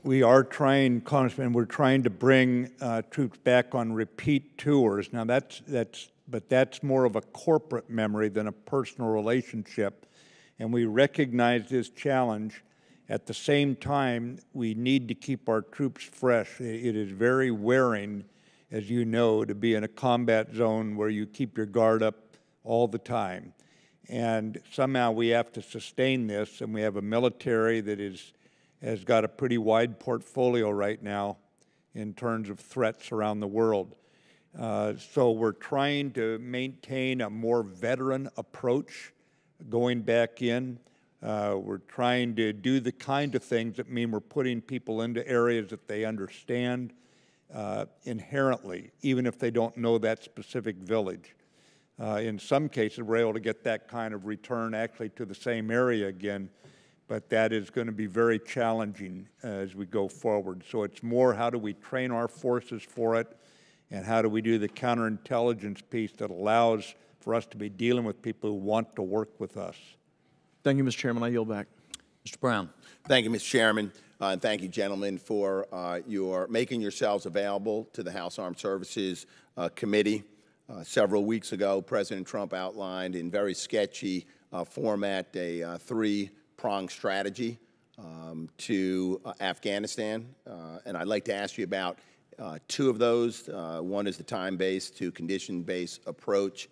We are trying, Congressman, we're trying to bring troops back on repeat tours. Now but that's more of a corporate memory than a personal relationship. And we recognize this challenge. At the same time, we need to keep our troops fresh. It is very wearing, as you know, to be in a combat zone where you keep your guard up all the time. And somehow we have to sustain this, and we have a military that has got a pretty wide portfolio right now in terms of threats around the world. So we're trying to maintain a more veteran approach going back in. We're trying to do the kind of things that mean we're putting people into areas that they understand inherently, even if they don't know that specific village. In some cases, we're able to get that kind of return actually to the same area again, but that is going to be very challenging as we go forward. So it's more how do we train our forces for it, and how do we do the counterintelligence piece that allows for us to be dealing with people who want to work with us. Thank you, Mr. Chairman. I yield back. Mr. Brown. Thank you, Mr. Chairman, and thank you, gentlemen, for your making yourselves available to the House Armed Services Committee. Several weeks ago, President Trump outlined in very sketchy format a three-pronged strategy to Afghanistan, and I'd like to ask you about two of those. One is the time-based to condition-based approach,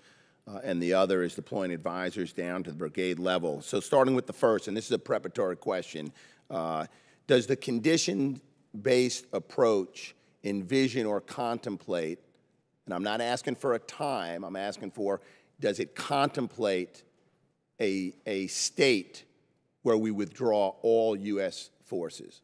and the other is deploying advisors down to the brigade level. So starting with the first, and this is a preparatory question, does the condition-based approach envision or contemplate, and I'm not asking for a time, I'm asking for, does it contemplate a state where we withdraw all U.S. forces?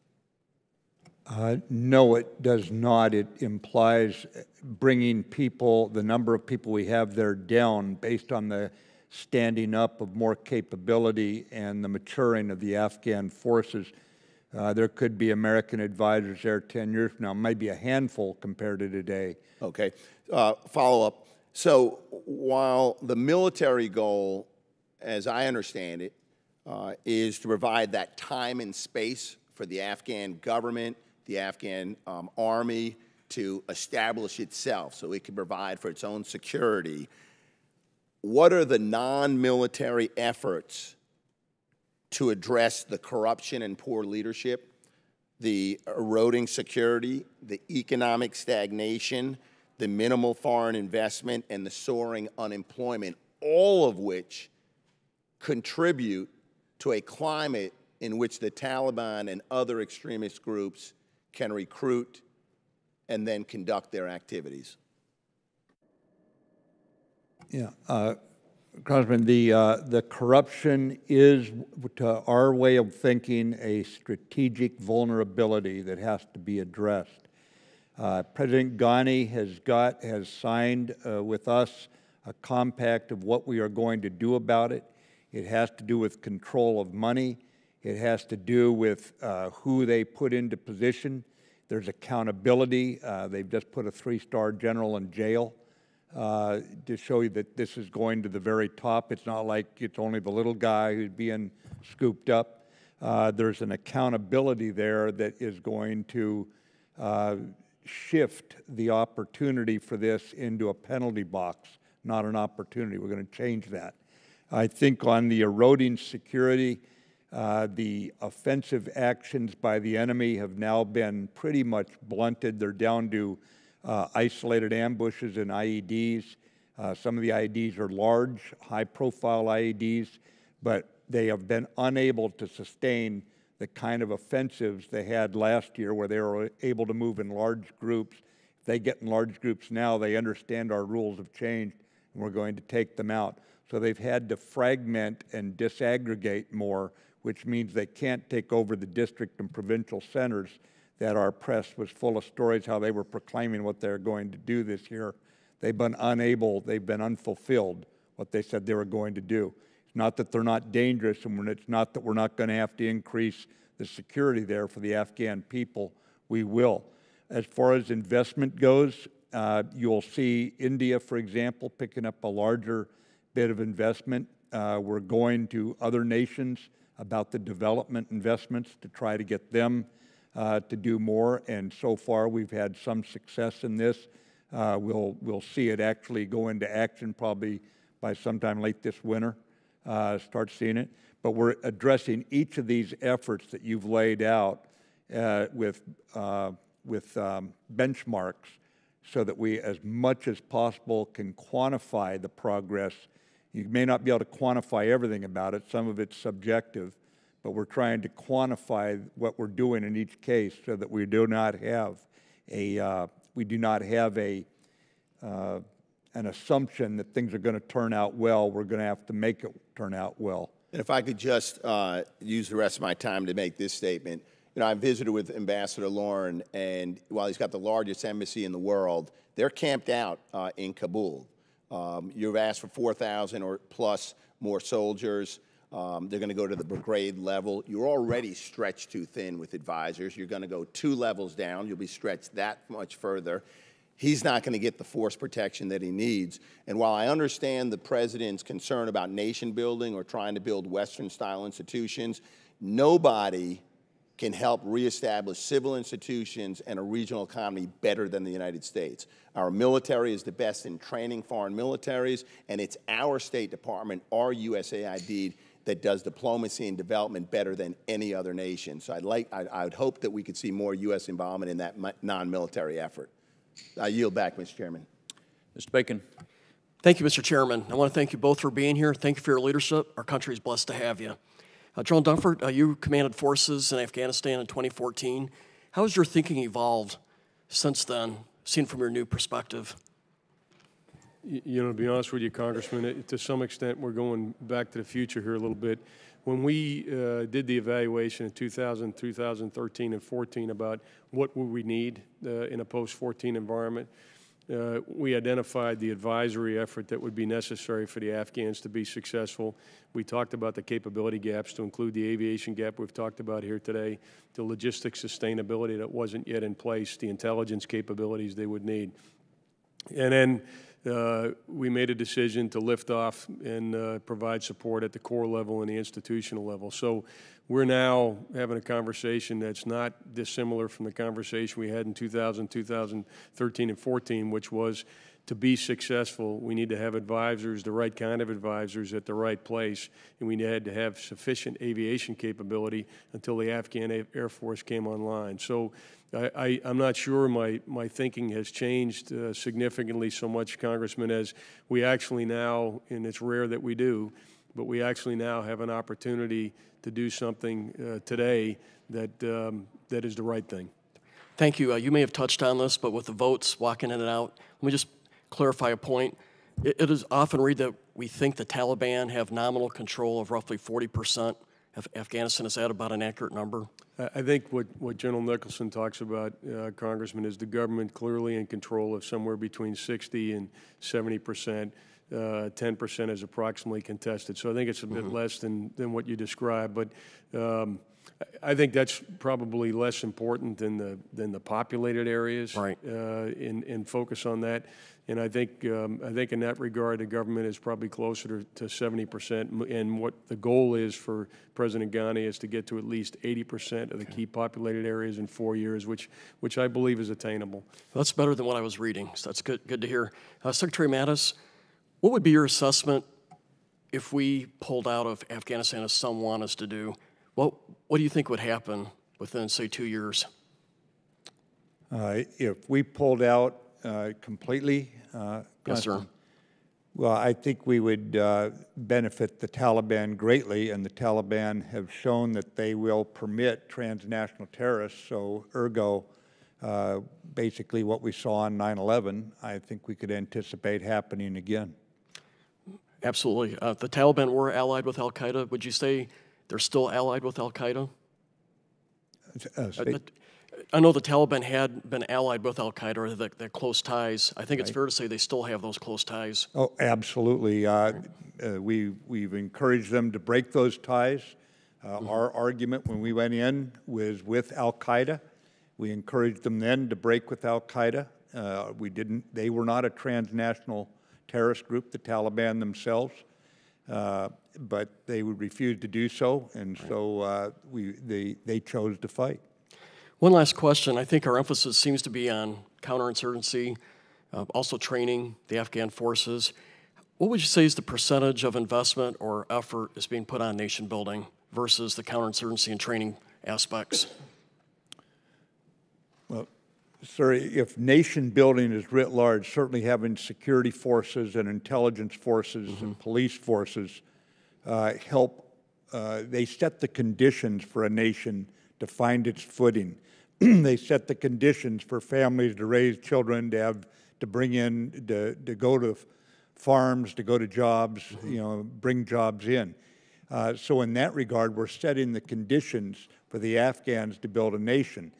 No, it does not. It implies bringing people, the number of people we have there, down based on the standing up of more capability and the maturing of the Afghan forces. There could be American advisors there 10 years from now, maybe a handful compared to today. Okay. Follow-up. So while the military goal, as I understand it, is to provide that time and space for the Afghan government, the Afghan army to establish itself so it can provide for its own security, what are the non-military efforts to address the corruption and poor leadership, the eroding security, the economic stagnation, the minimal foreign investment, and the soaring unemployment, all of which contribute to a climate in which the Taliban and other extremist groups can recruit and then conduct their activities? Yeah, Congressman, the corruption is, to our way of thinking, a strategic vulnerability that has to be addressed. President Ghani has signed with us a compact of what we are going to do about it. It has to do with control of money. It has to do with who they put into position. There's accountability. They've just put a 3-star general in jail to show you that this is going to the very top. It's not like it's only the little guy who's being scooped up. There's an accountability there that is going to shift the opportunity for this into a penalty box, not an opportunity. We're going to change that. I think on the eroding security, the offensive actions by the enemy have now been pretty much blunted. They're down to isolated ambushes and IEDs. Some of the IEDs are large, high-profile IEDs, but they have been unable to sustain the kind of offensives they had last year where they were able to move in large groups. If they get in large groups now, they understand our rules have changed, and we're going to take them out. So they've had to fragment and disaggregate more, which means they can't take over the district and provincial centers that our press was full of stories how they were proclaiming what they're going to do this year. They've been unable, they've been unfulfilled, what they said they were going to do. It's not that they're not dangerous, and it's not that we're not going to have to increase the security there for the Afghan people. We will. As far as investment goes, you'll see India, for example, picking up a larger bit of investment. We're going to other nations about the development investments to try to get them to do more, and so far we've had some success in this. We'll see it actually go into action probably by sometime late this winter, start seeing it. But we're addressing each of these efforts that you've laid out with benchmarks so that we, as much as possible, can quantify the progress. You may not be able to quantify everything about it. Some of it's subjective, but we're trying to quantify what we're doing in each case so that we do not have an assumption that things are going to turn out well. We're going to have to make it turn out well. And if I could just use the rest of my time to make this statement. You know, I visited with Ambassador Lauren, and while he's got the largest embassy in the world, they're camped out in Kabul. You've asked for 4,000 or plus more soldiers. They're going to go to the brigade level. You're already stretched too thin with advisors. You're going to go 2 levels down. You'll be stretched that much further. He's not going to get the force protection that he needs. And while I understand the president's concern about nation building or trying to build Western-style institutions, nobody can help reestablish civil institutions and a regional economy better than the United States. Our military is the best in training foreign militaries, and it's our State Department, our USAID, that does diplomacy and development better than any other nation. So I would hope that we could see more U.S. involvement in that non-military effort. I yield back, Mr. Chairman. Mr. Bacon. Thank you, Mr. Chairman. I want to thank you both for being here. Thank you for your leadership. Our country is blessed to have you. General Dunford, you commanded forces in Afghanistan in 2014. How has your thinking evolved since then, seen from your new perspective? You know, to be honest with you, Congressman, to some extent we're going back to the future here a little bit. When we did the evaluation in 2013, and 14 about what would we need in a post-14 environment, we identified the advisory effort that would be necessary for the Afghans to be successful. We talked about the capability gaps to include the aviation gap we've talked about here today, the logistics sustainability that wasn't yet in place, the intelligence capabilities they would need. And then we made a decision to lift off and provide support at the core level and the institutional level. So we're now having a conversation that's not dissimilar from the conversation we had in 2013, and 14, which was to be successful, we need to have advisors, the right kind of advisors at the right place, and we had to have sufficient aviation capability until the Afghan Air Force came online. So I'm not sure my thinking has changed significantly so much, Congressman, as we actually now, and it's rare that we do, but we actually now have an opportunity to do something today that is the right thing. Thank you. You may have touched on this, but with the votes walking in and out, let me just clarify a point. It is often read that we think the Taliban have nominal control of roughly 40% of Afghanistan. Is that about an accurate number? I think what General Nicholson talks about, Congressman, is the government clearly in control of somewhere between 60 and 70%. 10% is approximately contested. So I think it's a bit less than what you described. But I think that's probably less important than the populated areas, right? And focus on that. And I think in that regard, the government is probably closer to 70%. And what the goal is for President Ghani is to get to at least 80% of the key populated areas in 4 years, which I believe is attainable. That's better than what I was reading. So that's good to hear. Secretary Mattis, what would be your assessment if we pulled out of Afghanistan, as some want us to do? What do you think would happen within, say, 2 years? If we pulled out completely, yes, sir. Well, I think we would benefit the Taliban greatly, and the Taliban have shown that they will permit transnational terrorists. So, ergo, basically what we saw on 9/11, I think we could anticipate happening again. Absolutely. The Taliban were allied with al-Qaeda. Would you say they're still allied with al-Qaeda? I know the Taliban had been allied with al-Qaeda, or the close ties. I think it's fair to say they still have those close ties. Oh, absolutely. We've encouraged them to break those ties. Our argument when we went in was with al-Qaeda. We encouraged them then to break with al-Qaeda. They were not a transnational terrorist group, the Taliban themselves, but they would refuse to do so, and so they chose to fight. One last question. I think our emphasis seems to be on counterinsurgency, also training the Afghan forces. What would you say is the percentage of investment or effort is being put on nation building versus the counterinsurgency and training aspects? Well, sir, if nation building is writ large, certainly having security forces and intelligence forces and police forces help. They set the conditions for a nation to find its footing. They set the conditions for families to raise children, to bring in, to go to farms, to go to jobs, bring jobs in. So in that regard, we're setting the conditions for the Afghans to build a nation.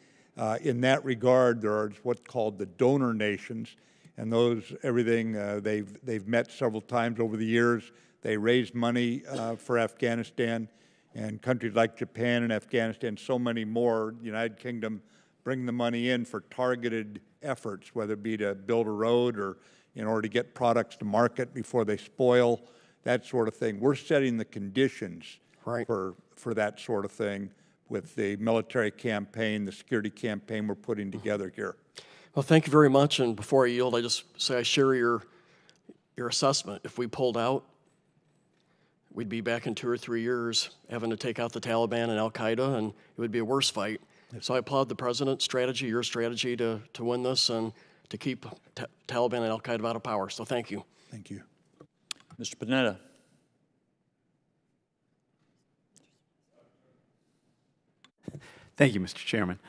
In that regard, there are what's called the donor nations, and those they've met several times over the years. They raised money for Afghanistan, and countries like Japan and Afghanistan, so many more, United Kingdom, bring the money in for targeted efforts, whether it be to build a road or in order to get products to market before they spoil, that sort of thing. We're setting the conditions for that sort of thing with the military campaign, the security campaign we're putting together here. Well, thank you very much. And before I yield, I just say I share your assessment. If we pulled out, we'd be back in 2 or 3 years having to take out the Taliban and al-Qaeda, and it would be a worse fight. So I applaud the President's strategy, your strategy to win this and to keep Taliban and al-Qaeda out of power. So thank you. Thank you. Mr. Panetta. Thank you, Mr. Chairman.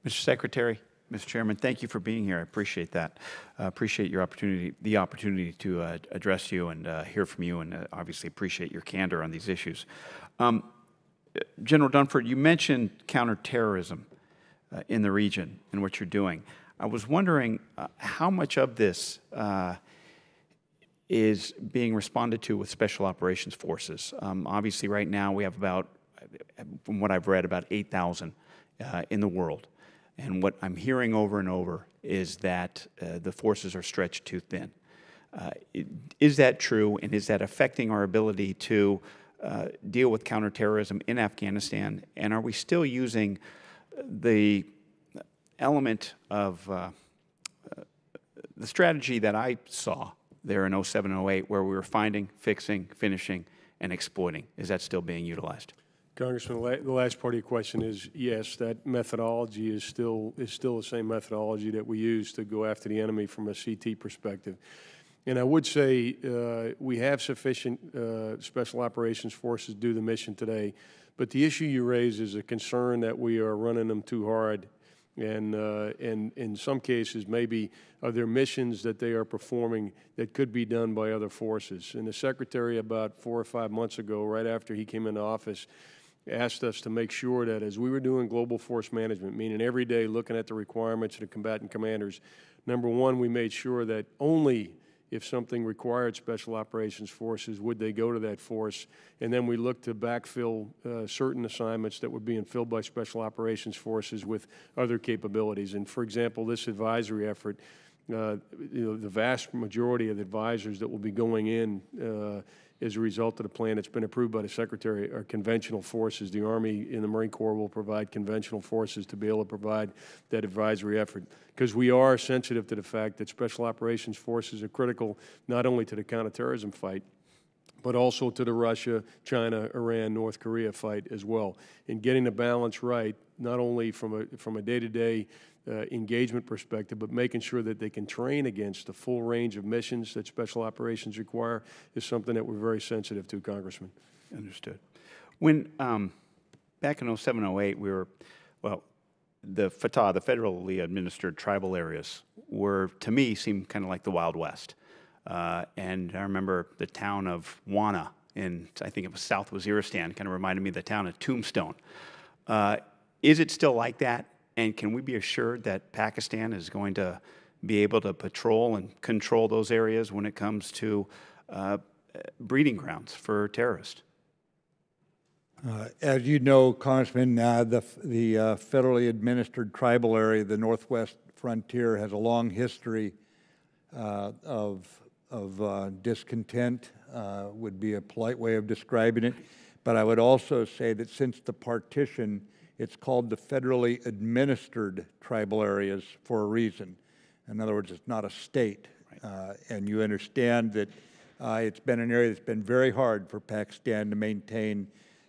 Mr. Secretary, Mr. Chairman, thank you for being here. I appreciate that. Appreciate your opportunity, the opportunity to address you and hear from you, and obviously appreciate your candor on these issues. General Dunford, you mentioned counterterrorism in the region and what you're doing. I was wondering how much of this is being responded to with Special Operations Forces. Obviously, right now we have about, from what I've read, about 8,000 in the world. And what I'm hearing over and over is that the forces are stretched too thin. Is that true, and is that affecting our ability to deal with counterterrorism in Afghanistan? And are we still using the element of the strategy that I saw there in 07, 08, where we were finding, fixing, finishing, and exploiting? Is that still being utilized? Congressman, the last part of your question is yes, that methodology is still the same methodology that we use to go after the enemy from a CT perspective. And I would say we have sufficient Special Operations Forces to do the mission today, but the issue you raise is a concern that we are running them too hard, and in some cases maybe are there missions that they are performing that could be done by other forces. And the Secretary about 4 or 5 months ago, right after he came into office, asked us to make sure that as we were doing global force management, meaning every day looking at the requirements of the combatant commanders, number one, we made sure that only if something required Special Operations Forces would they go to that force, and then we looked to backfill certain assignments that were being filled by Special Operations Forces with other capabilities. And for example, this advisory effort, the vast majority of the advisors that will be going in as a result of the plan that's been approved by the Secretary are conventional forces. The Army and the Marine Corps will provide conventional forces to be able to provide that advisory effort, because we are sensitive to the fact that Special Operations Forces are critical not only to the counterterrorism fight, but also to the Russia, China, Iran, North Korea fight as well. And getting the balance right, not only from a day-to-day engagement perspective, but making sure that they can train against the full range of missions that Special Operations require is something that we're very sensitive to, Congressman. Understood. When back in 07, 08, we were, well, the FATA, the federally administered tribal areas, were, to me, seemed kind of like the Wild West. And I remember the town of Wana in, I think it was South Waziristan, kind of reminded me of the town of Tombstone. Is it still like that? And can we be assured that Pakistan is going to be able to patrol and control those areas when it comes to breeding grounds for terrorists? As you know, Congressman, the federally administered tribal area, the Northwest Frontier, has a long history of discontent, would be a polite way of describing it. But I would also say that since the partition, it's called the federally administered tribal areas for a reason. In other words, it's not a state. And you understand that it's been an area that's been very hard for Pakistan to maintain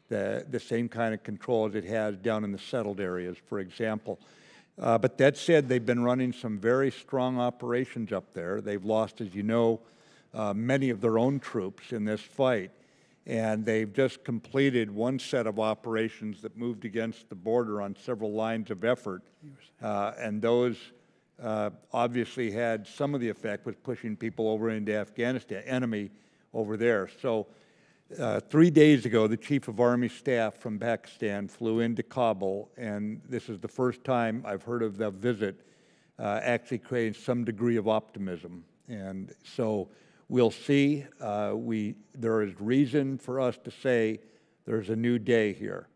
the same kind of control as it has down in the settled areas, for example. But that said, they've been running some very strong operations up there. They've lost, as you know, many of their own troops in this fight. And they've just completed one set of operations that moved against the border on several lines of effort. And those obviously had some of the effect with pushing people over into Afghanistan, enemy over there. So 3 days ago, the Chief of Army Staff from Pakistan flew into Kabul, and this is the first time I've heard of the visit actually creating some degree of optimism. And so we'll see. There is reason for us to say there's a new day here,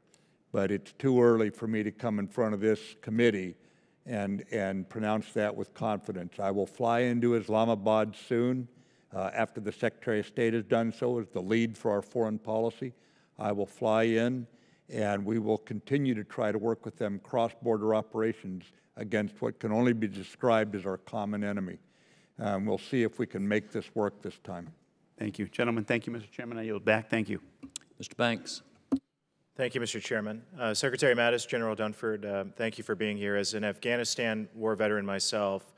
but it's too early for me to come in front of this committee and pronounce that with confidence. I will fly into Islamabad soon. After the Secretary of State has done so as the lead for our foreign policy. I will fly in, and we will continue to try to work with them cross-border operations against what can only be described as our common enemy. We'll see if we can make this work this time. Thank you. Gentlemen, thank you, Mr. Chairman. I yield back. Thank you. Mr. Banks. Thank you, Mr. Chairman. Secretary Mattis, General Dunford, thank you for being here. As an Afghanistan war veteran myself,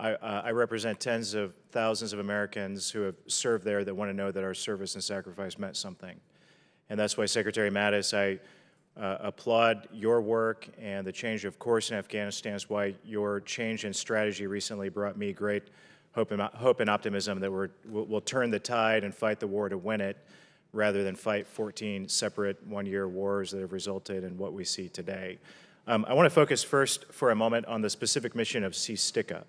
I represent tens of thousands of Americans who have served there that want to know that our service and sacrifice meant something. And that's why, Secretary Mattis, I applaud your work and the change of course in Afghanistan. Is why your change in strategy recently brought me great hope and optimism that we'll turn the tide and fight the war to win it, rather than fight 14 separate one-year wars that have resulted in what we see today. I want to focus first for a moment on the specific mission of CSTICA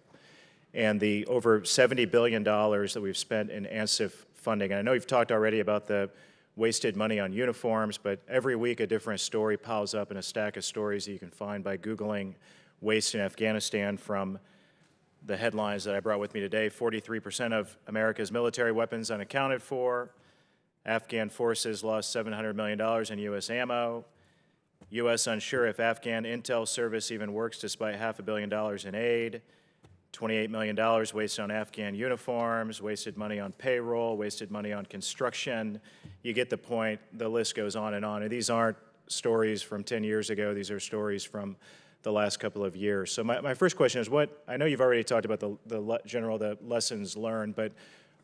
and the over $70 billion that we've spent in ANSIF funding. And I know you've talked already about the wasted money on uniforms, but every week a different story piles up in a stack of stories that you can find by Googling waste in Afghanistan, from the headlines that I brought with me today: 43% of America's military weapons unaccounted for, Afghan forces lost $700 million in U.S. ammo, U.S. unsure if Afghan intel service even works despite $500 million in aid, $28 million wasted on Afghan uniforms, wasted money on payroll, wasted money on construction. You get the point. The list goes on. And these aren't stories from 10 years ago. These are stories from the last couple of years. So my first question is, I know you've already talked about the lessons learned, but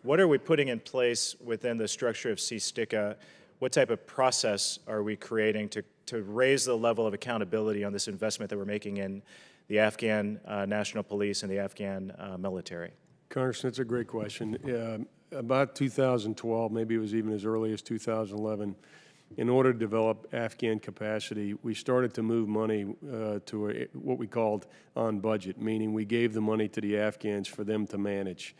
what are we putting in place within the structure of CSTICA? What type of process are we creating to raise the level of accountability on this investment that we're making in the Afghan National Police and the Afghan military? Congressman, that's a great question. About 2012, maybe it was even as early as 2011, in order to develop Afghan capacity, we started to move money to what we called on budget, meaning we gave the money to the Afghans for them to manage.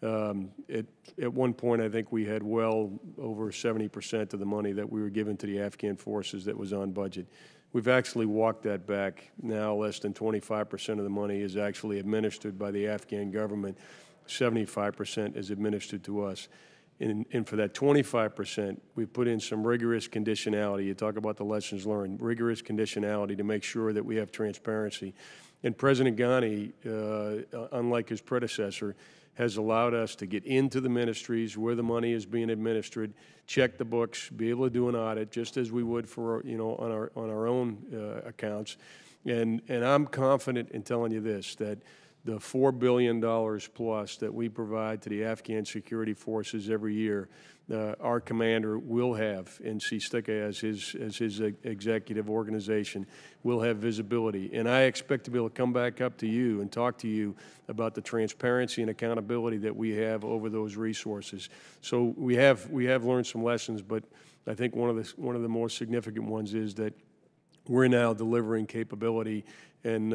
At one point, I think we had well over 70% of the money that we were giving to the Afghan forces that was on budget. We've actually walked that back. Now less than 25% of the money is actually administered by the Afghan government. 75% is administered to us. And for that 25%, we put in some rigorous conditionality. You talk about the lessons learned, rigorous conditionality to make sure that we have transparency. And President Ghani, unlike his predecessor, has allowed us to get into the ministries where the money is being administered, check the books, be able to do an audit, just as we would for, on our own accounts. And I'm confident in telling you this, that the $4 billion plus that we provide to the Afghan security forces every year, our commander will have, and CSTICA as his executive organization, will have visibility. And I expect to be able to come back up to you and talk to you about the transparency and accountability that we have over those resources. So we have learned some lessons, but I think one of the more significant ones is that we're now delivering capability and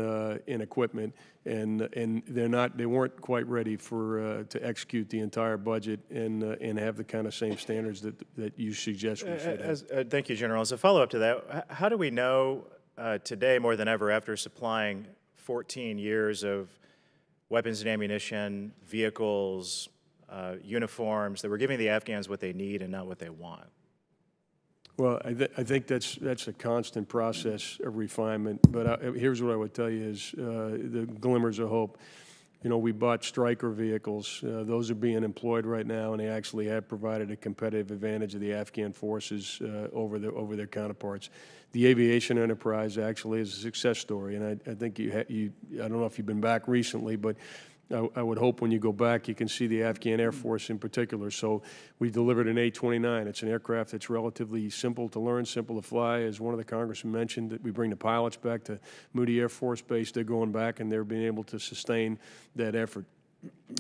equipment, and they weren't quite ready to execute the entire budget and have the kind of same standards that you suggest we should have. Thank you, General. As a follow-up to that, how do we know today more than ever, after supplying 14 years of weapons and ammunition, vehicles, uniforms, that we're giving the Afghans what they need and not what they want? Well, I think that's a constant process of refinement. But here's what I would tell you is the glimmers of hope. You know, we bought Stryker vehicles. Those are being employed right now, and they actually have provided a competitive advantage of the Afghan forces over their counterparts. The aviation enterprise actually is a success story, and I think I don't know if you've been back recently, but I would hope when you go back you can see the Afghan Air Force in particular. So we delivered an A-29. It's an aircraft that's relatively simple to learn, simple to fly. As one of the congressmen mentioned, that we bring the pilots back to Moody Air Force Base. They're going back and they're being able to sustain that effort.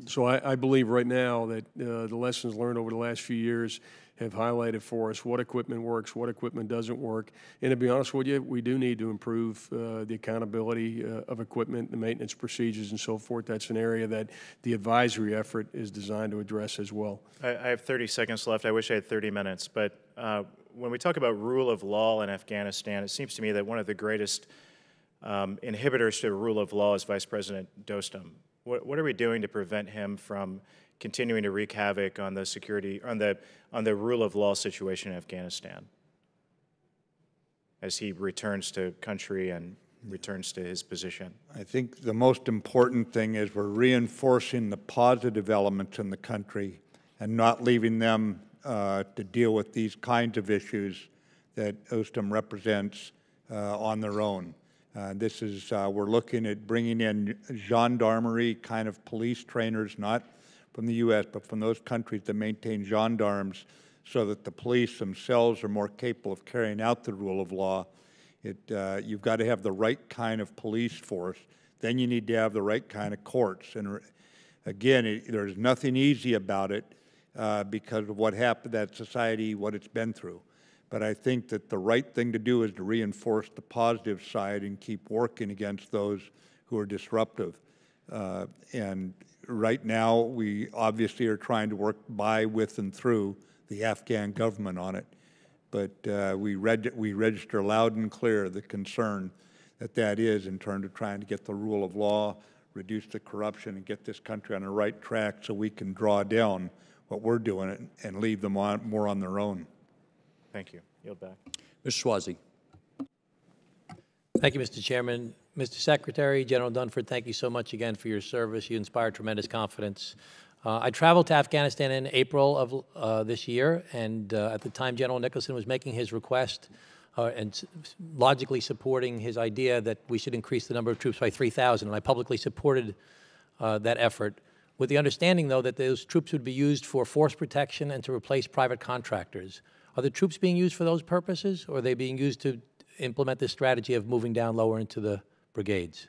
So I believe right now that the lessons learned over the last few years have highlighted for us what equipment works, what equipment doesn't work. And to be honest with you, we do need to improve the accountability of equipment, the maintenance procedures and so forth. That's an area that the advisory effort is designed to address as well. I have 30 seconds left. I wish I had 30 minutes. But when we talk about rule of law in Afghanistan, it seems to me that one of the greatest inhibitors to the rule of law is Vice President Dostum. What are we doing to prevent him from continuing to wreak havoc on the security, on the rule of law situation in Afghanistan as he returns to country and returns to his position? I think the most important thing is we're reinforcing the positive elements in the country and not leaving them to deal with these kinds of issues that Dostum represents on their own. We're looking at bringing in gendarmerie kind of police trainers, not from the U.S., but from those countries that maintain gendarmes, so that the police themselves are more capable of carrying out the rule of law. You've got to have the right kind of police force. Then you need to have the right kind of courts. And again, there's nothing easy about it because of what happened, that society, what it's been through. But I think that the right thing to do is to reinforce the positive side and keep working against those who are disruptive. And right now, we obviously are trying to work by, with, and through the Afghan government on it. But we register loud and clear the concern that is in terms of trying to get the rule of law, reduce the corruption, and get this country on the right track so we can draw down what we're doing and leave them more on their own. Thank you. Yield back. Mr. Swazi. Thank you, Mr. Chairman. Mr. Secretary, General Dunford, thank you so much again for your service. You inspired tremendous confidence. I traveled to Afghanistan in April of this year, and at the time General Nicholson was making his request and logically supporting his idea that we should increase the number of troops by 3,000, and I publicly supported that effort, with the understanding, though, that those troops would be used for force protection and to replace private contractors. Are the troops being used for those purposes, or are they being used to implement this strategy of moving down lower into the brigades?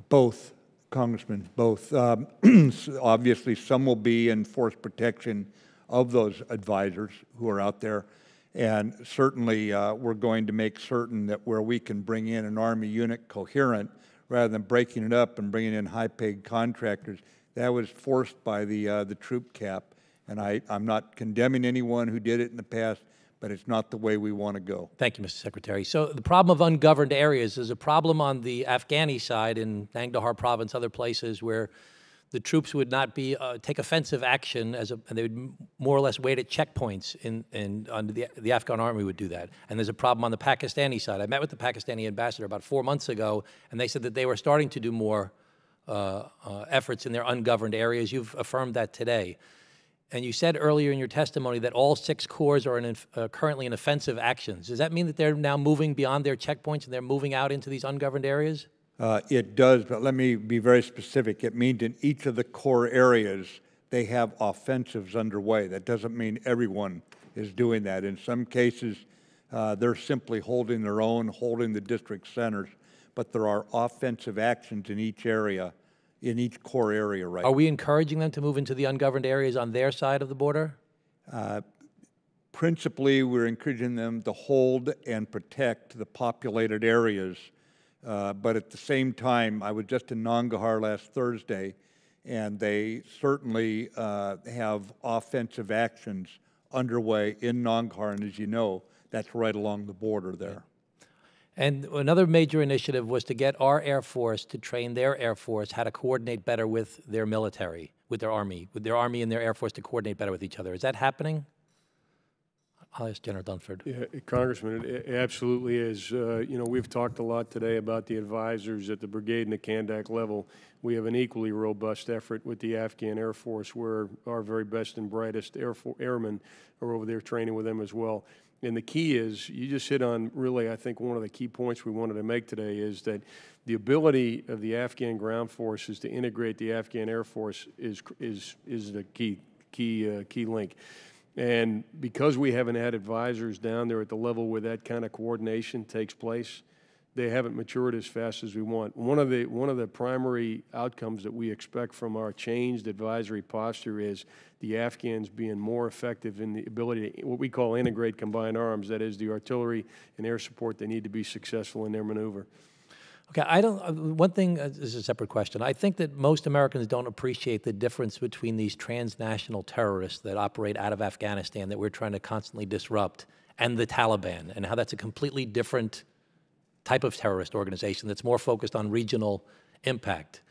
Both, Congressman, both. Obviously, some will be in force protection of those advisors who are out there, and certainly we're going to make certain that where we can bring in an Army unit coherent, rather than breaking it up and bringing in high-paid contractors, that was forced by the troop cap, and I'm not condemning anyone who did it in the past, but it's not the way we want to go. Thank you, Mr. Secretary. So the problem of ungoverned areas is a problem on the Afghani side in Nangarhar province, other places where the troops would not be take offensive action and they would more or less wait at checkpoints, and under the Afghan army would do that. And there's a problem on the Pakistani side. I met with the Pakistani ambassador about 4 months ago, and they said that they were starting to do more efforts in their ungoverned areas. You've affirmed that today. And you said earlier in your testimony that all 6 corps are currently in offensive actions. Does that mean that they're now moving beyond their checkpoints and they're moving out into these ungoverned areas? It does, but let me be very specific. It means in each of the core areas, they have offensives underway. That doesn't mean everyone is doing that. In some cases, they're simply holding their own, holding the district centers, but there are offensive actions in each area, in each core area right now. Are we encouraging them to move into the ungoverned areas on their side of the border? Principally, we're encouraging them to hold and protect the populated areas. But at the same time, I was just in Nangarhar last Thursday, and they certainly have offensive actions underway in Nangarhar, and as you know, that's right along the border there. And another major initiative was to get our Air Force to train their Air Force how to coordinate better with their military, with their Army and their Air Force to coordinate better with each other. Is that happening? I'll ask General Dunford. Yeah, Congressman, it absolutely is. You know, we've talked a lot today about the advisors at the brigade and the Kandak level. We have an equally robust effort with the Afghan Air Force, where our very best and brightest airmen are over there training with them as well. And the key is, you just hit on really, I think, one of the key points we wanted to make today is that the ability of the Afghan ground forces to integrate the Afghan Air Force is the key link. And because we haven't had advisors down there at the level where that kind of coordination takes place, they haven't matured as fast as we want. One of the primary outcomes that we expect from our changed advisory posture is the Afghans being more effective in the ability to, what we call integrate combined arms, that is the artillery and air support they need to be successful in their maneuver. Okay, one thing is a separate question. I think that most Americans don't appreciate the difference between these transnational terrorists that operate out of Afghanistan that we're trying to constantly disrupt and the Taliban, and how that's a completely different type of terrorist organization that's more focused on regional impact.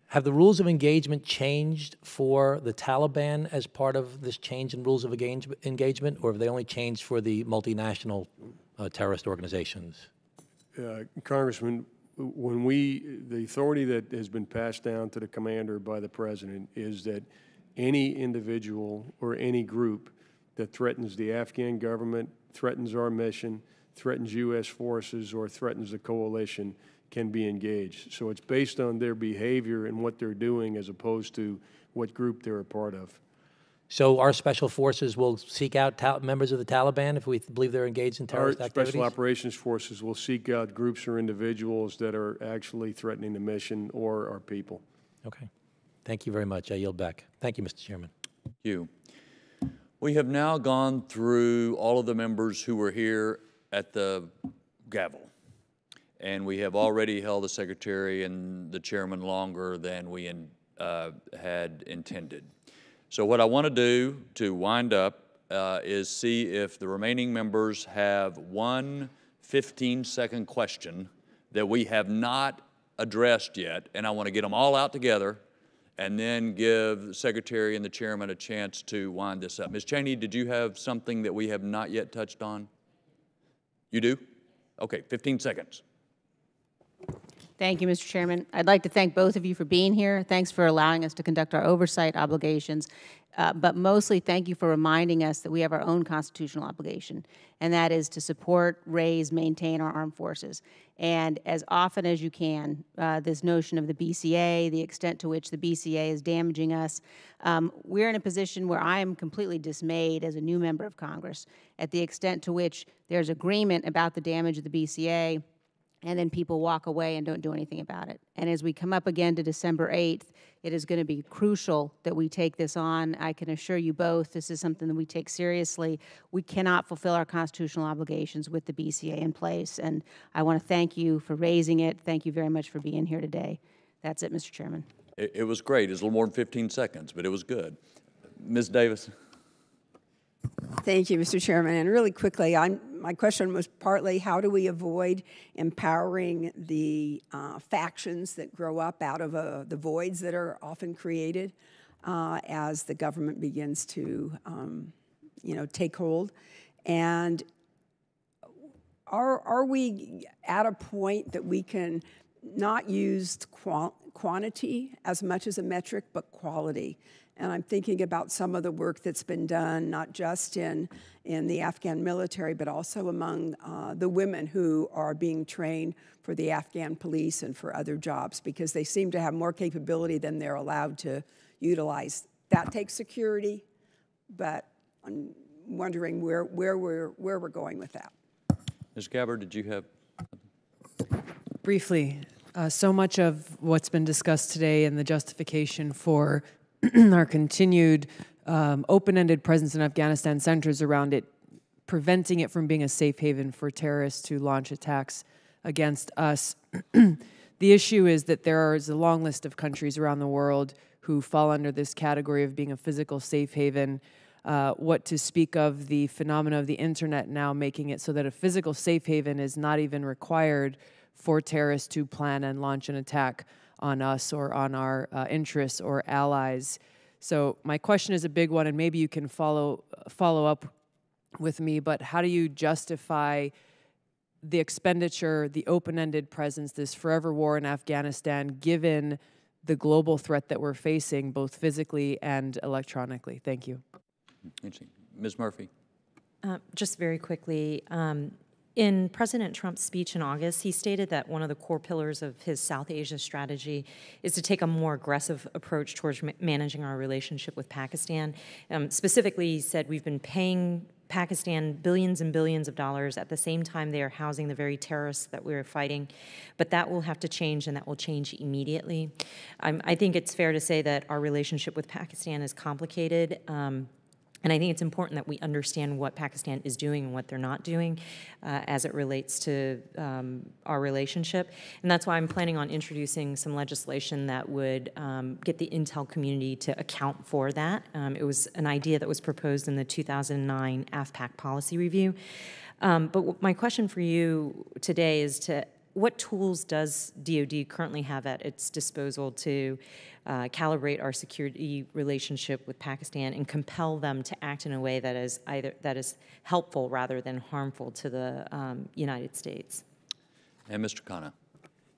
Have the rules of engagement changed for the Taliban as part of this change in rules of engagement, or have they only changed for the multinational terrorist organizations? Congressman, when the authority that has been passed down to the commander by the president is that any individual or any group that threatens the Afghan government, threatens our mission, threatens U.S. forces, or threatens the coalition can be engaged. So it's based on their behavior and what they're doing as opposed to what group they're a part of. So our special forces will seek out members of the Taliban if we believe they're engaged in terrorist activities? Our special operations forces will seek out groups or individuals that are actually threatening the mission or our people. Okay. Thank you very much. I yield back. Thank you, Mr. Chairman. Thank you. We have now gone through all of the members who were here at the gavel, and we have already held the Secretary and the Chairman longer than we had intended. So what I want to do to wind up is see if the remaining members have one 15-second question that we have not addressed yet, and I want to get them all out together and then give the Secretary and the Chairman a chance to wind this up. Ms. Cheney, did you have something that we have not yet touched on? You do? Okay, 15 seconds. Thank you, Mr. Chairman. I'd like to thank both of you for being here. Thanks for allowing us to conduct our oversight obligations. But mostly, thank you for reminding us that we have our own constitutional obligation, and that is to support, raise, maintain our armed forces. And as often as you can, this notion of the BCA, the extent to which the BCA is damaging us, we're in a position where I am completely dismayed as a new member of Congress at the extent to which there's agreement about the damage of the BCA, and then people walk away and don't do anything about it. And as we come up again to December 8th, it is going to be crucial that we take this on. I can assure you both this is something that we take seriously. We cannot fulfill our constitutional obligations with the BCA in place, and I want to thank you for raising it. Thank you very much for being here today. That's it, Mr. Chairman. It was great. It was a little more than 15 seconds, but it was good. Ms. Davis. Thank you, Mr. Chairman. And really quickly, my question was partly how do we avoid empowering the factions that grow up out of the voids that are often created as the government begins to, take hold? And are we at a point that we can not use quantity as much as a metric, but quality? And I'm thinking about some of the work that's been done, not just in the Afghan military, but also among the women who are being trained for the Afghan police and for other jobs, because they seem to have more capability than they're allowed to utilize. That takes security, but I'm wondering where we're going with that. Ms. Gabbard, did you have? Briefly, so much of what's been discussed today and the justification for our continued open-ended presence in Afghanistan centers around it, preventing it from being a safe haven for terrorists to launch attacks against us. The issue is that there is a long list of countries around the world who fall under this category of being a physical safe haven. What to speak of the phenomena of the internet now making it so that a physical safe haven is not even required for terrorists to plan and launch an attack on us or on our interests or allies. So my question is a big one, and maybe you can follow up with me, but how do you justify the expenditure, the open-ended presence, this forever war in Afghanistan, given the global threat that we're facing, both physically and electronically? Thank you. Interesting. Ms. Murphy. Just very quickly, in President Trump's speech in August, he stated that one of the core pillars of his South Asia strategy is to take a more aggressive approach towards managing our relationship with Pakistan. Specifically, he said we've been paying Pakistan billions and billions of dollars at the same time they are housing the very terrorists that we're fighting. But that will have to change, and that will change immediately. I think it's fair to say that our relationship with Pakistan is complicated. And I think it's important that we understand what Pakistan is doing and what they're not doing as it relates to our relationship. And that's why I'm planning on introducing some legislation that would get the intel community to account for that. It was an idea that was proposed in the 2009 AFPAC policy review. But my question for you today is what tools does DoD currently have at its disposal to calibrate our security relationship with Pakistan and compel them to act in a way that is helpful rather than harmful to the United States? And Mr. Khanna.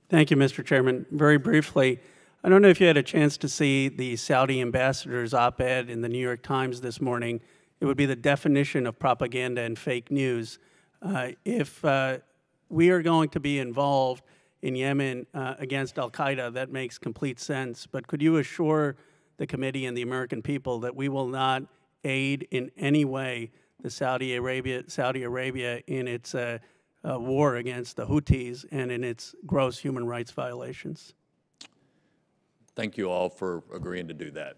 Thank you, Mr. Chairman. Very briefly, I don't know if you had a chance to see the Saudi ambassador's op-ed in the New York Times this morning. It would be the definition of propaganda and fake news. If we are going to be involved in Yemen against al-Qaeda, that makes complete sense. But could you assure the committee and the American people that we will not aid in any way the Saudi Arabia in its war against the Houthis and in its gross human rights violations? Thank you all for agreeing to do that.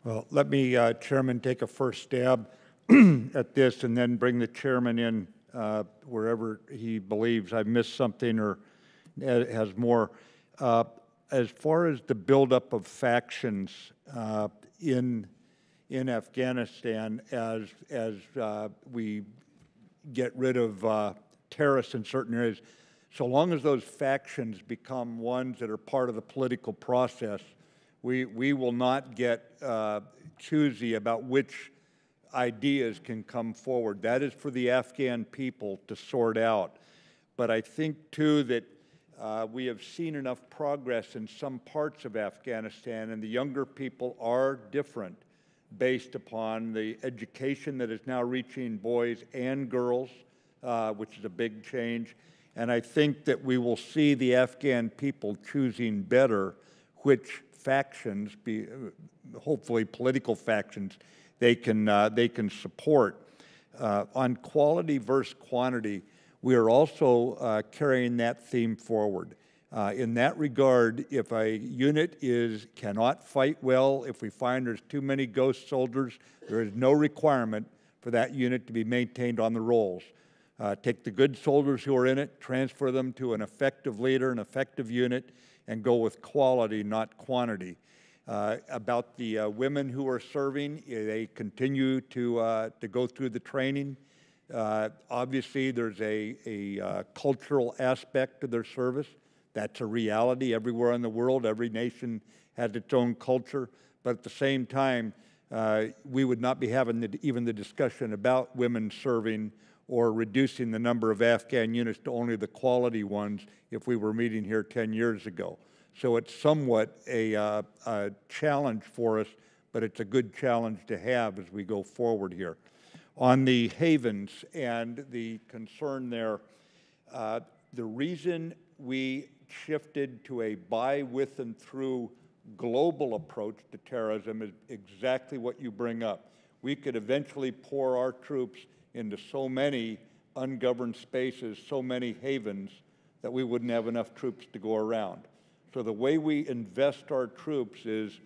Well, let me, Chairman, take a first stab at this and then bring the chairman in wherever he believes I missed something or has more. As far as the buildup of factions in Afghanistan as we get rid of terrorists in certain areas, so long as those factions become ones that are part of the political process, we will not get choosy about which ideas can come forward. That is for the Afghan people to sort out. But I think, too, that we have seen enough progress in some parts of Afghanistan, and the younger people are different based upon the education that is now reaching boys and girls, which is a big change. And I think that we will see the Afghan people choosing better which factions, hopefully political factions, they can support. On quality versus quantity, we are also carrying that theme forward. In that regard, if a unit cannot fight well, if we find there's too many ghost soldiers, there is no requirement for that unit to be maintained on the rolls. Take the good soldiers who are in it, transfer them to an effective leader, an effective unit, and go with quality, not quantity. About the women who are serving, they continue to go through the training. Obviously, there's a cultural aspect to their service. That's a reality everywhere in the world. Every nation has its own culture. But at the same time, we would not be having even the discussion about women serving or reducing the number of Afghan units to only the quality ones if we were meeting here 10 years ago. So it's somewhat a challenge for us, but it's a good challenge to have as we go forward here. On the havens and the concern there, the reason we shifted to a by, with, and through global approach to terrorism is exactly what you bring up. We could eventually pour our troops into so many ungoverned spaces, so many havens, that we wouldn't have enough troops to go around. So the way we invest our troops is,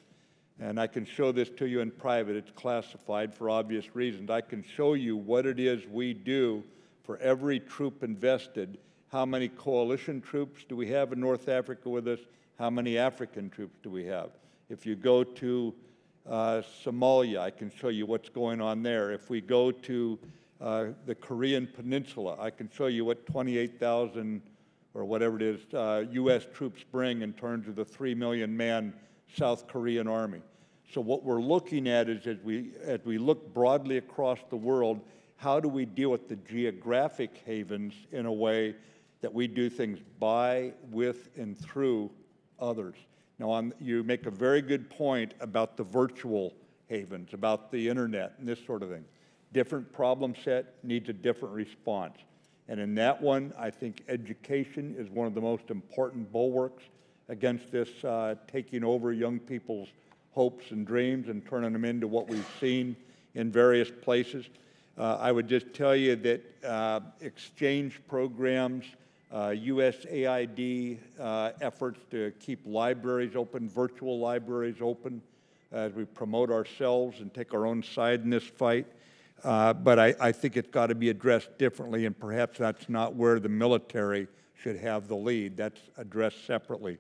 and I can show this to you in private, it's classified for obvious reasons. I can show you what it is we do for every troop invested. How many coalition troops do we have in North Africa with us? How many African troops do we have? If you go to Somalia, I can show you what's going on there. If we go to the Korean Peninsula, I can show you what 28,000 or whatever it is U.S. troops bring in terms of the 3 million man South Korean army. So what we're looking at is as we look broadly across the world, how do we deal with the geographic havens in a way that we do things by, with, and through others? Now, you make a very good point about the virtual havens, about the internet and this sort of thing. Different problem set needs a different response. And in that one, I think education is one of the most important bulwarks against this taking over young people's hopes and dreams and turning them into what we've seen in various places. I would just tell you that exchange programs, USAID efforts to keep libraries open, virtual libraries open, as we promote ourselves and take our own side in this fight. But I think it's got to be addressed differently, and perhaps that's not where the military should have the lead. That's addressed separately.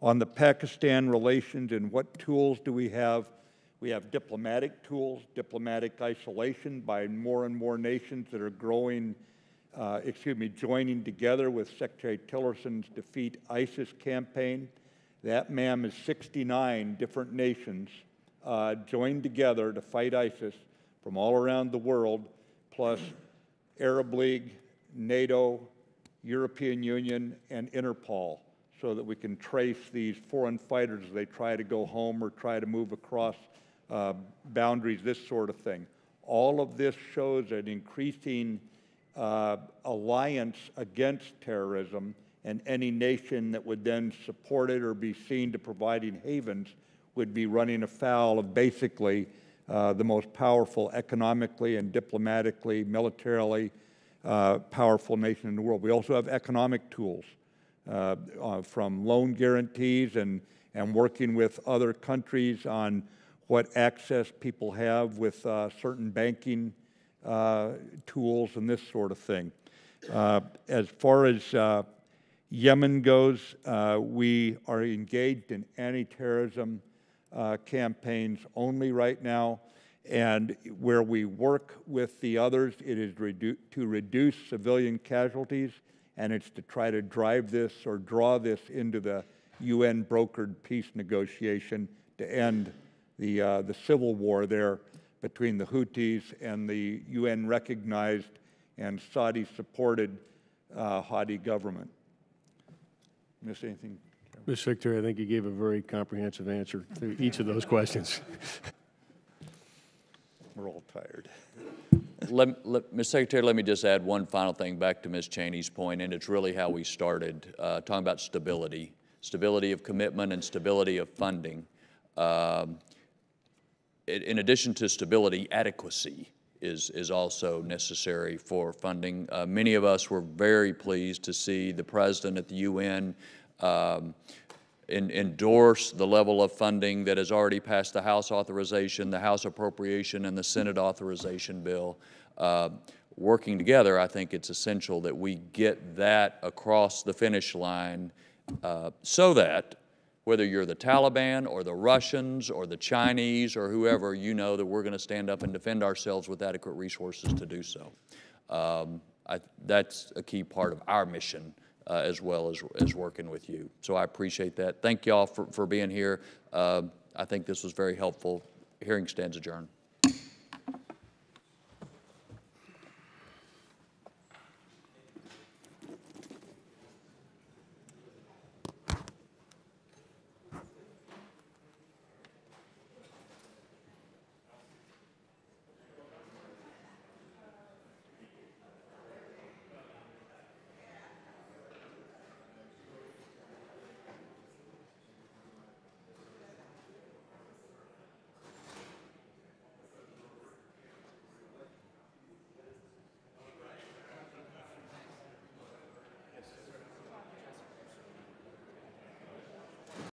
On the Pakistan relations and what tools do we have diplomatic tools, diplomatic isolation by more and more nations that are joining together with Secretary Tillerson's Defeat ISIS campaign. That, ma'am, is 69 different nations joined together to fight ISIS from all around the world, plus Arab League, NATO, European Union, and Interpol, so that we can trace these foreign fighters as they try to go home or try to move across boundaries, this sort of thing. All of this shows an increasing alliance against terrorism, and any nation that would then support it or be seen to providing havens would be running afoul of basically the most powerful economically and diplomatically, militarily powerful nation in the world. We also have economic tools from loan guarantees and working with other countries on what access people have with certain banking tools and this sort of thing. As far as Yemen goes, we are engaged in anti-terrorism campaigns only right now, and where we work with the others, it is to reduce civilian casualties, and it's to try to drive this or draw this into the UN brokered peace negotiation to end the civil war there between the Houthis and the UN recognized and Saudi supported Hadi government. Miss anything? Mr. Secretary, I think you gave a very comprehensive answer to each of those questions. We're all tired. Mr. Secretary, let me just add one final thing back to Ms. Cheney's point, and it's really how we started, talking about stability, stability of commitment and stability of funding. In addition to stability, adequacy is also necessary for funding. Many of us were very pleased to see the President at the UN endorse the level of funding that has already passed the House authorization, the House appropriation, and the Senate authorization bill. Working together, I think it's essential that we get that across the finish line so that whether you're the Taliban or the Russians or the Chinese or whoever, you know that we're going to stand up and defend ourselves with adequate resources to do so. That's a key part of our mission as well as working with you. So I appreciate that. Thank you all for being here. I think this was very helpful. Hearing stands adjourned.